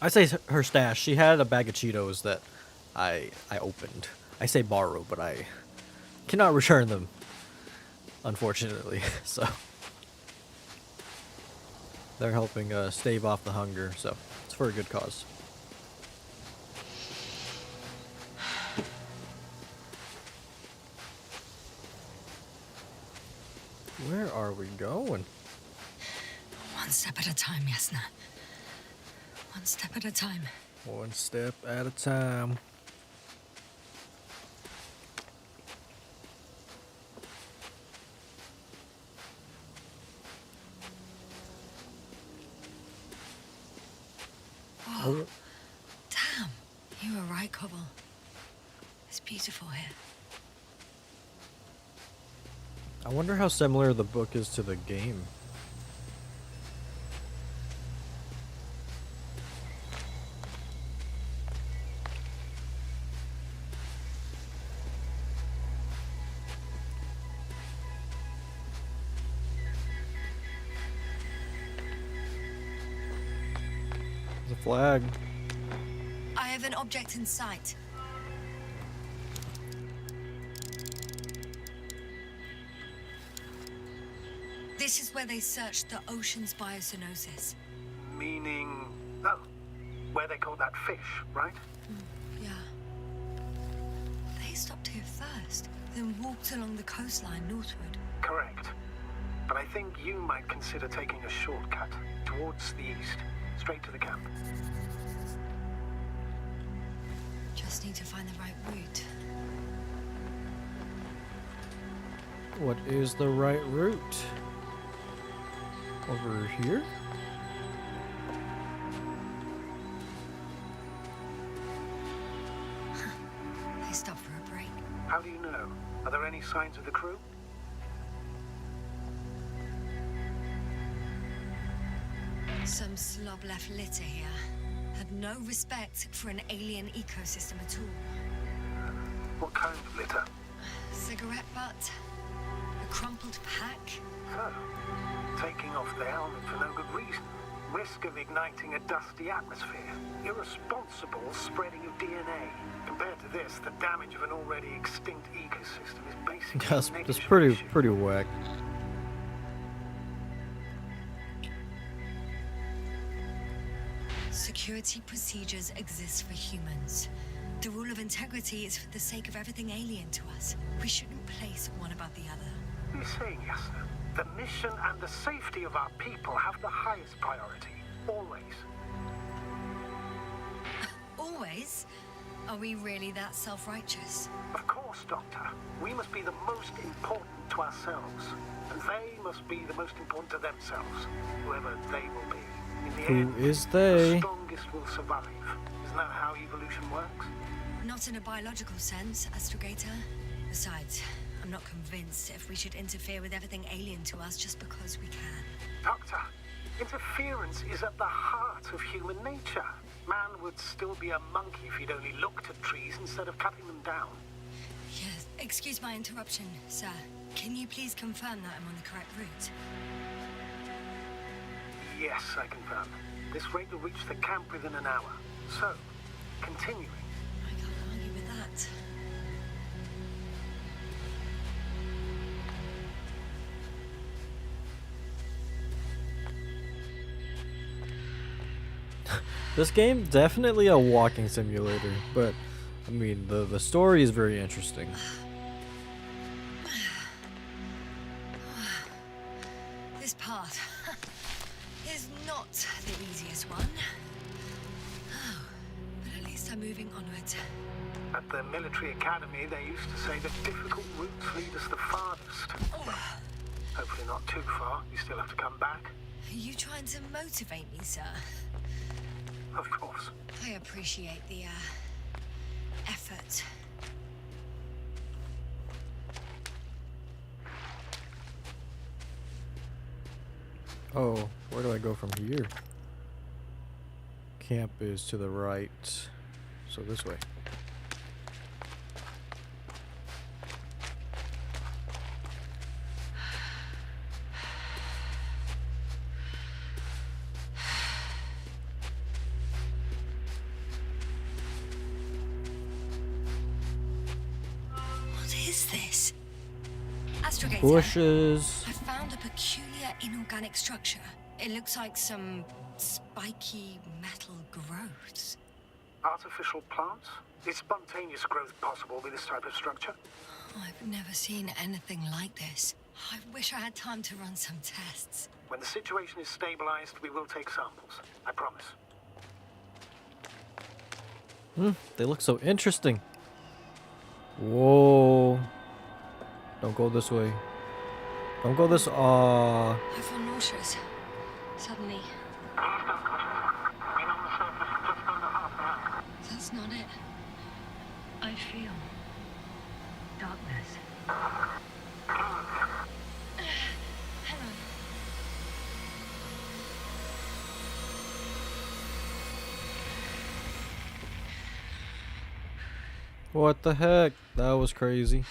I say her stash. She had a bag of Cheetos that I opened. I say borrow, but I cannot return them, unfortunately. So they're helping stave off the hunger. So it's for a good cause. Where are we going? One step at a time, Yasna. One step at a time. One step at a time. Whoa. Damn. beautiful here. I wonder how similar the book is to the game. There's a flag. I have an object in sight. This is where they searched the ocean's biocenosis. Meaning, oh, where they caught that fish, right? Yeah. They stopped here first, then walked along the coastline northward. Correct. But I think you might consider taking a shortcut towards the east, straight to the camp. Just need to find the right route. What is the right route? Over here? They stopped for a break. How do you know? Are there any signs of the crew? Some slob left litter here. Had no respect for an alien ecosystem at all. What kind of litter? Cigarette butt, a crumpled pack. So, taking off the helmet for no good reason. Risk of igniting a dusty atmosphere. Irresponsible spreading of DNA. Compared to this, the damage of an already extinct ecosystem is basically That's a negligible pretty issue. pretty whack. Security procedures exist for humans. The rule of integrity is for the sake of everything alien to us. We shouldn't place one above the other. You're saying, Yasna, the mission and the safety of our people have the highest priority. Always. Always? Are we really that self-righteous? Of course, Doctor. We must be the most important to ourselves. And they must be the most important to themselves. Whoever they will be. In the Who end, is the they? strongest will survive. Isn't that how evolution works? Not in a biological sense, Astrogator. Besides, I'm not convinced if we should interfere with everything alien to us just because we can. Doctor, interference is at the heart of human nature. Man would still be a monkey if he'd only looked at trees instead of cutting them down. Yes, excuse my interruption, sir. Can you please confirm that I'm on the correct route? Yes, I confirm. This rate will reach the camp within an hour. So, continuing. I can't argue with that. This game definitely a walking simulator, but I mean the story is very interesting. This path is not the easiest one. Oh, but at least I'm moving onwards. At the military academy, they used to say that difficult routes lead us the farthest. Well, hopefully not too far. You still have to come back. Are you trying to motivate me, sir? Of course. I appreciate the, effort. Oh, where do I go from here? Camp is to the right, so this way. What is this? Astrogator. Bushes. I found a peculiar inorganic structure. It looks like some spiky metal growths. Artificial plants? Is spontaneous growth possible with this type of structure? I've never seen anything like this. I wish I had time to run some tests. When the situation is stabilized, we will take samples. I promise. They look so interesting. Whoa. Don't go this way. Don't go this. I feel nauseous. Suddenly. That's not it. I feel darkness. Hello. What the heck? That was crazy.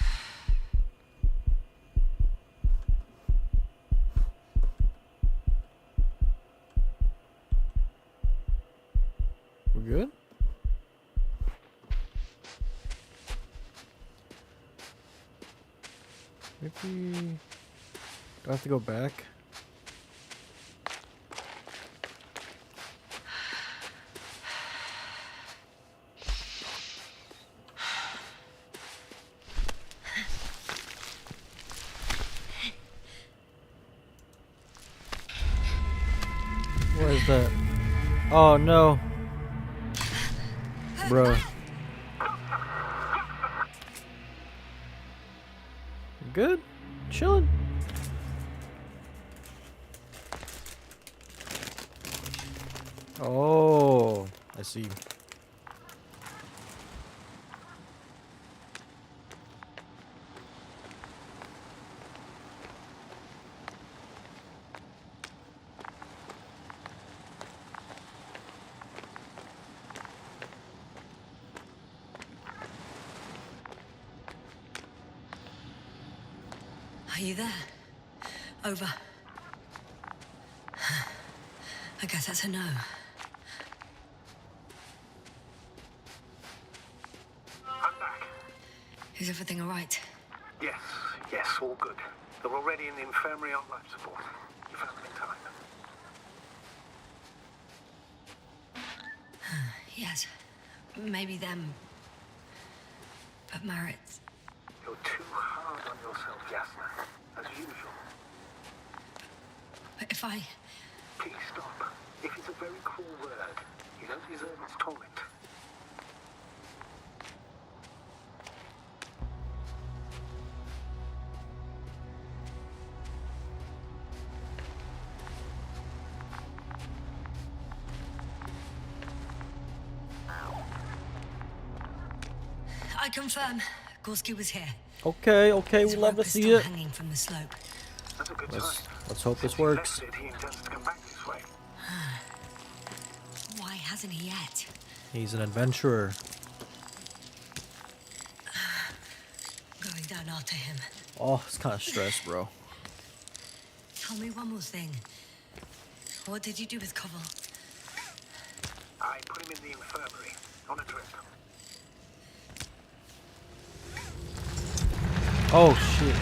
We good? Maybe... Do I have to go back? What is that? Oh no. Bruh. Good? Chilling? Oh, I see. Are you there? Over. I guess that's a no. I'm back. Is everything all right? Yes, yes, all good. They're already in the infirmary on life support. You found them in time. Yes. Maybe them. But Marit's... You're too hard on yourself, Yasna, as usual. But if I... Please stop. If it's a very cruel word, you don't deserve its torment. I confirm. Gorski was here. Okay, okay, we His love to rope is see still it. hanging from the slope. That's a good Let's sign. hope this Since he works. left it, he intends to come back this way. Why hasn't he yet? He's an adventurer. Going down after him. Oh, it's kind of stressed, bro. Tell me one more thing. What did you do with Koval? I put him in the infirmary, on a drip. Oh shit.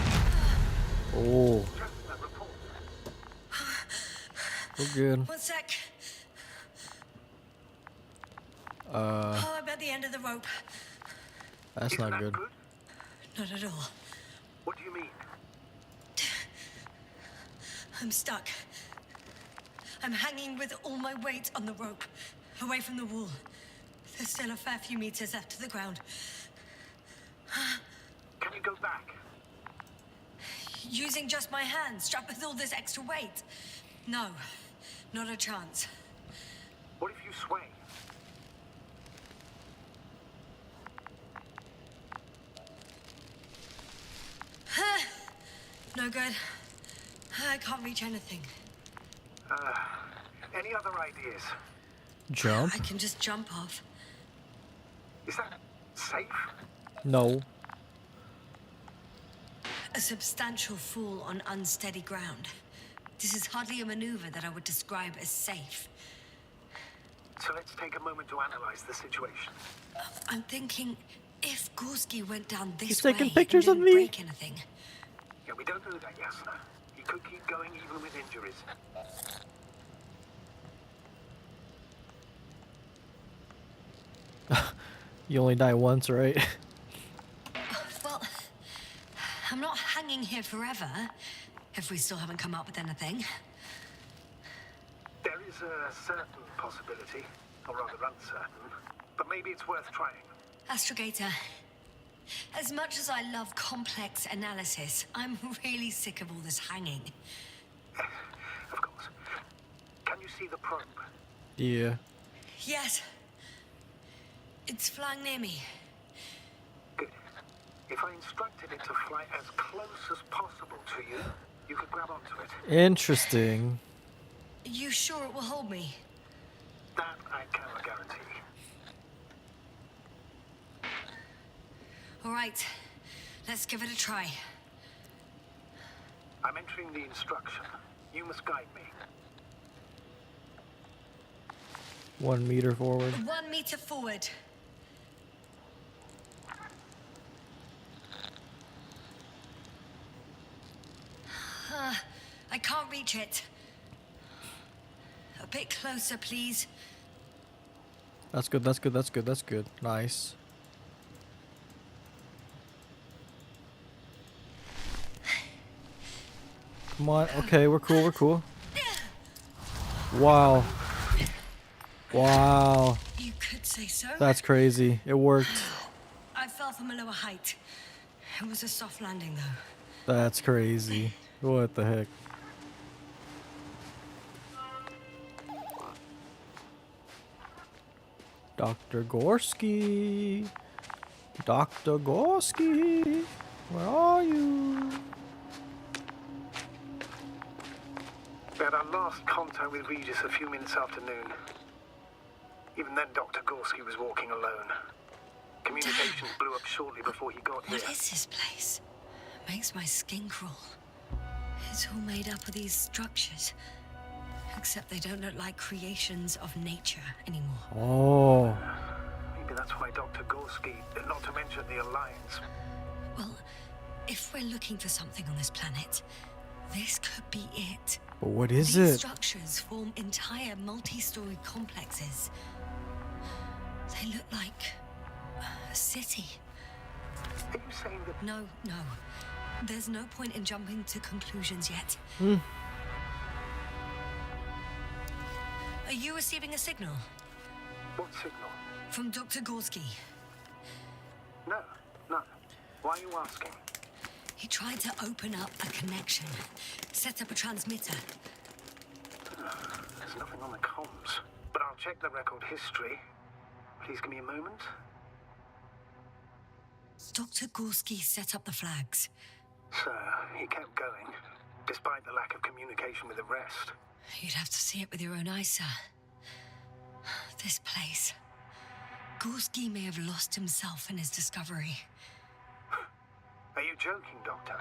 Oh, Just a report. we're good. One sec. Uh, Oh, I'm at the end of the rope. that's Isn't not that good. good? Not at all. What do you mean? I'm stuck. I'm hanging with all my weight on the rope, away from the wall. There's still a fair few meters left to the ground. Can you go back? Using just my hands, strapped with all this extra weight. No, not a chance. What if you sway? No good. I can't reach anything. Any other ideas? Jump? I can just jump off. Is that safe? No. A substantial fall on unsteady ground. This is hardly a maneuver that I would describe as safe. So let's take a moment to analyze the situation. I'm thinking, if Gorski went down this He's way taking pictures and of didn't me? break anything, Yeah, we don't know that, Yasna. He could keep going even with injuries. You only die once, right? well, I'm not hanging here forever. If we still haven't come up with anything. There is a certain possibility, or rather uncertain, but maybe it's worth trying. Astrogator, as much as I love complex analysis, I'm really sick of all this hanging. Of course. Can you see the probe? Yeah. Yes. It's flying near me. Good. If I instructed it to fly as close as possible to you, you could grab onto it. Interesting. You sure it will hold me? That I cannot guarantee. All right, let's give it a try. I'm entering the instruction. You must guide me. 1 meter forward. 1 meter forward. I can't reach it. A bit closer, please. That's good, that's good, that's good, that's good. Nice. Come on, okay, we're cool, we're cool. Wow. Wow. You could say so. That's crazy. It worked. I fell from a lower height. It was a soft landing, though. That's crazy. What the heck? Dr. Gorski. Dr. Gorski. Where are you? We had our last contact with Regis a few minutes after noon. Even then, Dr. Gorski was walking alone. Communications blew up shortly before he got here. What is this place? Makes my skin crawl. It's all made up of these structures. Except they don't look like creations of nature anymore. Oh. Maybe that's why Dr. Gorski, not to mention the Alliance. Well, if we're looking for something on this planet, this could be it. But what is These it? structures form entire multi-story complexes. They look like a city. Are you saying that... No. There's no point in jumping to conclusions yet. Are you receiving a signal? What signal? From Dr. Gorski. No. Why are you asking? He tried to open up a connection, set up a transmitter. There's nothing on the comms. But I'll check the record history. Please give me a moment. Dr. Gorski set up the flags. So, he kept going, despite the lack of communication with the rest. You'd have to see it with your own eyes, sir. This place. Gorski may have lost himself in his discovery. Are you joking, Doctor?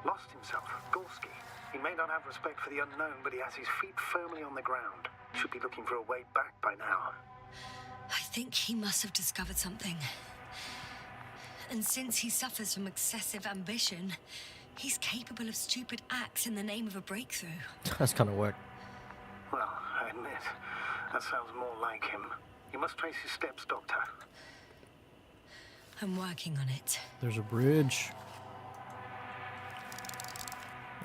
Lost himself, Gorski. He may not have respect for the unknown, but he has his feet firmly on the ground. Should be looking for a way back by now. I think he must have discovered something. And since he suffers from excessive ambition, he's capable of stupid acts in the name of a breakthrough. That's kind of whack. Well, I admit, that sounds more like him. You must trace his steps, Doctor. I'm working on it. There's a bridge.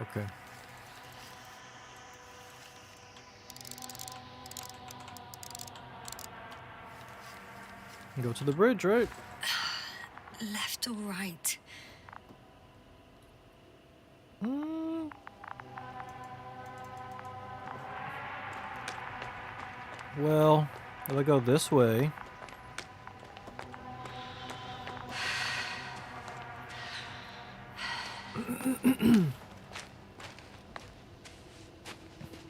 Okay. Go to the bridge, right? Left or right? Well, if I go this way.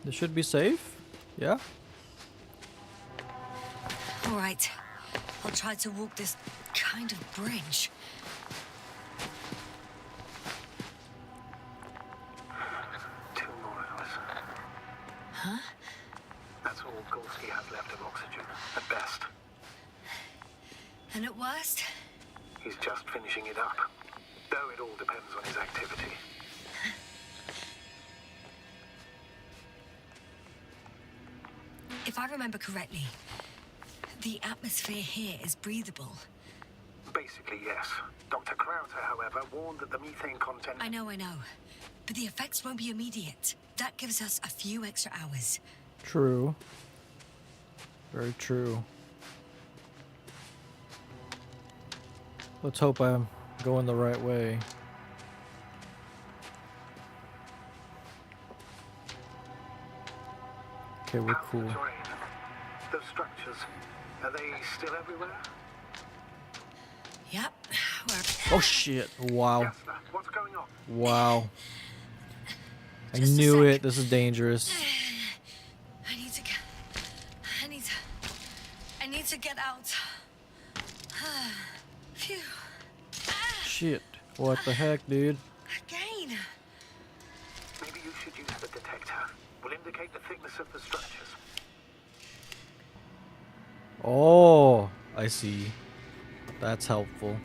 This should be safe? Yeah? All right. I'll try to walk this kind of bridge. Two more hours. Huh? That's all Gorski has left of oxygen, at best. And at worst? He's just finishing it up. Though it all depends on his activity. If I remember correctly, the atmosphere here is breathable. Basically, yes. Dr. Krauter, however, warned that the methane content... I know. But the effects won't be immediate. That gives us a few extra hours. True. Very true. Let's hope I'm going the right way. Okay, we're cool. Terrain. Those structures, are they still everywhere? Yep. Oh shit! Wow! Yes, sir. What's going on? Wow! I Just a knew sec. it. This is dangerous. I need to get. I need to get out. Phew. Shit! What the heck, dude? Again. Maybe you should use the detector. Will indicate the thickness of the structures. Oh, I see. That's helpful.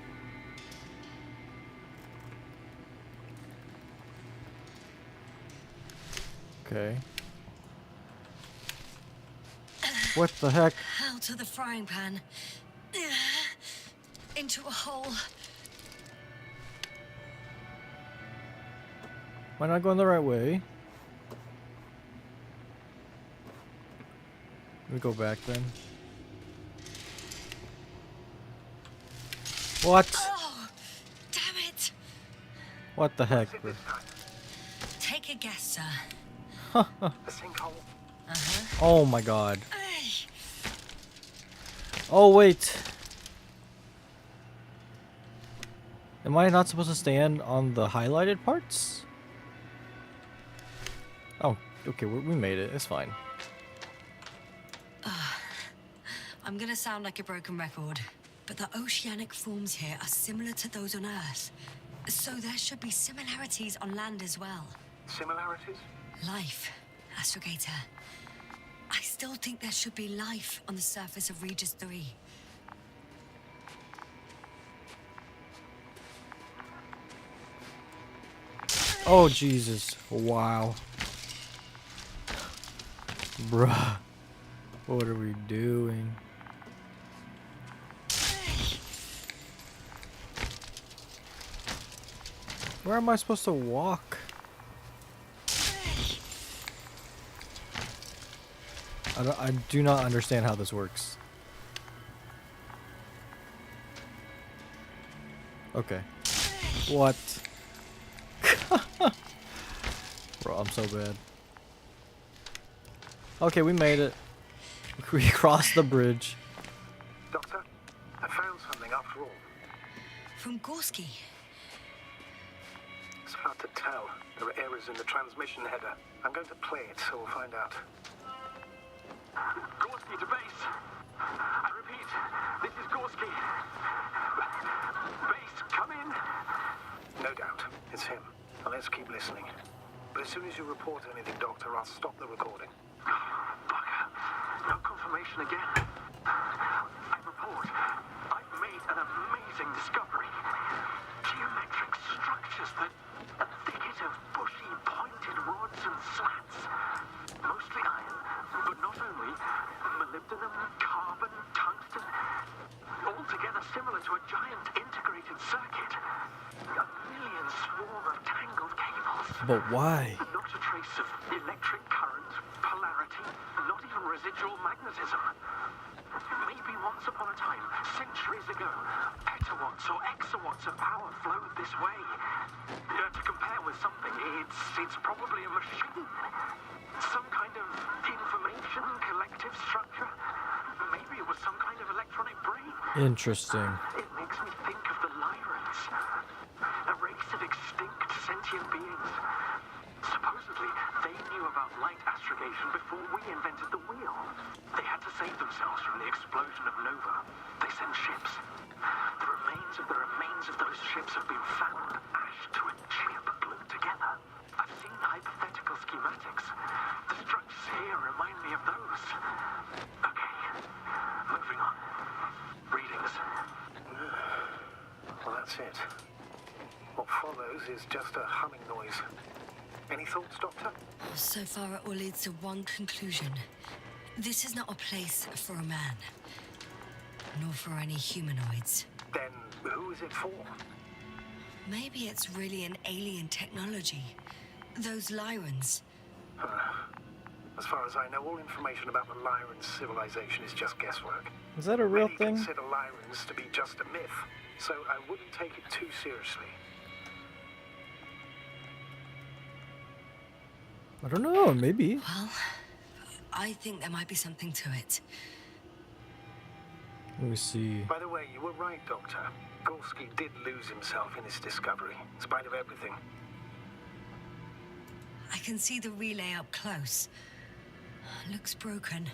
Okay. What the heck? Out of the frying pan. Into a hole. Am I not going the right way? Let me go back then. What? Oh, damn it. What the heck, bro? Take a guess, sir. A sinkhole. Oh my god. Ay. Oh wait. Am I not supposed to stand on the highlighted parts? Oh, okay, we made it. It's fine. I'm gonna sound like a broken record, but the oceanic forms here are similar to those on Earth. So there should be similarities on land as well. Similarities? Life, Astrogator. I still think there should be life on the surface of Regis 3. Oh Jesus. Wow. Bruh. What are we doing? Where am I supposed to walk? I do not understand how this works. Okay. What? Bro, I'm so bad. Okay, we made it. We crossed the bridge. Doctor, I found something after all. From Gorski. It's hard to tell. There are errors in the transmission header. I'm going to play it, so we'll find out. Gorski to base. I repeat, this is Gorski. Base, come in. No doubt, it's him. Now let's keep listening. But as soon as you report anything, Doctor, I'll stop the recording. Bugger. No confirmation again. I report. I've made an amazing discovery. Geometric structures that a thicket of bushy, pointed rods and slats. Mostly iron, but not only. Molybdenum, carbon, tungsten. Altogether similar to a giant integrated circuit. A million swarm of tangled cables. But why? Not a trace of electric current, polarity, not even residual magnetism. Maybe once upon a time, centuries ago, petawatts or exawatts of power flowed this way. To compare with something, it's probably a machine. Some kind of information collective structure. Maybe it was some kind of electronic brain. Interesting. It makes me think of the Lyrans. A race of extinct sentient beings. Supposedly, they knew about light astrogation before we invented the wheel. They had to save themselves from the explosion of Nova. They sent ships. The remains of those ships have been found, ashed to a chip glued together. I've seen hypothetical schematics. The structures here remind me of those. Okay, moving on. Readings. Well, that's it. What follows is just a humming noise. Any thoughts, Doctor? So far, it all leads to one conclusion. This is not a place for a man. Nor for any humanoids. Then who is it for? Maybe it's really an alien technology. Those Lyrans. As far as I know, all information about the Lyran civilization is just guesswork. Is that a real Many thing? consider Lyrans to be just a myth, so I wouldn't take it too seriously. I don't know, maybe. Well, I think there might be something to it. Let me see. By the way, you were right, Doctor. Gorski did lose himself in his discovery, in spite of everything. I can see the relay up close. Looks broken.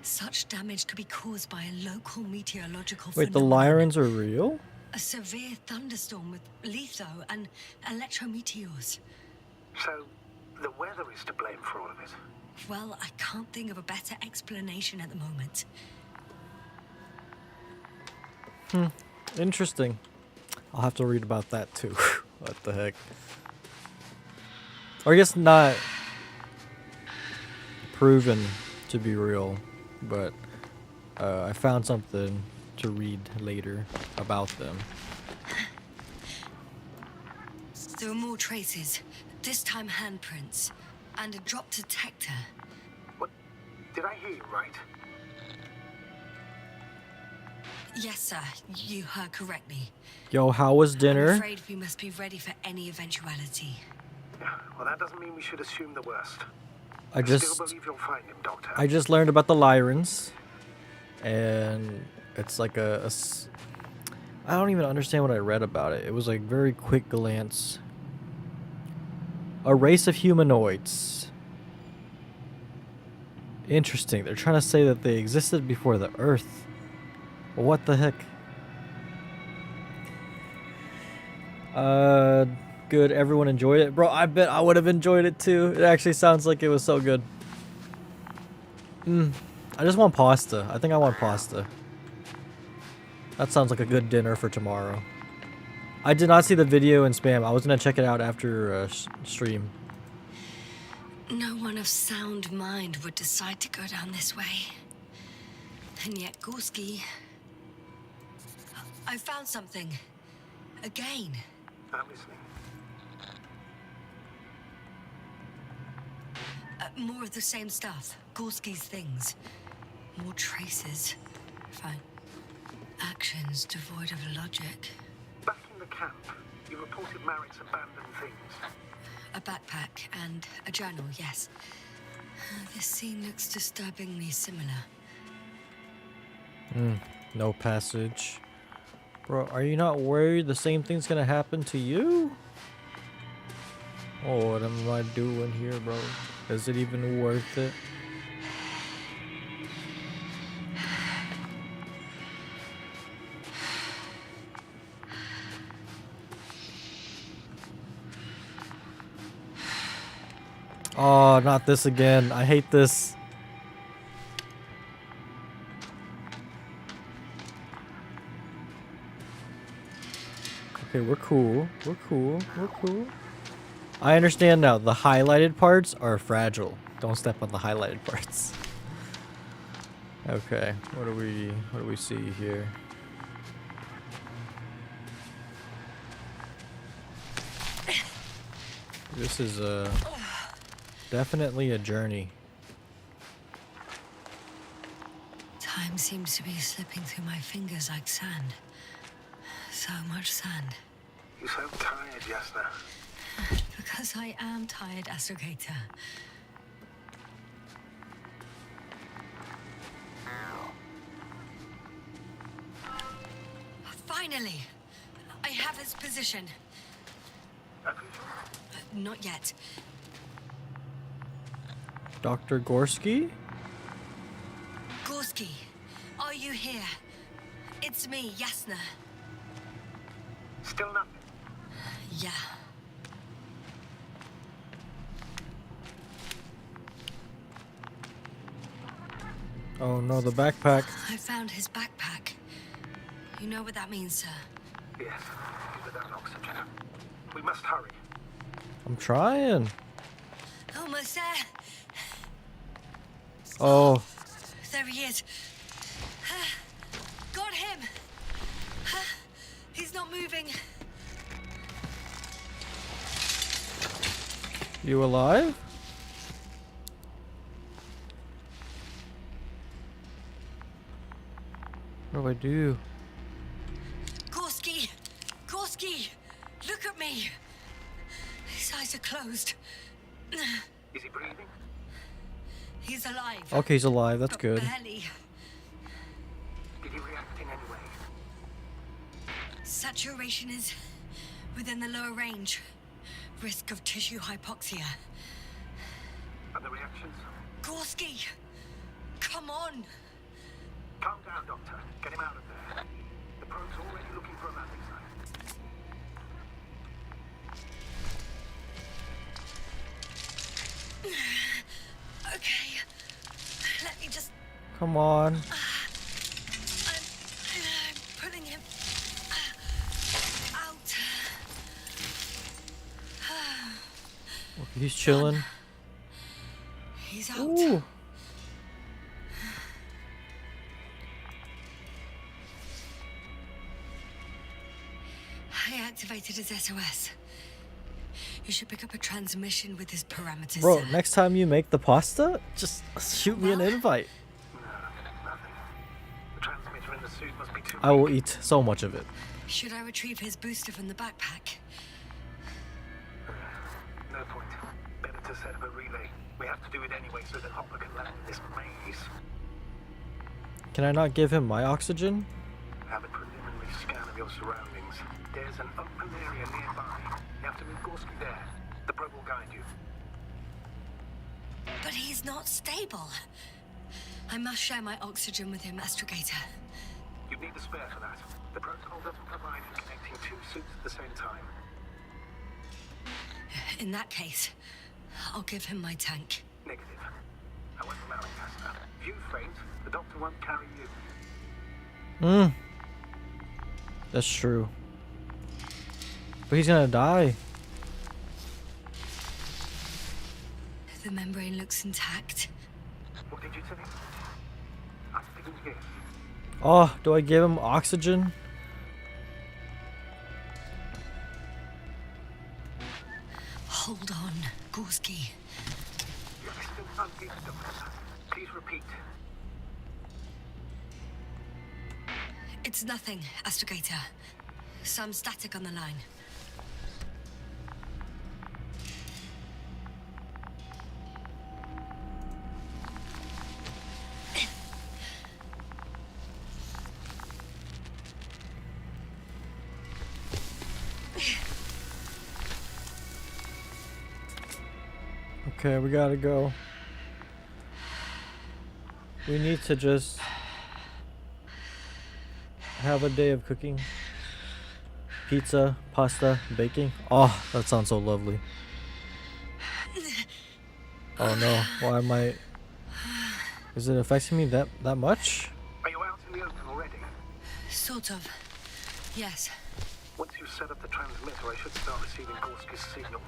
Such damage could be caused by a local meteorological Wait, the phenomenon. Lyrans are real? A severe thunderstorm with litho and electrometeors. So, the weather is to blame for all of it. Well, I can't think of a better explanation at the moment. Interesting. I'll have to read about that too. What the heck? Or I guess not proven to be real, but I found something to read later about them. There are more traces, this time handprints, and a drop detector. What? Did I hear you right? Yes, sir, you heard correctly. Yo, how was I'm dinner? afraid we must be ready for any eventuality. Yeah, well, that doesn't mean we should assume the worst. I Still just believe you'll find him, Doctor. I just learned about the Lyrans, and it's like I don't even understand what I read about it. It was like very quick glance. A race of humanoids. Interesting. They're trying to say that they existed before the Earth. What the heck? Good. Everyone enjoyed it, bro. I bet I would have enjoyed it too. It actually sounds like it was so good. I just want pasta. I think I want pasta. That sounds like a good dinner for tomorrow. I did not see the video in spam. I was gonna check it out after stream. No one of sound mind would decide to go down this way. And yet Gorski... I found something. Again. I'm listening. More of the same stuff. Gorski's things. More traces. Fine. Actions devoid of logic. Back in the camp, you reported Marrick's abandoned things. A backpack and a journal, yes. This scene looks disturbingly similar. No passage. Bro, are you not worried the same thing's gonna happen to you? Oh, what am I doing here, bro? Is it even worth it? Oh, not this again. I hate this. Okay, we're cool. We're cool. We're cool. I understand now. The highlighted parts are fragile. Don't step on the highlighted parts. Okay, what do we see here? This is definitely a journey. Time seems to be slipping through my fingers like sand. So much sand. You sound tired, Yasna. Because I am tired, Astrogator. Finally! I have its position. Not yet. Dr. Gorski? Gorski, are you here? It's me, Yasna. Still nothing. Yeah. Oh no, the backpack. I found his backpack. You know what that means, sir? Yes, he's without oxygen. We must hurry. I'm trying. Almost there. Oh, There he is. Got him. He's not moving. you alive? What do I do? Gorski! Gorski! Look at me! His eyes are closed. Is he breathing? He's alive. Okay, he's alive. That's but good. Barely. Did he react in any way? Saturation is within the lower range. Risk of tissue hypoxia. And the reactions? Gorski! Come on! Calm down, Doctor. Get him out of there. The probe's already looking for a landing site. Okay. Let me just... Come on. I'm pulling him out. Okay, he's chilling. He's out. Ooh. I activated his SOS. You should pick up a transmission with his parameters. Bro, next time you make the pasta, just shoot me an invite. No, nothing. The transmitter in the suit must be too I will weak. eat so much of it. Should I retrieve his booster from the backpack? No point. Better to set up a relay. We have to do it anyway so that Hopper can land in this maze. Can I not give him my oxygen? Have a preliminary scan of your surroundings. There's an open area nearby. You have to move Gorski there. The probe will guide you. But he's not stable. I must share my oxygen with him, Astrogator. You'd need a spare for that. The protocol doesn't provide for connecting two suits at the same time. In that case, I'll give him my tank. Negative. I won't allow it, Casper. If you faint, the doctor won't carry you. That's true. But he's gonna die. The membrane looks intact. What did you say? I didn't hear. Oh, do I give him oxygen? Hold on, Gorski. I still can't hear the doctor. Please repeat. It's nothing, Astrogator. Some static on the line. Okay, we gotta go. We need to just have a day of cooking. Pizza, pasta, baking. Oh, that sounds so lovely. Oh no, why am I... Is it affecting me that much? Are you out in the open already? Sort of. Yes. Once you set up the transmitter, I should start receiving Gorski's signal.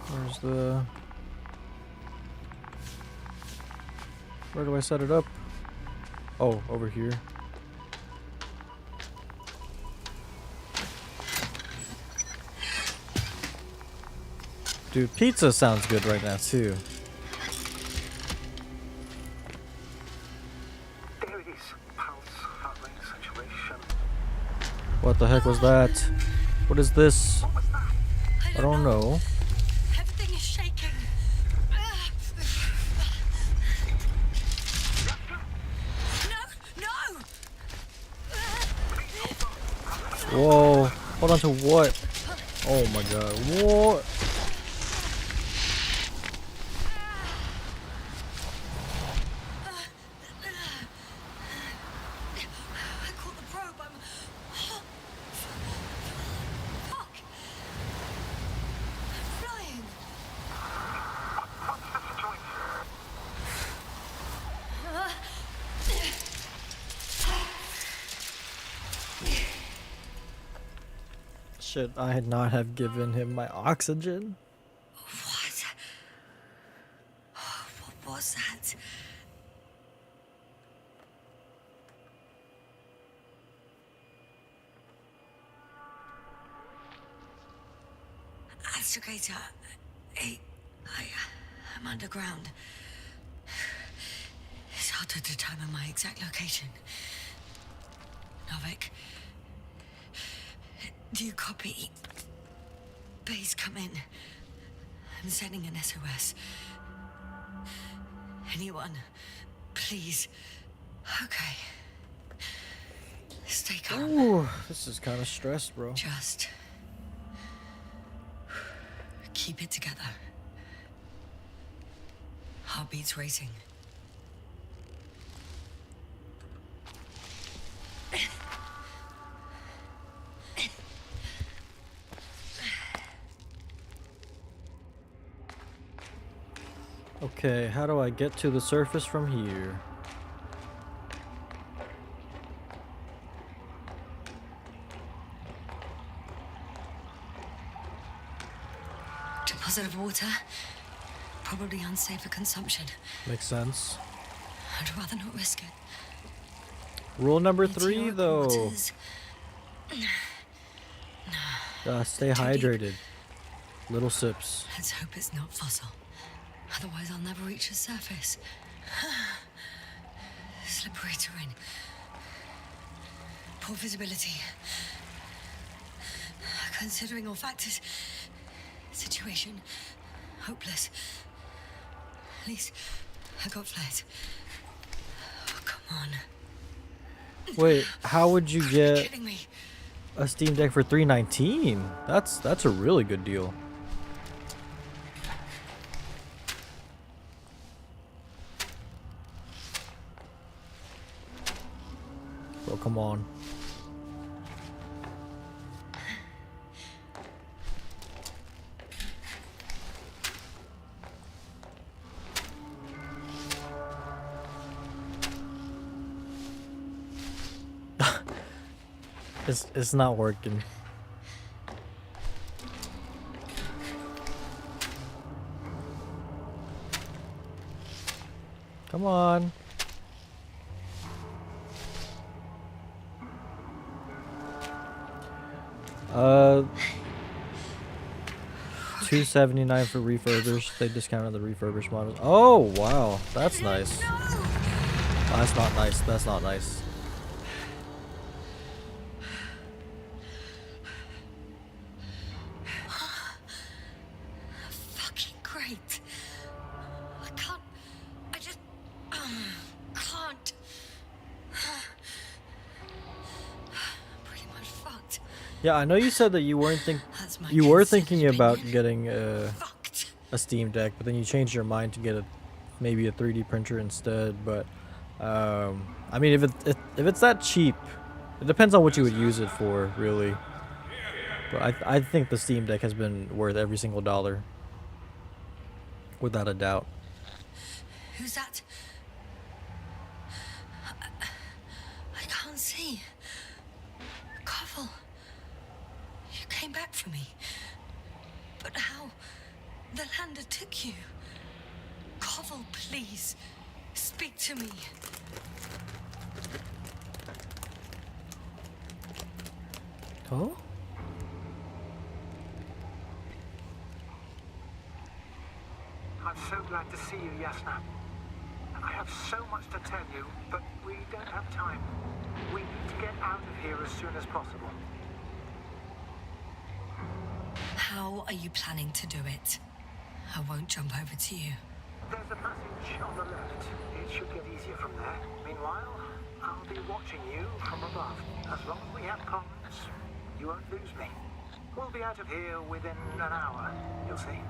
Where's the... Where do I set it up? Oh, over here. Dude, pizza sounds good right now too. There it is. Pulse, heart rate, saturation. What the heck was that? What is this? What was that? I don't know. Everything is shaking. No! Whoa. Hold on to what? Oh my god. What? I caught the probe. Fuck. I'm flying. Should I not have given him my oxygen? What? What was that? Astrogator, I'm underground. It's hard to determine my exact location. Novik, do you copy? Base, come in. I'm sending an SOS. Anyone, please. Okay. Stay calm. Ooh, this is kind of stressed, bro. Just keep it together. Heartbeats racing. Okay, how do I get to the surface from here? Deposit of water. Probably unsafe for consumption. Makes sense. I'd rather not risk it. Rule number Meteoric 3, though. waters. Stay hydrated. Little sips. Let's hope it's not fossil. Otherwise, I'll never reach the surface. Slippery terrain. Poor visibility. Considering all factors, situation hopeless. At least I got flares. Oh, come on. Wait, how would you You're get kidding me. a Steam Deck for $319? That's a really good deal. Bro, come on. It's not working. Come on. $279 for refurbished. They discounted the refurbished models. Oh wow, that's nice. Oh, that's not nice. That's not nice. Fucking great. I can't. I just. Can't. Pretty much fucked. Yeah, I know you said that you weren't That's my you were consent thinking about opinion. getting Fucked. a Steam Deck, but then you changed your mind to get maybe a 3D printer instead. But I mean, if it's that cheap, it depends on what you would use it for, really. But I think the Steam Deck has been worth every single dollar, without a doubt. Who's that? I can't see. Koval. You came back for me. But how? The lander took you. Koval, please. Speak to me. Oh? I'm so glad to see you, Yasna. I have so much to tell you, but we don't have time. We need to get out of here as soon as possible. How are you planning to do it? I won't jump over to you. There's a passage on the left. It should get easier from there. Meanwhile, I'll be watching you from above. As long as we have comms, you won't lose me. We'll be out of here within an hour, you'll see.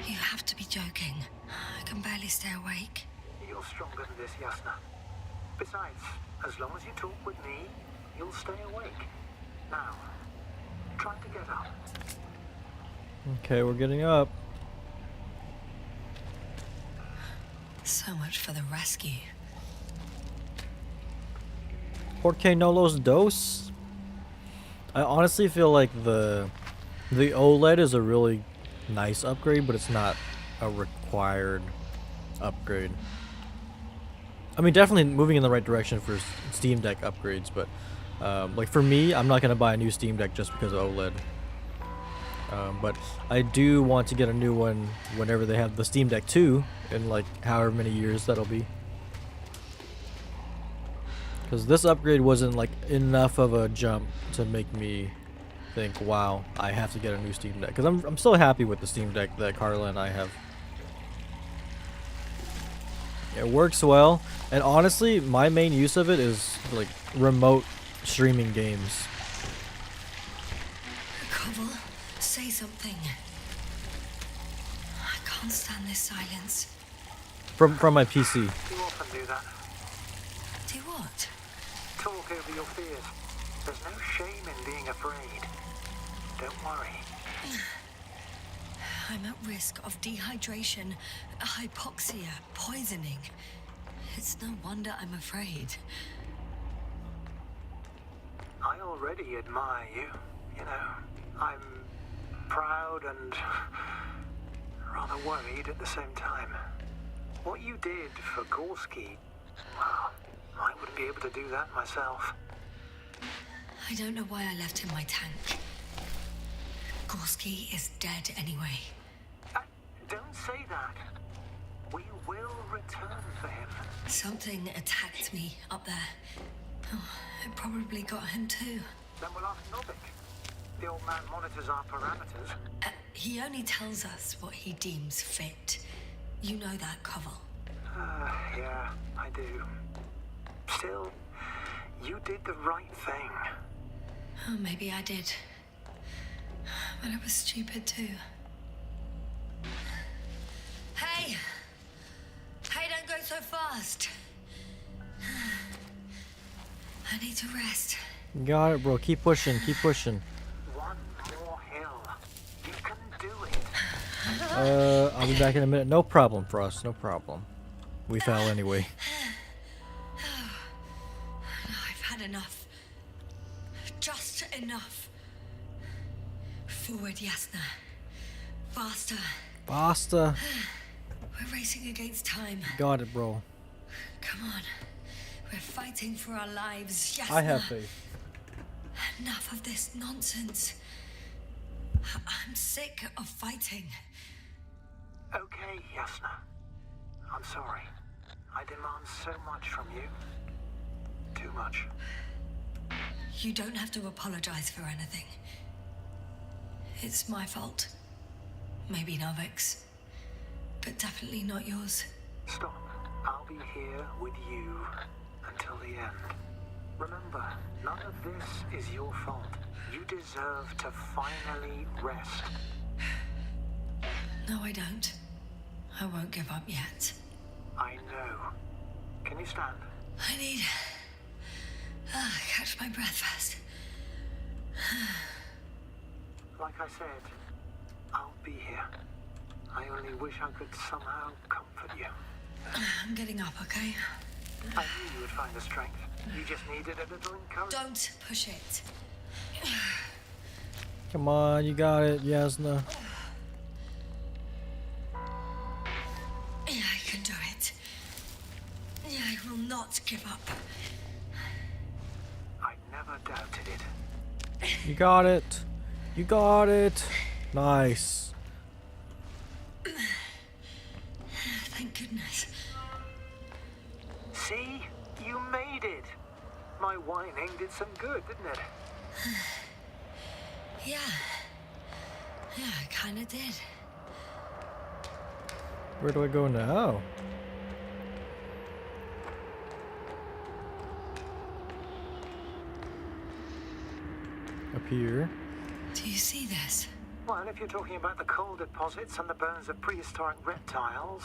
You have to be joking. I can barely stay awake. You're stronger than this, Yasna. Besides, as long as you talk with me, you'll stay awake. Now, try to get up. Okay, we're getting up. So much for the rescue. Porque no los dos? I honestly feel like the OLED is a really nice upgrade, but it's not a required upgrade. I mean, definitely moving in the right direction for Steam Deck upgrades, but like for me, I'm not gonna buy a new Steam Deck just because of OLED. But I do want to get a new one whenever they have the Steam Deck 2 in like however many years that'll be. Because this upgrade wasn't like enough of a jump to make me think, wow, I have to get a new Steam Deck. Because I'm still happy with the Steam Deck that Carla and I have. It works well, and honestly, my main use of it is like remote streaming games. Cobble, say something. I can't stand this silence. From my PC. You often do that. Do what? Talk over your fears. There's no shame in being afraid. Don't worry. I'm at risk of dehydration, hypoxia, poisoning. It's no wonder I'm afraid. I already admire you. You know, I'm proud and rather worried at the same time. What you did for Gorski, well, I wouldn't be able to do that myself. I don't know why I left him my tank. Gorski is dead anyway. Don't say that. We will return for him. Something attacked me up there. Oh, it probably got him too. Then we'll ask Novik. The old man monitors our parameters. He only tells us what he deems fit. You know that, Koval. Yeah, I do. Still, you did the right thing. Oh, maybe I did. But I was stupid too. Hey! Hey, don't go so fast. I need to rest. Got it, bro. Keep pushing. Keep pushing. One more hill. You can do it. I'll be back in a minute. No problem, Frost. No problem. We fell anyway. I've had enough. Just enough. Forward, Yasna. Faster. Faster. We're racing against time. Got it, bro. Come on. We're fighting for our lives, Yasna. I have faith. Enough of this nonsense. I'm sick of fighting. Okay, Yasna. I'm sorry. I demand so much from you. Too much. You don't have to apologize for anything. It's my fault. Maybe Novik's. But definitely not yours. Stop. I'll be here with you until the end. Remember, none of this is your fault. You deserve to finally rest. No, I don't. I won't give up yet. I know. Can you stand? I need... catch my breath first. Like I said, I'll be here. I only wish I could somehow comfort you. I'm getting up, okay? I knew you would find the strength. You just needed a little encouragement. Don't push it. Come on, you got it, Yasna. Yeah, I can do it. Yeah, I will not give up. I never doubted it. You got it. You got it. Nice. Thank goodness. See? You made it. My whining did some good, didn't it? Yeah. Yeah, I kinda did. Where do I go now? Up here. Do you see this? Well, if you're talking about the coal deposits and the bones of prehistoric reptiles,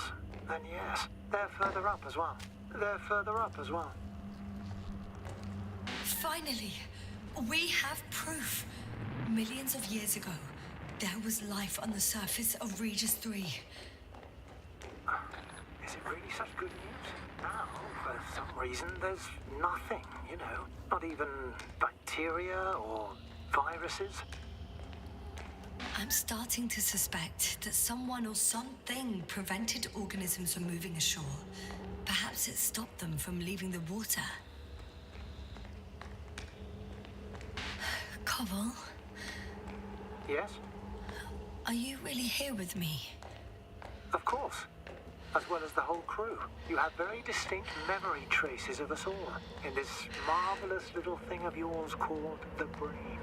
then yes, they're further up as well. They're further up as well. Finally, we have proof. Millions of years ago, there was life on the surface of Regis 3. Is it really such good news? Now, for some reason, there's nothing, you know. Not even bacteria or viruses. I'm starting to suspect that someone or something prevented organisms from moving ashore. Perhaps it stopped them from leaving the water. Koval, Yes? are you really here with me? Of course. As well as the whole crew. You have very distinct memory traces of us all in this marvelous little thing of yours called the brain.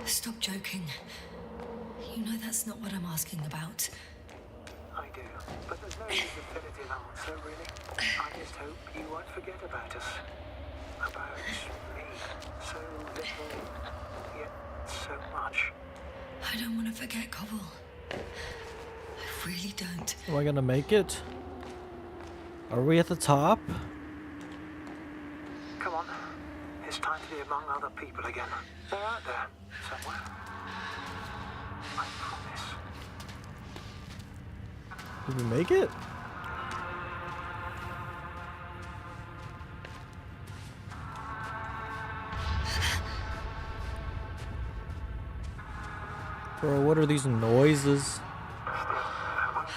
Stop joking. You know that's not what I'm asking about. I do, but there's no definitive answer, really. I just hope you won't forget about us. About me. So little, yet so much. I don't want to forget Cobble. I really don't. Am I gonna make it? Are we at the top? Come on. It's time to be among other people again. They're out there, somewhere. I promise. Did we make it? Bro, what are these noises? Oh,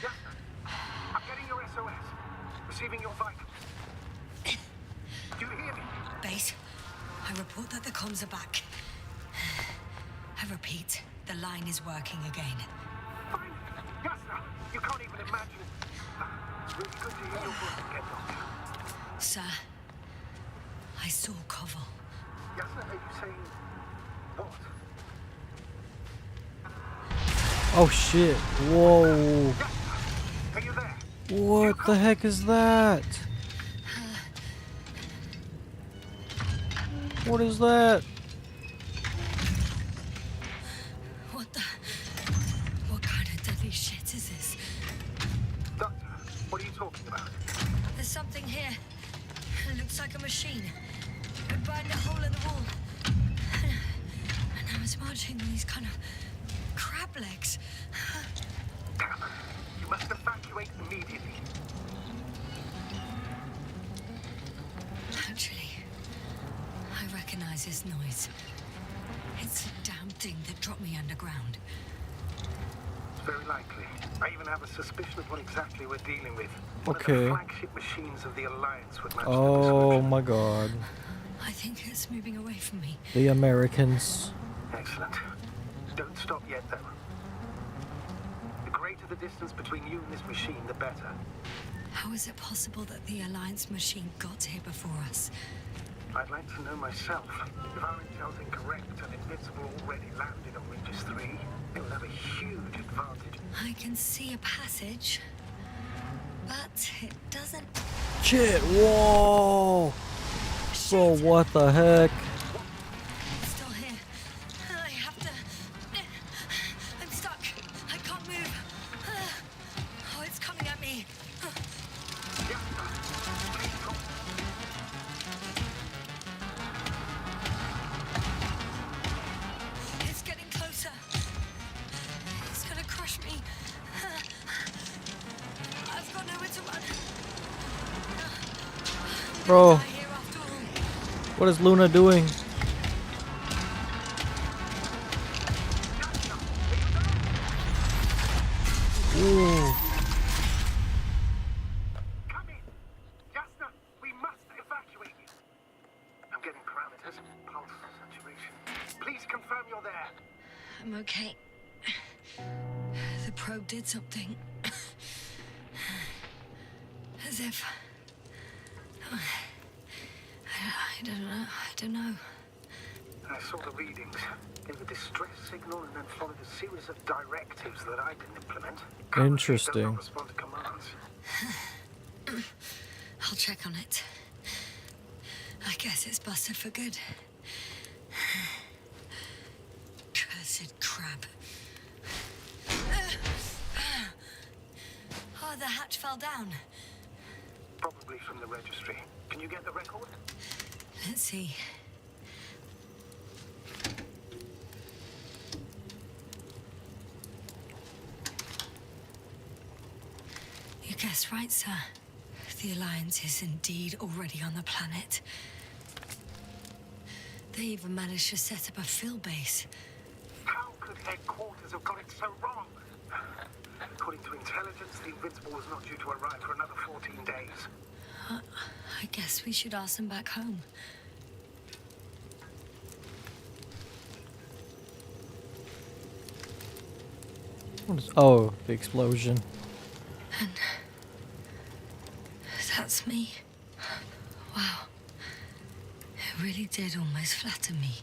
yeah. I'm getting your SOS. Receiving your vitals. Do you hear me? Base, I report that the comms are back. I repeat, the line is working again. Fine. Yasna, you can't even imagine. It's really good to hear your voice again, Doctor. Sir, I saw Cobble. Yasna, are you saying what? Oh shit. Whoa. Are you there? What the heck is that? What is that? What kind of deadly shit is this? Doctor, what are you talking about? There's something here. It looks like a machine. It burned a hole in the wall. And now it's marching with these kind of crab legs. Damn. You must evacuate immediately. Actually, I recognize this noise. It's the damn thing that dropped me underground. It's very likely. I even have a suspicion of what exactly we're dealing with. One of Okay. the flagship machines of the Alliance would match the Oh description. my god. I think it's moving away from me. The Americans. Excellent. Don't stop yet, though. The greater the distance between you and this machine, the better. How is it possible that the Alliance machine got here before us? I'd like to know myself. If our intel's incorrect and Invincible already landed on Regis 3, it will have a huge advantage. I can see a passage, but it doesn't. Shit, whoa! Bro, what the heck? It's still here. I have to. I'm stuck. I can't move. Oh, it's coming at me. It's getting closer. It's gonna crush me. I've got nowhere to run. Bro, Die here after all. what is Luna doing? Ooh. Come in! Yasna, we must evacuate you. I'm getting parameters, pulse, saturation. Please confirm you're there. I'm okay. The probe did something. As if. I don't know. I saw the readings, gave a distress signal, and then followed a series of directives that I didn't implement. Interesting. Does not respond to commands. I'll check on it. I guess it's busted for good. Cursed crab. Oh, the hatch fell down. Probably from the registry. Can you get the record? Let's see. You guessed right, sir. The Alliance is indeed already on the planet. They even managed to set up a field base. How could headquarters have got it so wrong? According to intelligence, the Invincible was not due to arrive for another 14 days. I guess we should ask them back home. What is, oh, the explosion. And that's me. Wow. It really did almost flatter me.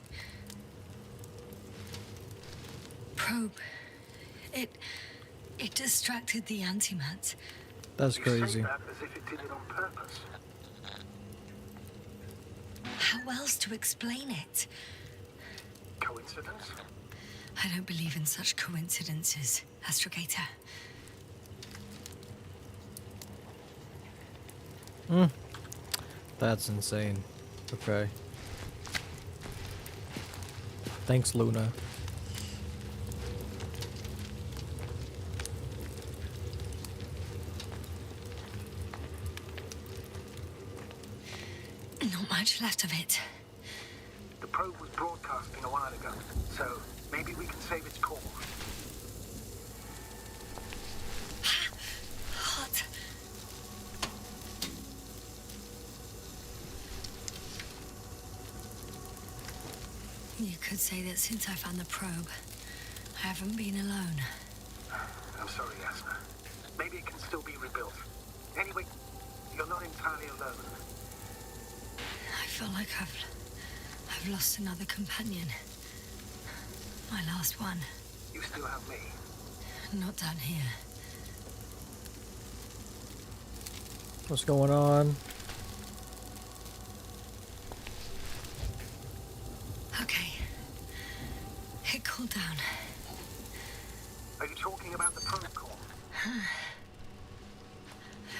probe, it distracted the antimats. That's You crazy. say that as if it did it on purpose. How else to explain it? Coincidence? I don't believe in such coincidences, Astrogator. That's insane. Okay. Thanks, Luna. Not much left of it. The probe was broadcasting a while ago, so maybe we can save its call. Hot. You could say that since I found the probe, I haven't been alone. I'm sorry, Yasna. Maybe it can still be rebuilt. Anyway, you're not entirely alone. I feel like I've lost another companion. My last one. You still have me. Not down here. What's going on? Okay. It cooled down. Are you talking about the probe call?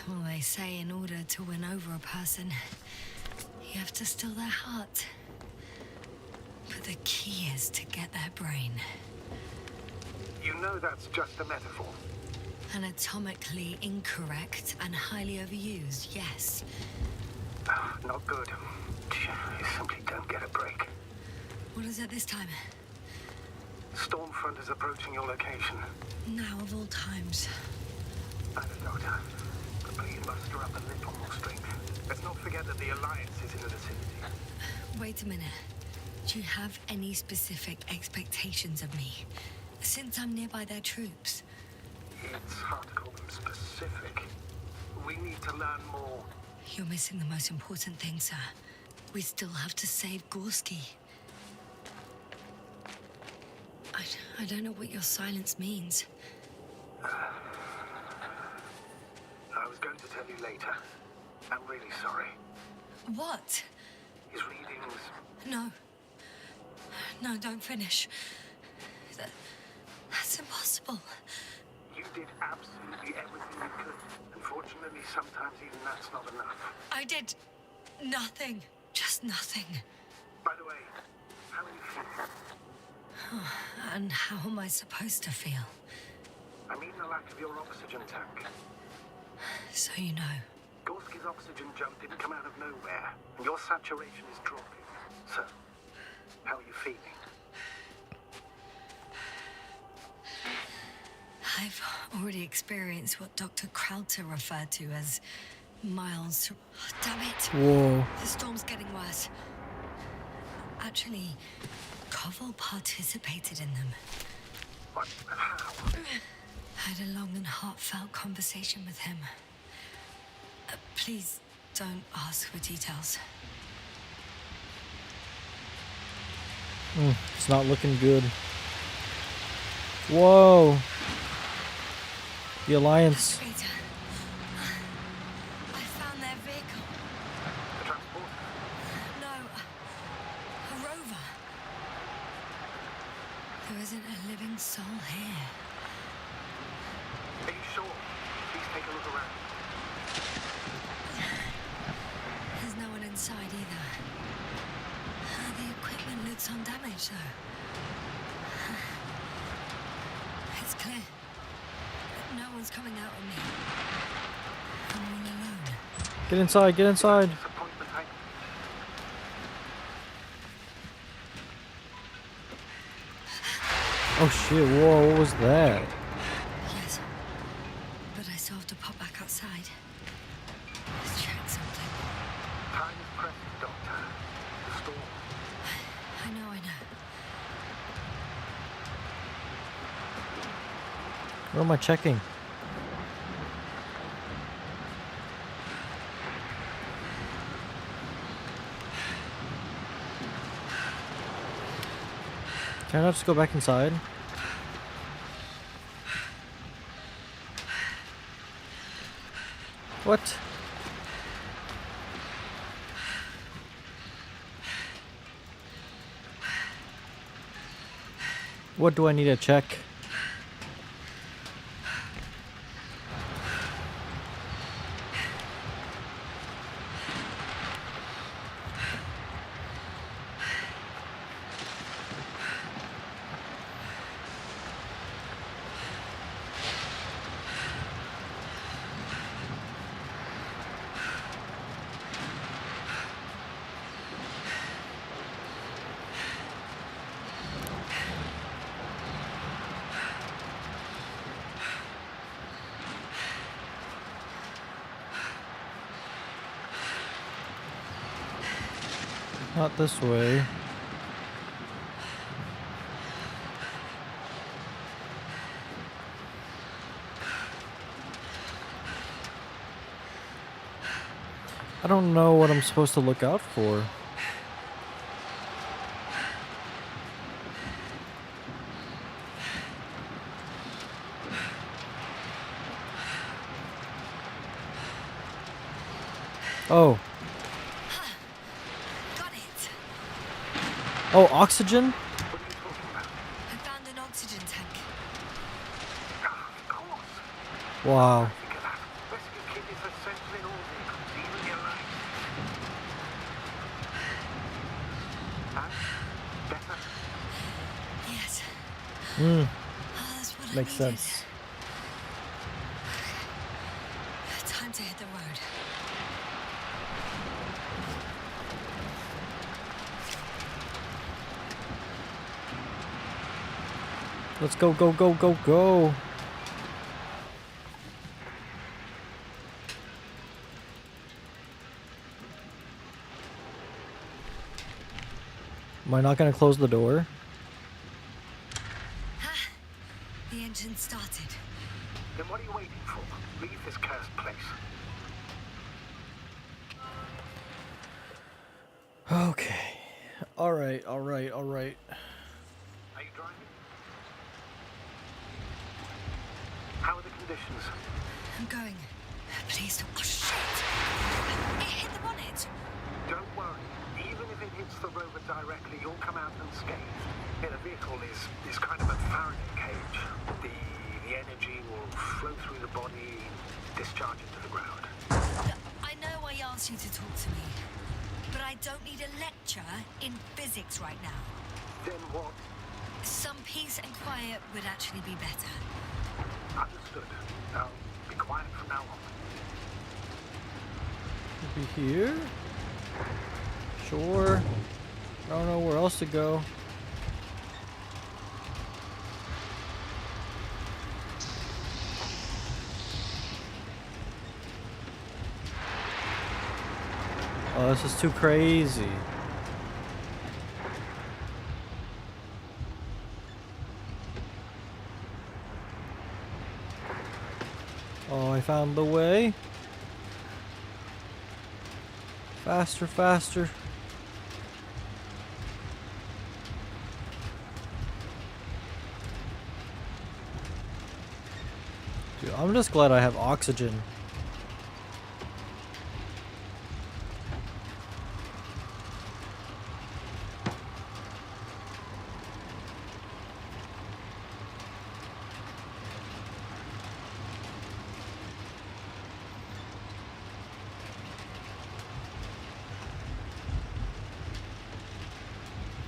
Well, they say in order to win over a person, you have to steal their heart. But the key is to get their brain. You know that's just a metaphor. Anatomically incorrect and highly overused, yes. Not good. You simply don't get a break. What is it this time? Stormfront is approaching your location. Now of all times. I know, Doctor. But please muster up a little more strength. Let's not forget that the Alliance is in the vicinity. Wait a minute. Do you have any specific expectations of me? Since I'm nearby their troops. It's hard to call them specific. We need to learn more. You're missing the most important thing, sir. We still have to save Gorski. I don't know what your silence means. I was going to tell you later. I'm really sorry. What? His readings... No. No, don't finish. That's impossible. You did absolutely everything you could. Unfortunately, sometimes even that's not enough. I did nothing. Just nothing. By the way, how are you feeling? And how am I supposed to feel? I mean the lack of your oxygen tank. So you know. Gorski's oxygen jump didn't come out of nowhere, and your saturation is dropping. So, how are you feeling? I've already experienced what Dr. Krauter referred to as miles. Oh, damn it! Whoa. The storm's getting worse. Actually, Koval participated in them. What? How? I had a long and heartfelt conversation with him. Please don't ask for details. It's not looking good. Whoa. The Alliance. Peter, I found their vehicle. The transport? No, a rover. There isn't a living soul here. Are you sure? Please take a look around. There's no one inside either. The equipment looks undamaged, though. It's clear. No one's coming out of me. I'm all alone. Get inside, get inside. Disappointment, Oh shit, whoa, what was that? Yes. But I still have to pop back outside. Let's check something. Time is pressing, Doctor. The storm. I know. What am I checking? Can I not just go back inside? What? What do I need to check? Not this way. I don't know what I'm supposed to look out for. Oh. Got it. Oh, oxygen? I found an oxygen tank. Of course. Wow. Think of that. Rescue kit is essential in all vehicles, even your life. And? Better? Yes. Hmm. Oh, that's what Makes I needed. sense. Time to hit the road. Let's go, go, go, go, go. Am I not gonna close the door? The engine started. Then what are you waiting for? Leave this cursed place. Okay. Alright, alright, alright. Are you driving? How are the conditions? I'm going. Please don't. Oh, shit! It hit the bonnet. Don't worry. Even if it hits the rover directly, you'll come out unscathed. Yeah, the vehicle is kind of a Faraday cage. The energy will flow through the body, discharge into the ground. I know I asked you to talk to me, but I don't need a lecture in physics right now. Then what? Some peace and quiet would actually be better. Understood. Now, be quiet from now on. Maybe here? Sure. I don't know where else to go. Oh, this is too crazy. Oh, I found the way. Faster, faster. Dude, I'm just glad I have oxygen.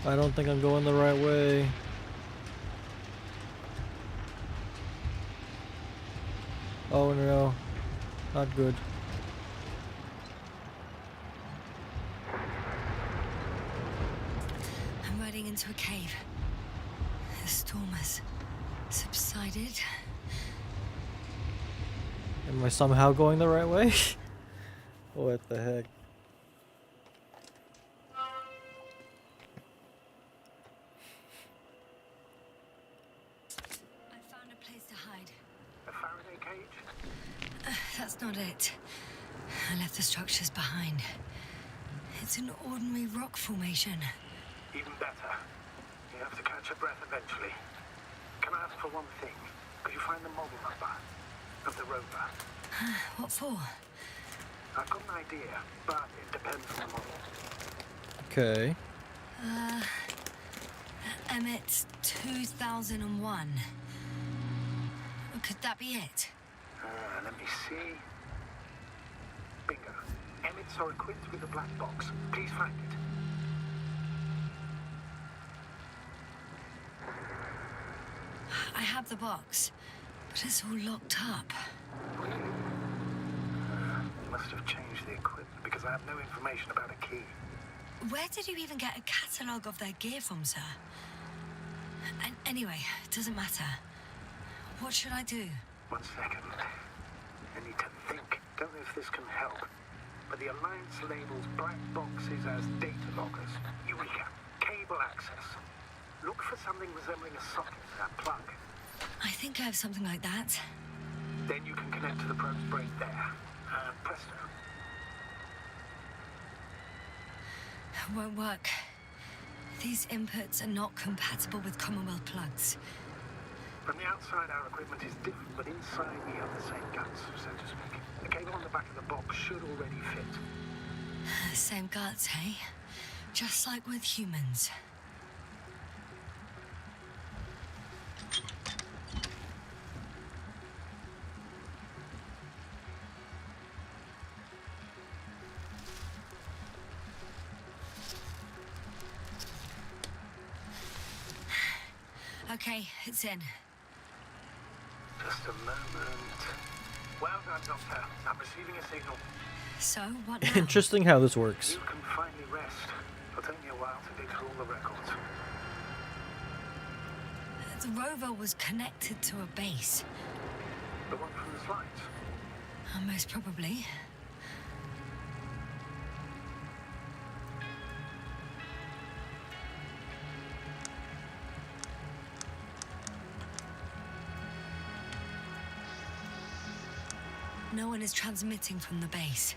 I don't think I'm going the right way. Oh no, not good. I'm riding into a cave. The storm has subsided. Am I somehow going the right way? What the heck? I found a place to hide. A Faraday cage? That's not it. I left the structures behind. It's an ordinary rock formation. Even better. You have to catch your breath eventually. Can I ask for one thing? Could you find the model number of the rover? What for? idea, but it depends on the model. Okay. Emmett's 2001. Could that be it? Let me see. Bingo. Emmets are equipped with a black box. Please find it. I have the box, but it's all locked up. Really? You must have changed the equipment because I have no information about a key. Where did you even get a catalogue of their gear from, sir? And anyway, it doesn't matter. What should I do? 1 second. I need to think. Don't know if this can help. But the Alliance labels black boxes as data loggers. Eureka. Cable access. Look for something resembling a socket to that plug. I think I have something like that. Then you can connect to the probe's brain there. And presto. Won't work. These inputs are not compatible with Commonwealth plugs. From the outside, our equipment is different, but inside we have the same guts, so to speak. The cable on the back of the box should already fit. Same guts, hey? Just like with humans. Okay, it's in. Just a moment. Well done, Doctor. I'm receiving a signal. So, what now? Interesting how this works. You can finally rest. It'll take me a while to dig through all the records. The rover was connected to a base. The one from the slides? Most probably. No one is transmitting from the base.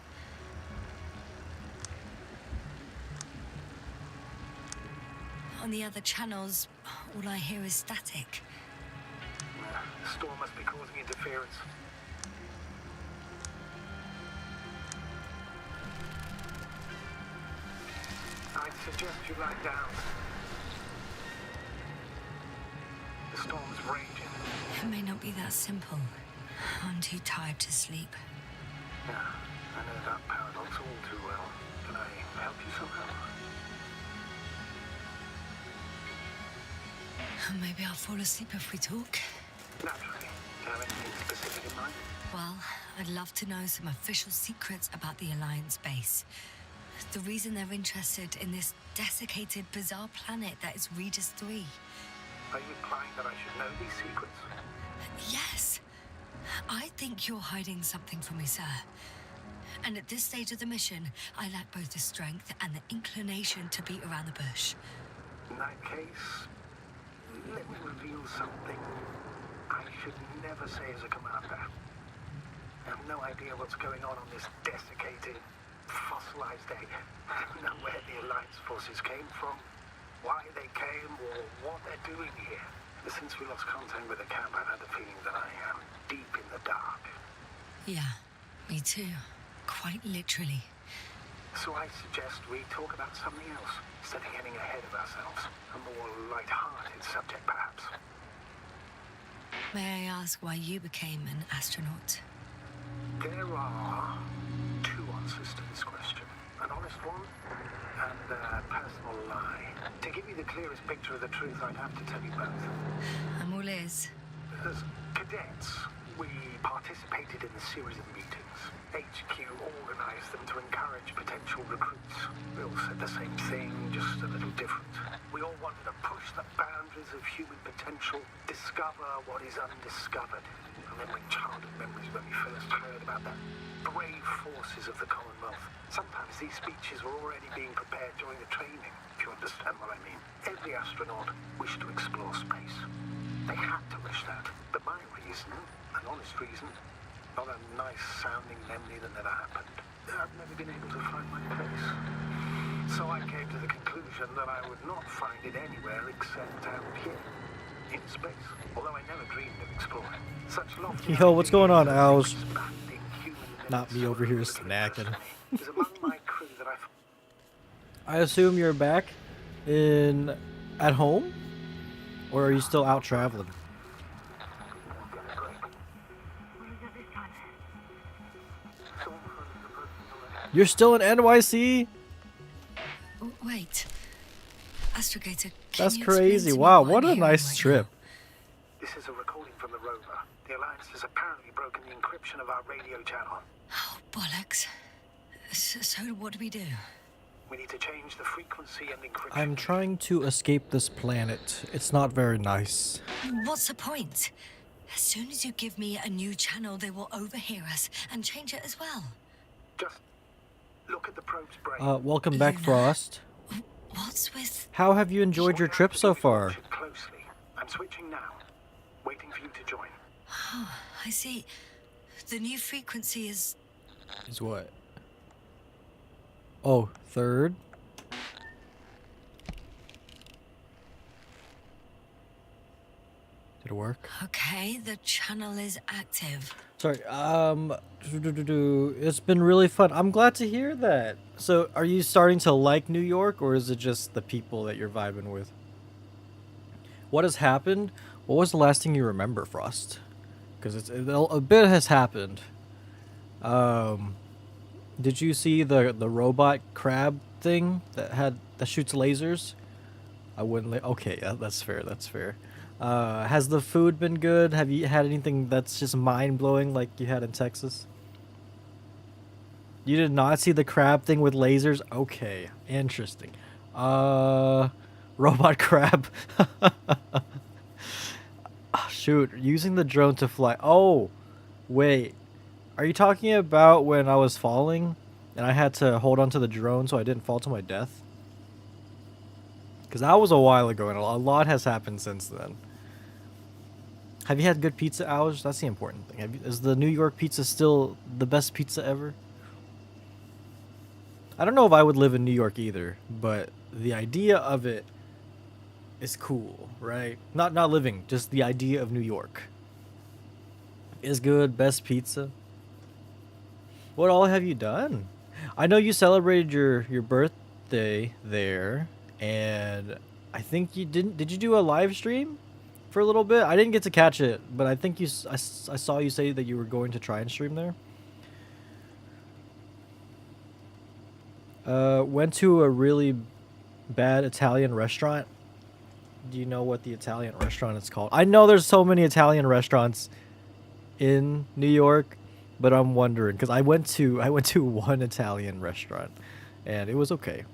On the other channels, all I hear is static. The storm must be causing interference. I'd suggest you lie down. The storm's raging. It may not be that simple. I'm too tired to sleep. Yeah, I know that paradox all too well. Can I help you somehow? Maybe I'll fall asleep if we talk. Naturally. Do you have anything specific in mind? Well, I'd love to know some official secrets about the Alliance base. The reason they're interested in this desiccated, bizarre planet that is Regis 3. Are you implying that I should know these secrets? Yes. I think you're hiding something from me, sir. And at this stage of the mission, I lack both the strength and the inclination to beat around the bush. In that case, let me reveal something I should never say as a commander. I have no idea what's going on this desiccated, fossilized egg. I don't know where the Alliance forces came from, why they came, or what they're doing here. Since we lost contact with the camp, I've had the feeling that I am deep in the dark. Yeah, me too. Quite literally. So I suggest we talk about something else, instead of getting ahead of ourselves. A more light-hearted subject, perhaps. May I ask why you became an astronaut? There are two answers to this question. An honest one, and a personal lie. To give you the clearest picture of the truth, I'd have to tell you both. I'm all ears. As cadets, we participated in a series of meetings. HQ organized them to encourage potential recruits. We all said the same thing, just a little different. We all wanted to push the boundaries of human potential, discover what is undiscovered. Remembering childhood memories when we first heard about the brave forces of the Commonwealth. Sometimes these speeches were already being prepared during the training, if you understand what I mean. Every astronaut wished to explore space. They had to wish that. But my reason, an honest reason, not a nice-sounding memory that never happened. I've never been able to find my place. So I came to the conclusion that I would not find it anywhere except out here, in space. Although I never dreamed of exploring. Such lofty Yo, what's going on, ideas of Owls? expanding human Not me over here snacking. It was among my crew that I I assume you're back at home? Or are you still out traveling? You're still in NYC? Wait. Astrogator, That's can you crazy. explain to me Wow, what what I'm a hearing nice right trip. This is a recording from the rover. The Alliance has apparently broken the encryption of our radio channel. now? Oh, bollocks. So what do we do? We need to change the frequency and encryption. I'm trying to escape this planet. It's not very nice. What's the point? As soon as you give me a new channel, they will overhear us and change it as well. Just look at the probe's brain. Welcome back, Luna. Frost. What's with... How have you enjoyed your trip so far? Watch it closely. I'm switching now. Waiting for you to join. Oh, I see. The new frequency is... Is what? Oh, third? Did it work? Okay, the channel is active. Sorry, it's been really fun. I'm glad to hear that. So, are you starting to like New York, or is it just the people that you're vibing with? What has happened? What was the last thing you remember, Frost? Because a bit has happened. Did you see the robot crab thing that shoots lasers? I wouldn't. Okay, yeah, that's fair. That's fair. Has the food been good? Have you had anything that's just mind blowing like you had in Texas? You did not see the crab thing with lasers? Okay, interesting. Robot crab. Ah, shoot, using the drone to fly. Oh, wait. Are you talking about when I was falling and I had to hold onto the drone so I didn't fall to my death? Because that was a while ago and a lot has happened since then. Have you had good pizza hours? That's the important thing. Is the New York pizza still the best pizza ever? I don't know if I would live in New York either, but the idea of it is cool, right? Not living, just the idea of New York. Is good, best pizza. What all have you done? I know you celebrated your birthday there, and I think you didn't. Did you do a live stream for a little bit? I didn't get to catch it, but I think I saw you say that you were going to try and stream there. Went to a really bad Italian restaurant. Do you know what the Italian restaurant is called? I know there's so many Italian restaurants in New York, but I'm wondering because I went to one Italian restaurant, and it was okay.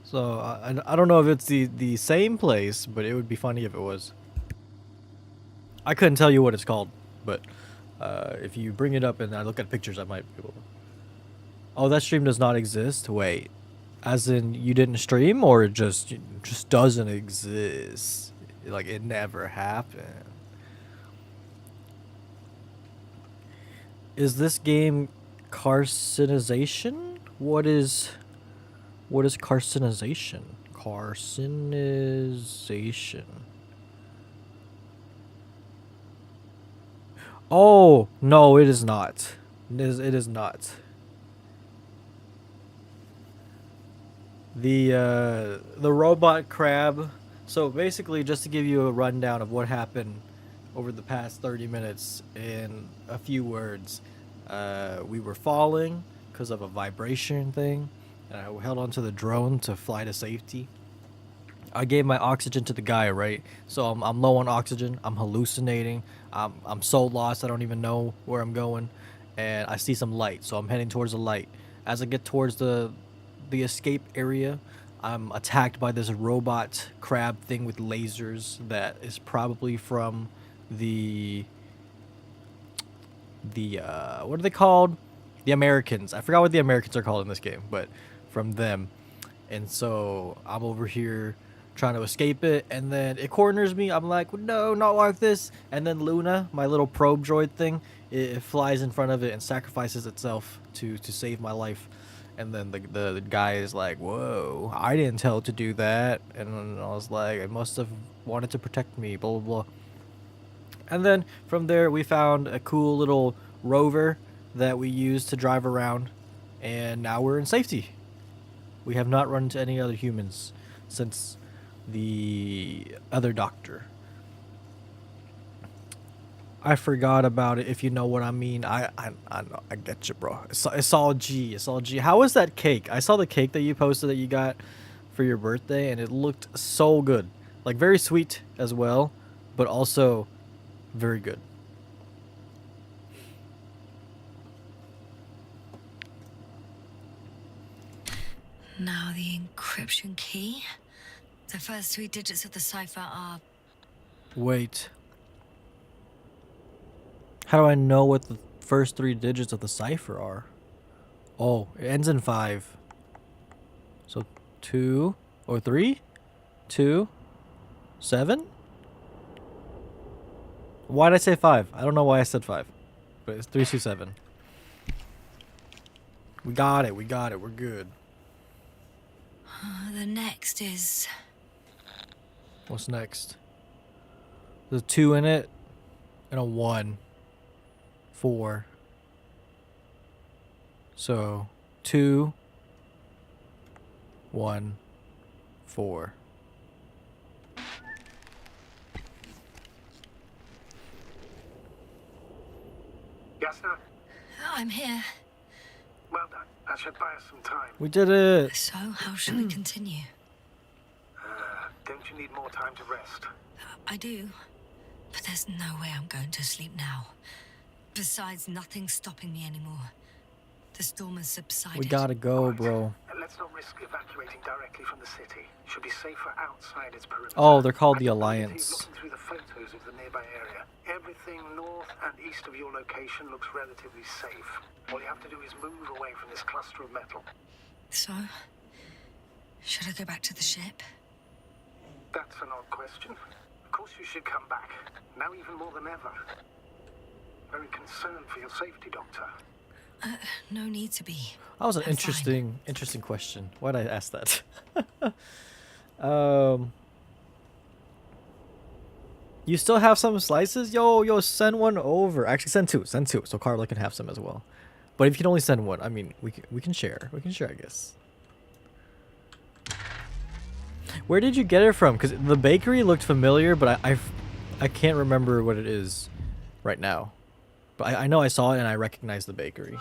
So I don't know if it's the same place, but it would be funny if it was. I couldn't tell you what it's called, but if you bring it up and I look at pictures, I might be able to. Oh, that stream does not exist? Wait. As in you didn't stream, or it just doesn't exist? Like it never happened. Is this game carcinization? What is carcinization? Carcinization. Oh, no, it is not. It is not. The robot crab. So basically, just to give you a rundown of what happened over the past 30 minutes in a few words, we were falling because of a vibration thing, and I held onto the drone to fly to safety. I gave my oxygen to the guy, right? So I'm low on oxygen. I'm hallucinating. I'm so lost. I don't even know where I'm going, and I see some light. So I'm heading towards the light. As I get towards the escape area, I'm attacked by this robot crab thing with lasers that is probably from the what are they called? The Americans. I forgot what the Americans are called in this game, but from them. And so I'm over here trying to escape it, and then it corners me. I'm like, no, not like this. And then Luna, my little probe droid thing, it flies in front of it and sacrifices itself to save my life. And then the guy is like, whoa, I didn't tell it to do that. And I was like, it must have wanted to protect me, blah, blah, blah. And then from there, we found a cool little rover that we used to drive around, and now we're in safety. We have not run into any other humans since the other doctor. I forgot about it, if you know what I mean. I know, I get you, bro. It's all G. It's all G. How was that cake? I saw the cake that you posted that you got for your birthday, and it looked so good. Like, very sweet as well, but also very good. Now the encryption key. The first 3 digits of the cipher are... Wait. How do I know what the first 3 digits of the cipher are? Oh, it ends in 5. So 2 or 3? 2 7? Why did I say 5? I don't know why I said 5. But it's 327. We got it. We got it. We're good. The next is... What's next? There's a 2 in it and a 1. 4. So 2 1 4. Yes, sir. I'm here. Well done. That should buy us some time. We did it. So, how shall we continue? Don't you need more time to rest? I do. But there's no way I'm going to sleep now. Besides, nothing's stopping me anymore. The storm has subsided. We gotta go, bro. Let's not risk evacuating directly from the city. Should be safer outside its perimeter. Oh, they're called the I Alliance. looking through the photos of the nearby area. Everything north and east of your location looks relatively safe. All you have to do is move away from this cluster of metal. So, should I go back to the ship? That's an odd question. Of course you should come back. Now even more than ever. Very concerned for your safety, Doctor. No need to be. That was an I'm fine. interesting question. Why'd I ask that? You still have some slices? Yo, send one over. Actually, send two. Send 2, so Carla can have some as well. But if you can only send 1, I mean, we can share. We can share, I guess. Where did you get it from? Because the bakery looked familiar, but I can't remember what it is right now. But I know I saw it and I recognize the bakery.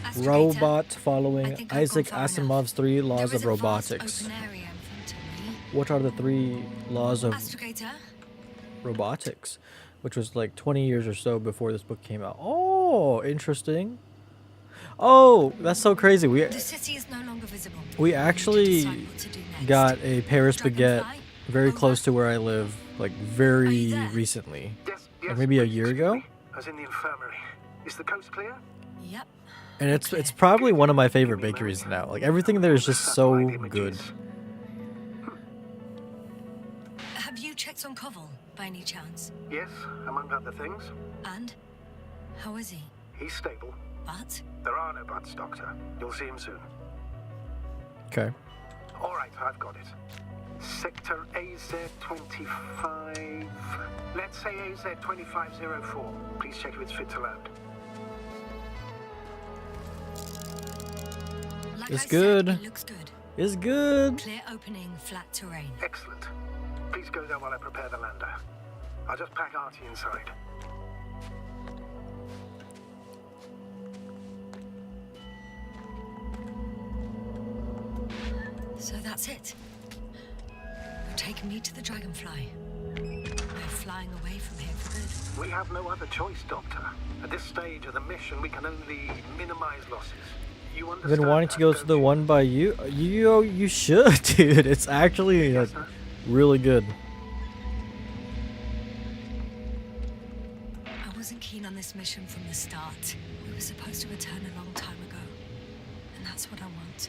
Astrator, Robot I following think I've Isaac gone far Asimov's 3 laws There of is a vast robotics. open area in front of me. What are the 3 laws of Astrator, robotics? Which was like 20 years or so before this book came out. Oh, interesting. Oh, that's so crazy. the city is no longer visible. We I need to actually decide what to do next. got a Paris baguette Dragonfly? very Over? close to where I live, like Are very you there? recently. Yes, Like maybe a but year excuse ago. me, As in the infirmary. Is the coast clear? Yep. And it's probably one of my favorite bakeries now. Like everything there is just so Satellite good. images. Have you checked on Koval, by any chance? Yes, among other things. And? How is he? He's stable. But? There are no buts, Doctor. You'll see him soon. Okay. All right, I've got it. Sector AZ-25... Let's say AZ-2504. Please check if it's fit to land. Like It's I good. Said, it looks good. It's good. Clear opening, flat terrain. Excellent. Please go there while I prepare the lander. I'll just pack Artie inside. So that's it. You're taking me to the Dragonfly. We're flying away from here for good. We have no other choice, Doctor. At this stage of the mission, we can only minimize losses. You I've understand been wanting to that, go to don't the you? one by you. You should, dude. It's actually Yes, sir. really good. I wasn't keen on this mission from the start. We were supposed to return a long time ago. And that's what I want.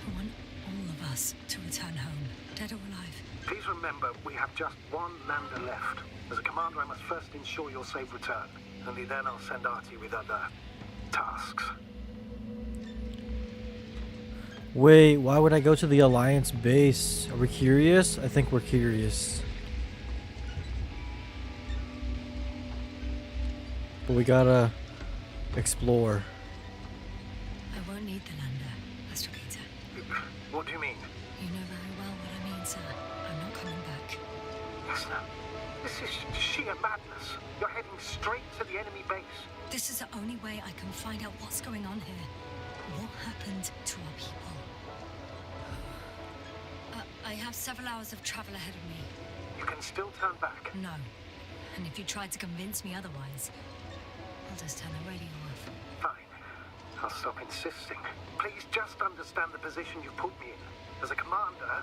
I want all of us to return home, dead or alive. Please remember, we have just one lander left. As a commander, I must first ensure your safe return. Only then I'll send Artie with other tasks. Wait, why would I go to the Alliance base? Are we curious? I think we're curious. but we gotta explore. I won't need the lander, Astrogator. What do you mean? You know very well what I mean, sir. I'm not coming back. Yasna, this is sheer madness. You're heading straight to the enemy base. This is the only way I can find out what's going on here. What happened to our people? I have several hours of travel ahead of me. You can still turn back. No. And if you try to convince me otherwise, I'll just turn the radio off. Fine. I'll stop insisting. Please just understand the position you've put me in. As a commander,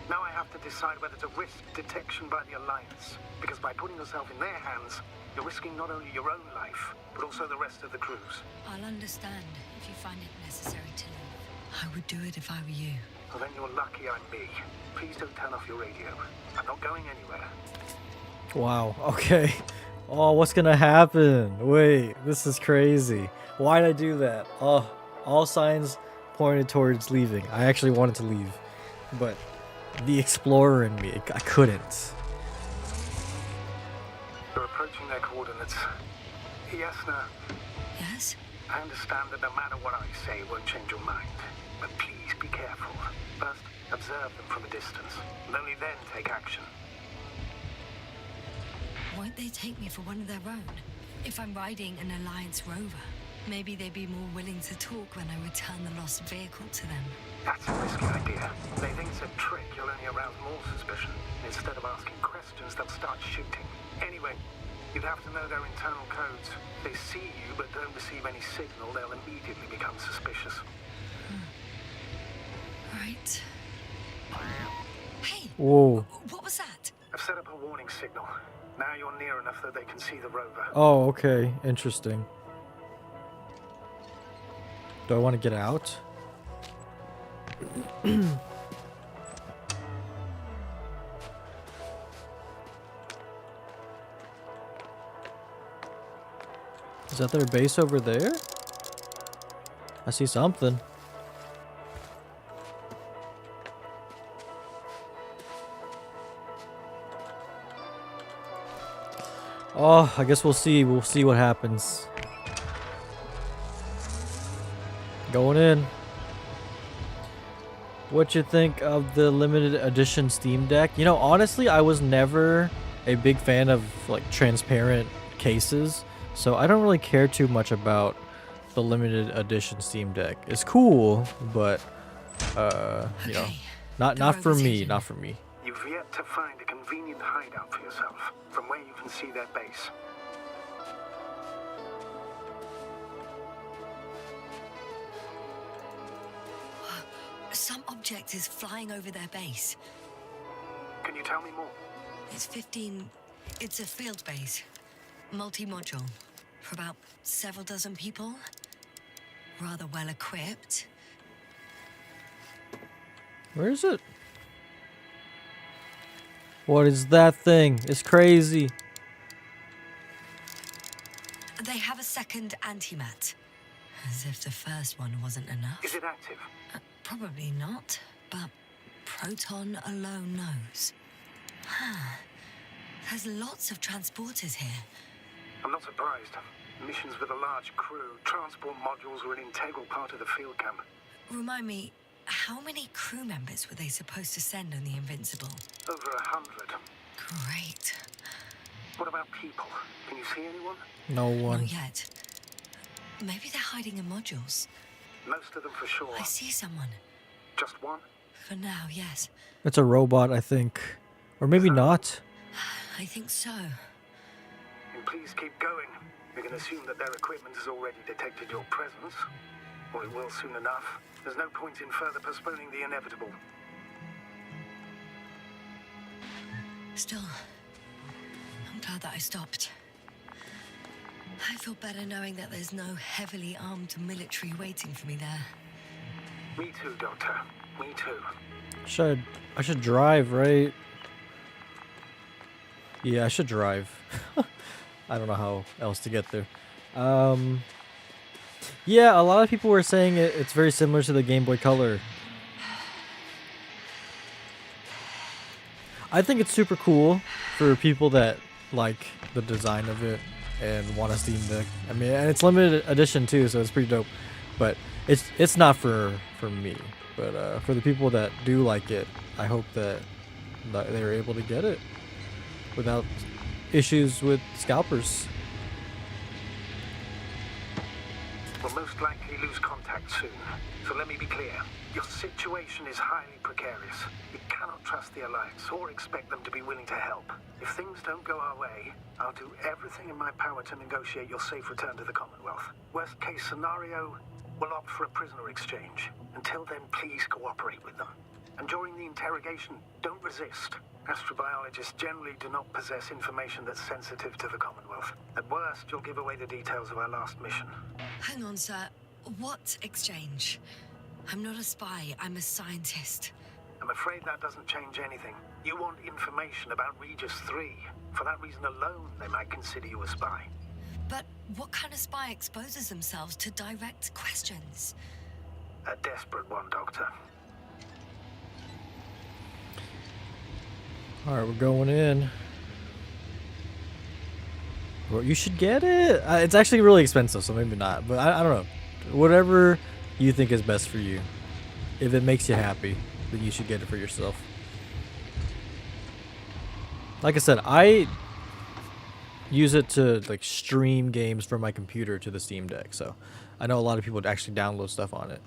now I have to decide whether to risk detection by the Alliance. Because by putting yourself in their hands, you're risking not only your own life, but also the rest of the crew's. I'll understand if you find it necessary to leave. I would do it if I were you. Well, then you're lucky I'm me. Please don't turn off your radio. I'm not going anywhere. Wow, okay. Oh, what's gonna happen? Wait, this is crazy. Why'd I do that? Oh, all signs pointed towards leaving. I actually wanted to leave, but the explorer in me, I couldn't. You're approaching their coordinates. Yasna, Yes? I understand that no matter what I say, it won't change your mind. But please be careful. First, observe them from a distance, and only then take action. Won't they take me for one of their own? If I'm riding an Alliance rover, maybe they'd be more willing to talk when I return the lost vehicle to them. That's a risky idea. They think it's a trick, you'll only arouse more suspicion. Instead of asking questions, they'll start shooting. Anyway, you'd have to know their internal codes. If they see you but don't receive any signal, they'll immediately become suspicious. Right. Hey! Whoa. What was that? I've set up a warning signal. Now you're near enough that they can see the rover. Oh, okay. Interesting. Do I want to get out? Is that their base over there? I see something. Oh, I guess we'll see. We'll see what happens. Going in. What you think of the limited edition Steam Deck? You know, honestly, I was never a big fan of like transparent cases, so I don't really care too much about the limited edition Steam Deck. It's cool, but you know, not for me, not for me. You've yet to find a convenient hideout for yourself, from where you can see their base. Some object is flying over their base. Can you tell me more? It's 15... It's a field base. Multi-module. For about several dozen people. Rather well equipped. Where is it? What is that thing? It's crazy. They have a second antimat. As if the first one wasn't enough. Is it active? Probably not, but Proton alone knows. There's lots of transporters here. I'm not surprised. Missions with a large crew, transport modules were an integral part of the field camp. Remind me, how many crew members were they supposed to send on the Invincible? Over 100. Great. What about people? Can you see anyone? No one. Not yet. Maybe they're hiding in modules. Most of them for sure. I see someone. Just one? For now, yes. It's a robot, I think. Or maybe not. I think so. And please keep going. We can assume that their equipment has already detected your presence. Or it will soon enough. There's no point in further postponing the inevitable. Still, I'm glad that I stopped. I feel better knowing that there's no heavily armed military waiting for me there. Me too, Doctor. Me too. I should drive, right? Yeah, I should drive. I don't know how else to get there. Yeah, a lot of people were saying it's very similar to the Game Boy Color. I think it's super cool for people that like the design of it. and want a Steam Deck. I mean, and it's limited edition too, so it's pretty dope. But it's not for me. But for the people that do like it, I hope that they're able to get it without issues with scalpers. We'll most likely lose contact soon. So let me be clear. Your situation is highly precarious. You cannot trust the Alliance or expect them to be willing to help. If things don't go our way, I'll do everything in my power to negotiate your safe return to the Commonwealth. Worst case scenario, we'll opt for a prisoner exchange. Until then, please cooperate with them. And during the interrogation, don't resist. Astrobiologists generally do not possess information that's sensitive to the Commonwealth. At worst, you'll give away the details of our last mission. Hang on, sir. What exchange? I'm not a spy, I'm a scientist. I'm afraid that doesn't change anything. You want information about Regis 3. For that reason alone, they might consider you a spy. But what kind of spy exposes themselves to direct questions? A desperate one, Doctor. Alright, we're going in. Well, you should get it. It's actually really expensive, so maybe not. But I don't know. Whatever you think is best for you. If it makes you happy, then you should get it for yourself. Like I said, I use it to like stream games from my computer to the Steam Deck. So I know a lot of people would actually download stuff on it.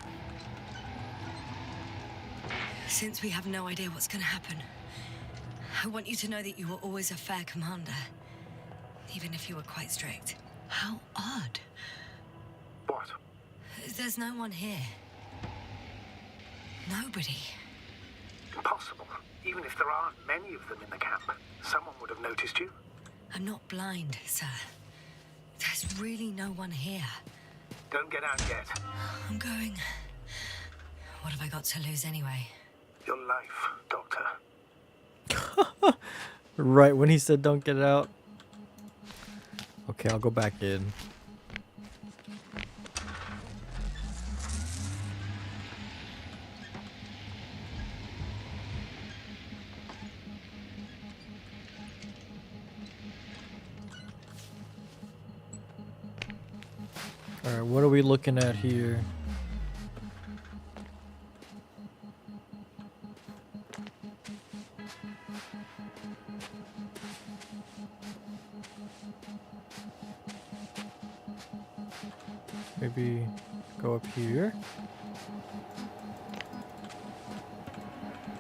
Since we have no idea what's going to happen, I want you to know that you were always a fair commander, even if you were quite strict. How odd. What? There's no one here. Nobody. Impossible. Even if there aren't many of them in the camp, someone would have noticed you. I'm not blind, sir. There's really no one here. Don't get out yet. I'm going. What have I got to lose anyway? Your life, Doctor. Right when he said don't get out. Okay, I'll go back in. Alright, what are we looking at here? Maybe go up here.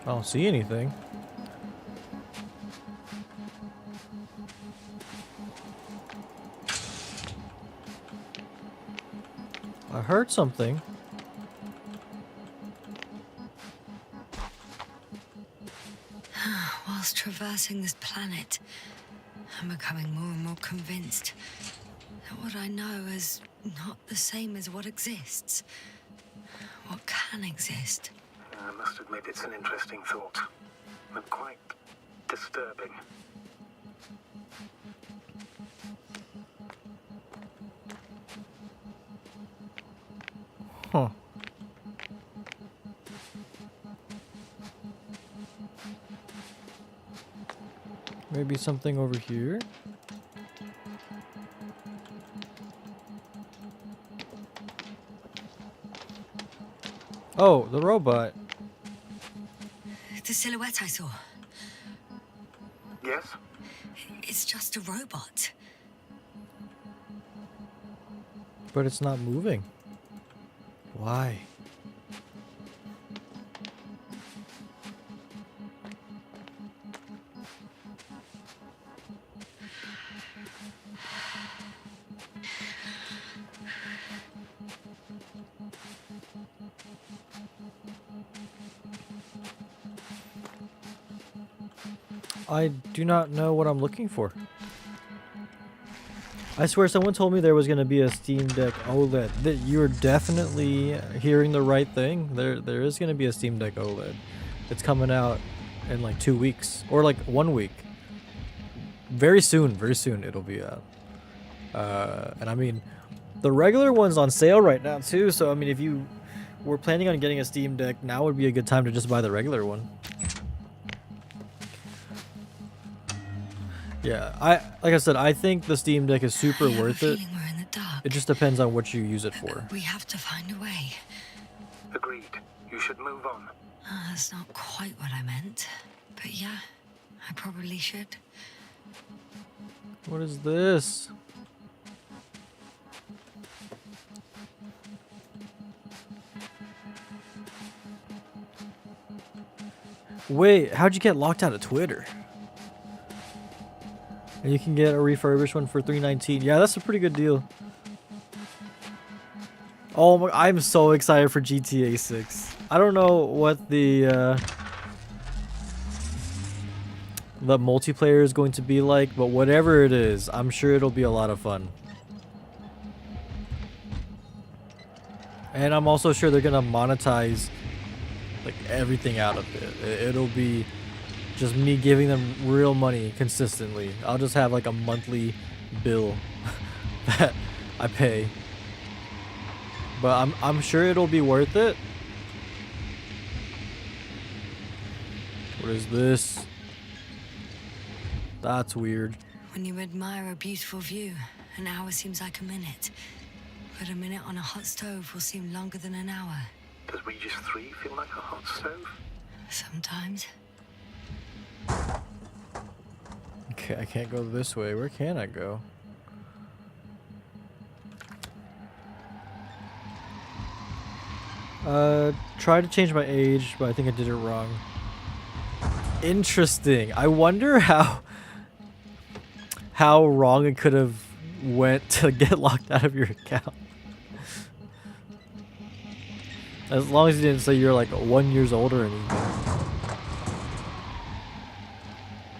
I don't see anything. I heard something. Whilst traversing this planet, I'm becoming more and more convinced that what I know is not the same as what exists. What can exist. I must admit it's an interesting thought, but quite disturbing. Huh. Maybe something over here? Oh, the robot. The silhouette I saw. Yes? It's just a robot. But it's not moving. Why? I do not know what I'm looking for. I swear someone told me there was going to be a Steam Deck OLED. You're definitely hearing the right thing. There is going to be a Steam Deck OLED. It's coming out in like 2 weeks or like 1 week. Very soon it'll be out. And I mean, the regular one's on sale right now too. So I mean, if you were planning on getting a Steam Deck, now would be a good time to just buy the regular one. Yeah, like I said, I think the Steam Deck is super I have worth a it. feeling we're in the dark. It just depends on what you use it for. We have to find a way. Agreed. You should move on. That's not quite what I meant. But yeah, I probably should. What is this? Wait, how'd you get locked out of Twitter? And you can get a refurbished one for $3.19. Yeah, that's a pretty good deal. Oh my, I'm so excited for GTA 6. I don't know what the multiplayer is going to be like, but whatever it is, I'm sure it'll be a lot of fun. And I'm also sure they're gonna monetize like everything out of it. It'll be just me giving them real money consistently. I'll just have like a monthly bill that I pay. But I'm sure it'll be worth it. What is this? That's weird. When you admire a beautiful view, an hour seems like a minute. But a minute on a hot stove will seem longer than an hour. Does Regis 3 feel like a hot stove? Sometimes. Okay, I can't go this way. Where can I go? Tried to change my age, but I think I did it wrong. Interesting. I wonder how wrong it could have went to get locked out of your account. As long as you didn't say you're like 1 year old or anything.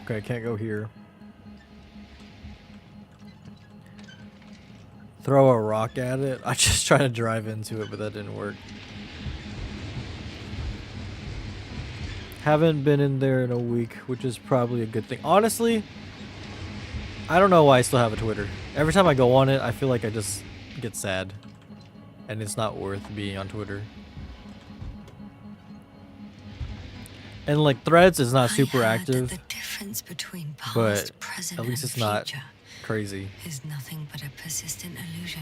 Okay, I can't go here. Throw a rock at it? I just tried to drive into it, but that didn't work. Haven't been in there in a week, which is probably a good thing. Honestly, I don't know why I still have a Twitter. Every time I go on it, I feel like I just get sad. And it's not worth being on Twitter. And like Threads is not super active, The difference between but past, present, at least and it's not future crazy. is nothing but a persistent illusion.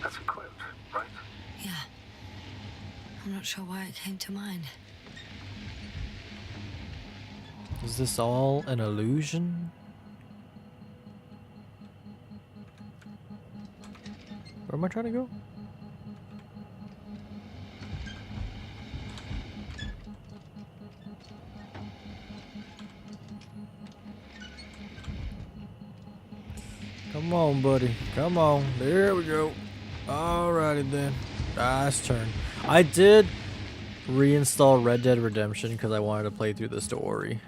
That's a quote, right? Yeah. I'm not sure why it came to mind. Is this all an illusion? Where am I trying to go? Come on, buddy. Come on. There we go. Alrighty then. Nice turn. I did reinstall Red Dead Redemption because I wanted to play through the story.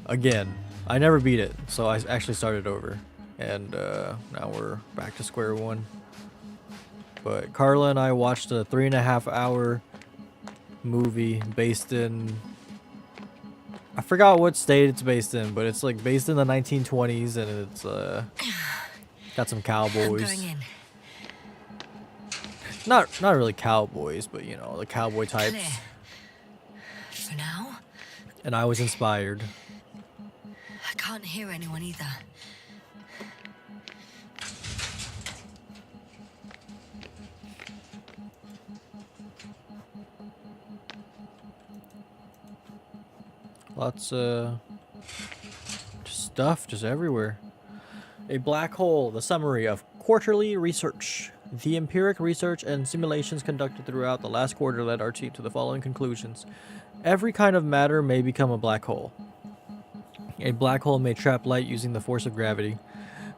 Again. I never beat it, so I actually started over. And now we're back to square one. But Carla and I watched a 3.5 hour movie based in... I forgot what state it's based in, but it's like based in the 1920s, and it's got some I'm cowboys. going in. Not really cowboys, but you know, the cowboy types. Clear. For now, And I was inspired. I can't hear anyone either. Lots of stuff just everywhere. A black hole, the summary of quarterly research. The empiric research and simulations conducted throughout the last quarter led our team to the following conclusions. Every kind of matter may become a black hole. A black hole may trap light using the force of gravity.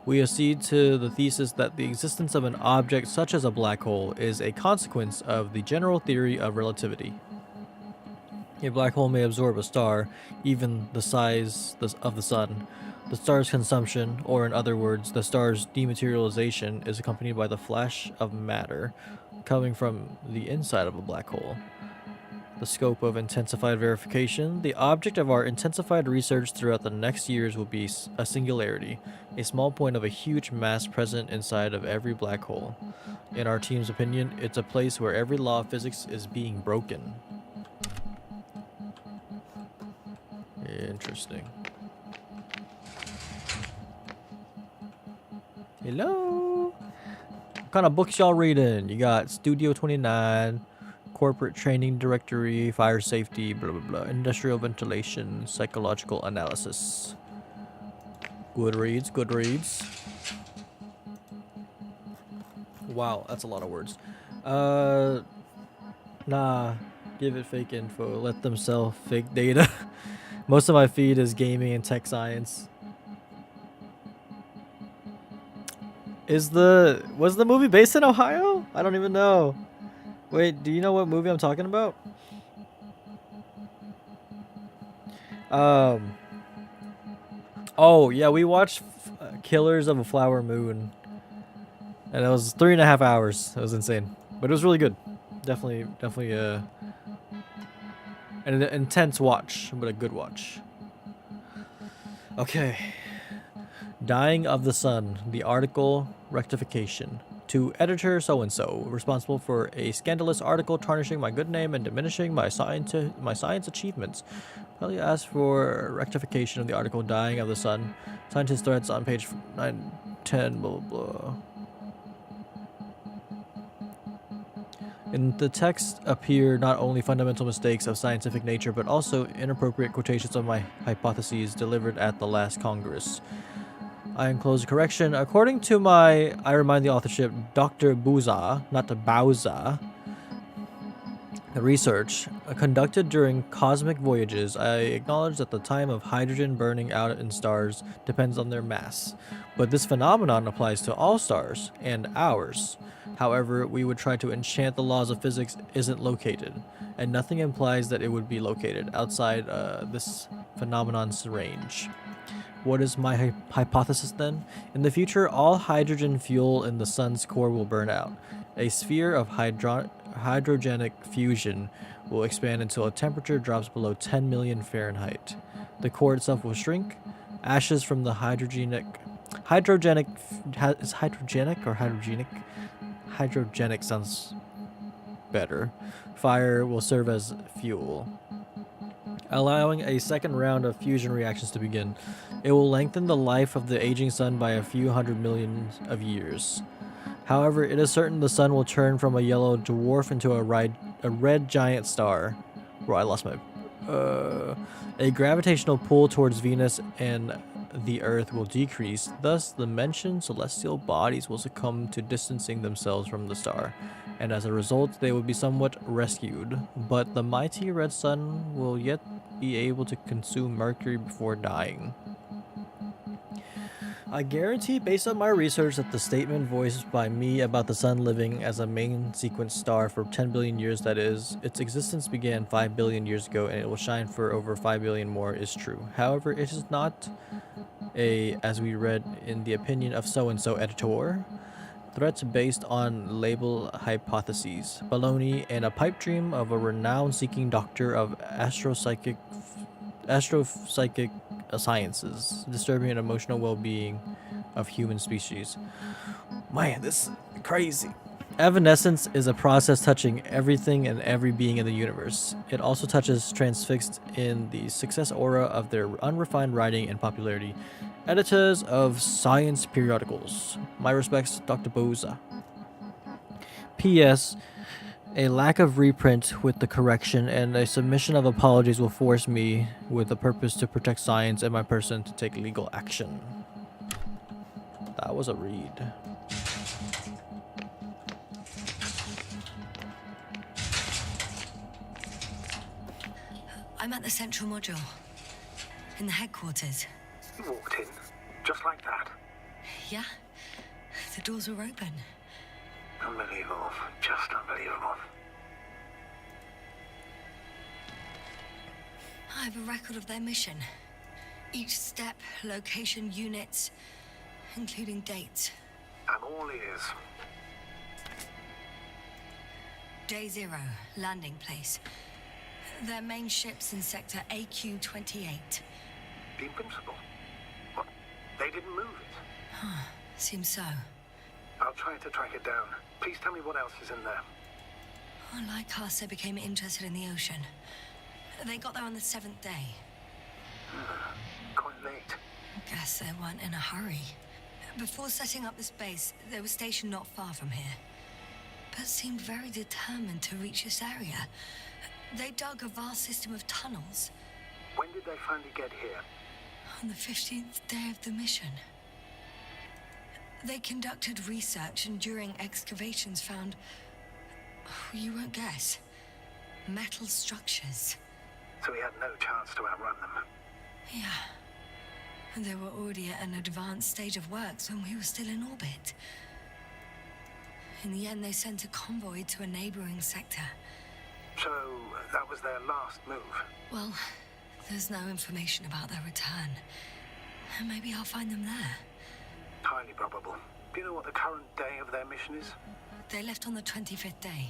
We accede to the thesis that the existence of an object such as a black hole is a consequence of the general theory of relativity. A black hole may absorb a star, even the size of the sun. The star's consumption, or in other words, the star's dematerialization, is accompanied by the flash of matter coming from the inside of a black hole. The scope of intensified verification. The object of our intensified research throughout the next years will be a singularity, a small point of a huge mass present inside of every black hole. In our team's opinion, it's a place where every law of physics is being broken. Interesting. Hello. What kind of books y'all reading? You got Studio 29, Corporate Training Directory, Fire Safety, blah blah blah, Industrial Ventilation, Psychological Analysis. Good reads, good reads. Wow, that's a lot of words. Nah, give it fake info. Let them sell fake data. Most of my feed is gaming and tech science. Was the movie based in Ohio? I don't even know. Wait, do you know what movie I'm talking about? Oh yeah, we watched Killers of a Flower Moon, and it was 3.5 hours. It was insane, but it was really good. Definitely an intense watch, but a good watch. Okay. Dying of the Sun, the article rectification. To editor so-and-so, responsible for a scandalous article tarnishing my good name and diminishing my science achievements. Probably asked for rectification of the article Dying of the Sun. Scientist threats on page 910, blah, blah, blah. In the text appear not only fundamental mistakes of scientific nature, but also inappropriate quotations of my hypotheses delivered at the last Congress. I enclose a correction. According to I remind the authorship, Dr. Bouza, not the Bauza, research conducted during cosmic voyages, I acknowledge that the time of hydrogen burning out in stars depends on their mass. But this phenomenon applies to all stars, and ours. However, we would try to enchant the laws of physics isn't located, and nothing implies that it would be located outside this phenomenon's range. What is my hypothesis then? In the future, all hydrogen fuel in the sun's core will burn out. A sphere of hydrogenic fusion will expand until a temperature drops below 10 million Fahrenheit. The core itself will shrink. Ashes from the hydrogenic is hydrogenic or hydrogenic? Hydrogenic sounds better. Fire will serve as fuel, allowing a second round of fusion reactions to begin. It will lengthen the life of the aging sun by a few hundred million of years. However, it is certain the sun will turn from a yellow dwarf into a red giant star. Bro, I lost my... a gravitational pull towards Venus and the Earth will decrease. Thus, the mentioned celestial bodies will succumb to distancing themselves from the star, and as a result, they will be somewhat rescued. But the mighty red sun will yet be able to consume Mercury before dying. I guarantee, based on my research, that the statement voiced by me about the sun living as a main sequence star for 10 billion years, that is, its existence began 5 billion years ago and it will shine for over 5 billion more, is true. However, it is not as we read in the opinion of so-and-so editor, threats based on label hypotheses, baloney, and a pipe dream of a renown-seeking doctor of astropsychic sciences, disturbing and emotional well-being of human species. Man, this is crazy. Evanescence is a process touching everything and every being in the universe. It also touches transfixed in the success aura of their unrefined writing and popularity. Editors of science periodicals. My respects, Dr. Bouza. P.S. A lack of reprint with the correction and a submission of apologies will force me, with the purpose to protect science and my person, to take legal action. That was a read. I'm at the central module, in the headquarters. You walked in, just like that. Yeah, the doors were open. Unbelievable. Just unbelievable. I have a record of their mission. Each step, location, units, including dates. I'm all ears. Day 0, landing place. Their main ship's in sector AQ-28. The Invincible? What? They didn't move it? Seems so. I'll try to track it down. Please tell me what else is in there. Like us, they became interested in the ocean. They got there on the 7th day. Quite late. Guess they weren't in a hurry. Before setting up this base, they were stationed not far from here, but seemed very determined to reach this area. They dug a vast system of tunnels. When did they finally get here? On the 15th day of the mission. They conducted research and during excavations found, you won't guess, metal structures. So we had no chance to outrun them. Yeah. And they were already at an advanced stage of works when we were still in orbit. In the end, they sent a convoy to a neighboring sector. So that was their last move? Well, there's no information about their return. Maybe I'll find them there. Highly probable. Do you know what the current day of their mission is? They left on the 25th day.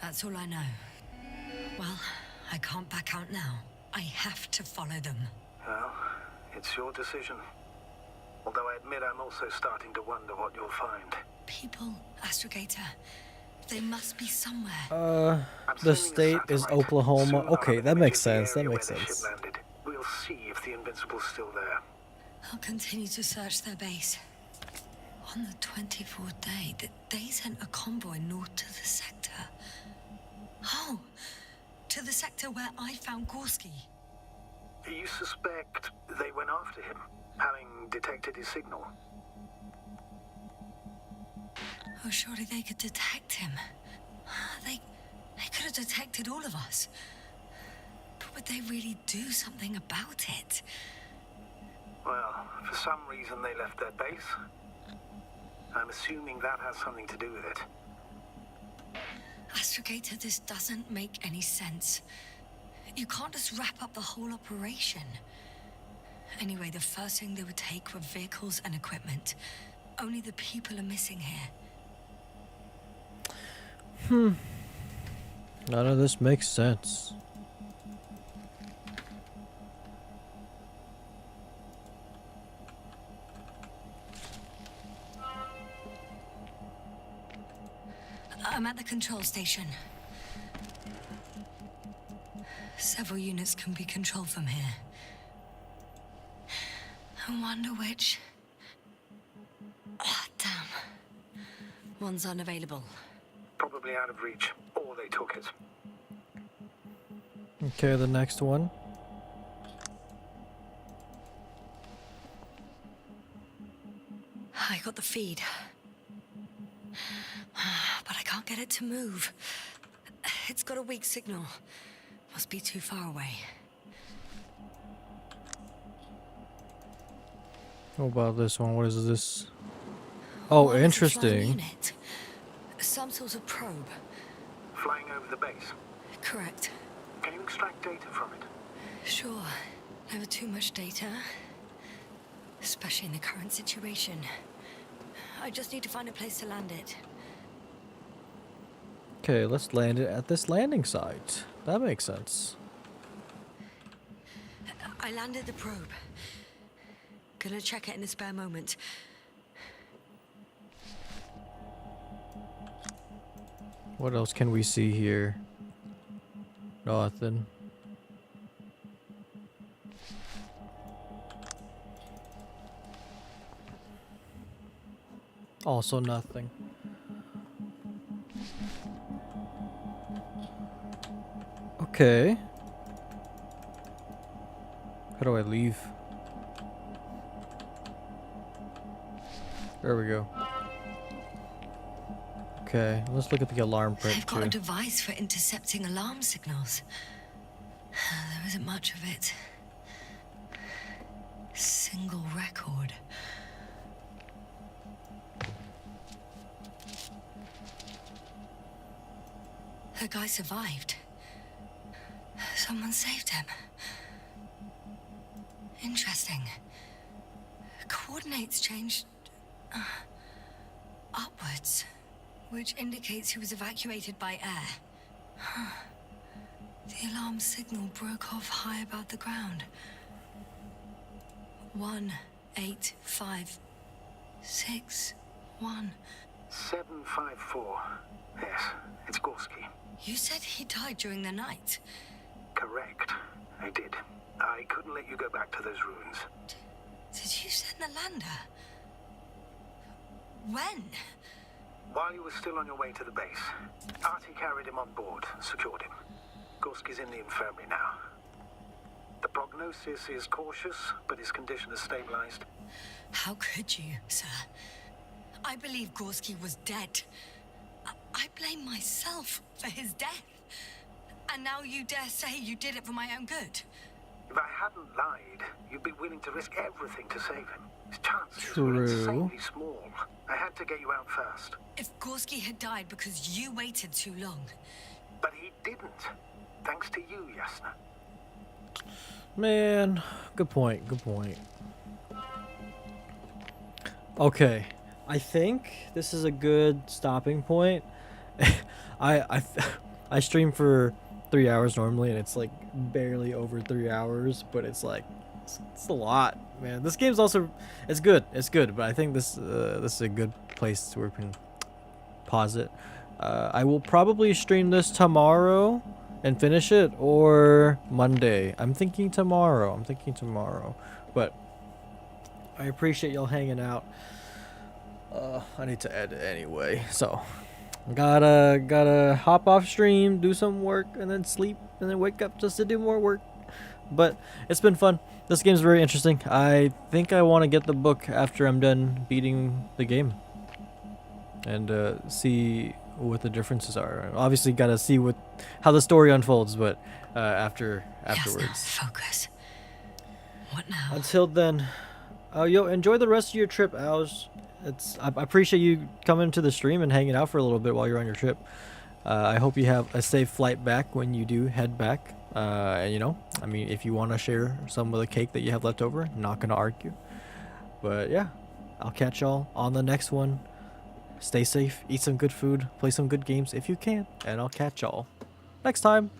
That's all I know. Well, I can't back out now. I have to follow them. Well, it's your decision. Although I admit I'm also starting to wonder what you'll find. People, Astrogator. They must be somewhere. The state is Oklahoma. Okay, that makes sense. That makes The ship sense. landed. We'll see if the Invincible's still there. I'll continue to search their base. On the 24th day, they sent a convoy north to the sector. Oh, to the sector where I found Gorski. You suspect they went after him, having detected his signal? Oh, surely they could detect him. They could have detected all of us. But would they really do something about it? Well, for some reason they left their base. I'm assuming that has something to do with it. Astrogator, this doesn't make any sense. You can't just wrap up the whole operation. Anyway, the first thing they would take were vehicles and equipment. Only the people are missing here. None of this makes sense. I'm at the control station. Several units can be controlled from here. I wonder which... Ah, damn. One's unavailable. Probably out of reach, or they took it. Okay, the next one. I got the feed. But I can't get it to move. It's got a weak signal. Must be too far away. What about this one? What is this? Oh, One is a flying interesting. unit. Some sort of probe. Flying over the base. Correct. Can you extract data from it? Sure. Never too much data. Especially in the current situation. I just need to find a place to land it. Okay, let's land it at this landing site. That makes sense. I landed the probe. Gonna check it in a spare moment. What else can we see here? Nothing. Also nothing. Okay. How do I leave? There we go. Okay, let's look at the alarm print They've got a too. device for intercepting alarm signals. There isn't much of it. Single record. The guy survived. Someone saved him. Interesting. Coordinates changed upwards, which indicates he was evacuated by air. The alarm signal broke off high above the ground. 1, 8, 5, 6, 1. 754. Yes, it's Gorski. You said he died during the night. Correct. I did. I couldn't let you go back to those ruins. Did you send the lander? When? While you were still on your way to the base, Artie carried him on board, secured him. Gorski's in the infirmary now. The prognosis is cautious, but his condition has stabilized. How could you, sir? I believe Gorski was dead. I blame myself for his death. And now you dare say you did it for my own good? If I hadn't lied, you'd be willing to risk everything to save him. His chances True. were insanely small. I had to get you out first. If Gorski had died because you waited too long. But he didn't. Thanks to you, Yasna. Man, good point, good point. Okay, I think this is a good stopping point. I stream for 3 hours normally, and it's like barely over 3 hours, but it's like it's a lot, man. This game's also it's good, but I think this is a good place where we can pause it. I will probably stream this tomorrow and finish it, or Monday. I'm thinking tomorrow, but I appreciate y'all hanging out. I need to edit anyway, so gotta hop off stream, do some work, and then sleep, and then wake up just to do more work. But it's been fun. This game's very interesting. I think I want to get the book after I'm done beating the game, and see what the differences are. Obviously, gotta see how the story unfolds, but afterwards. Yes, focus. What now? Until then, yo, enjoy the rest of your trip, Alj. I appreciate you coming to the stream and hanging out for a little bit while you're on your trip. I hope you have a safe flight back when you do head back. And you know, I mean, if you want to share some of the cake that you have left over, not gonna argue. But yeah, I'll catch y'all on the next one. Stay safe, eat some good food, play some good games if you can, and I'll catch y'all next time.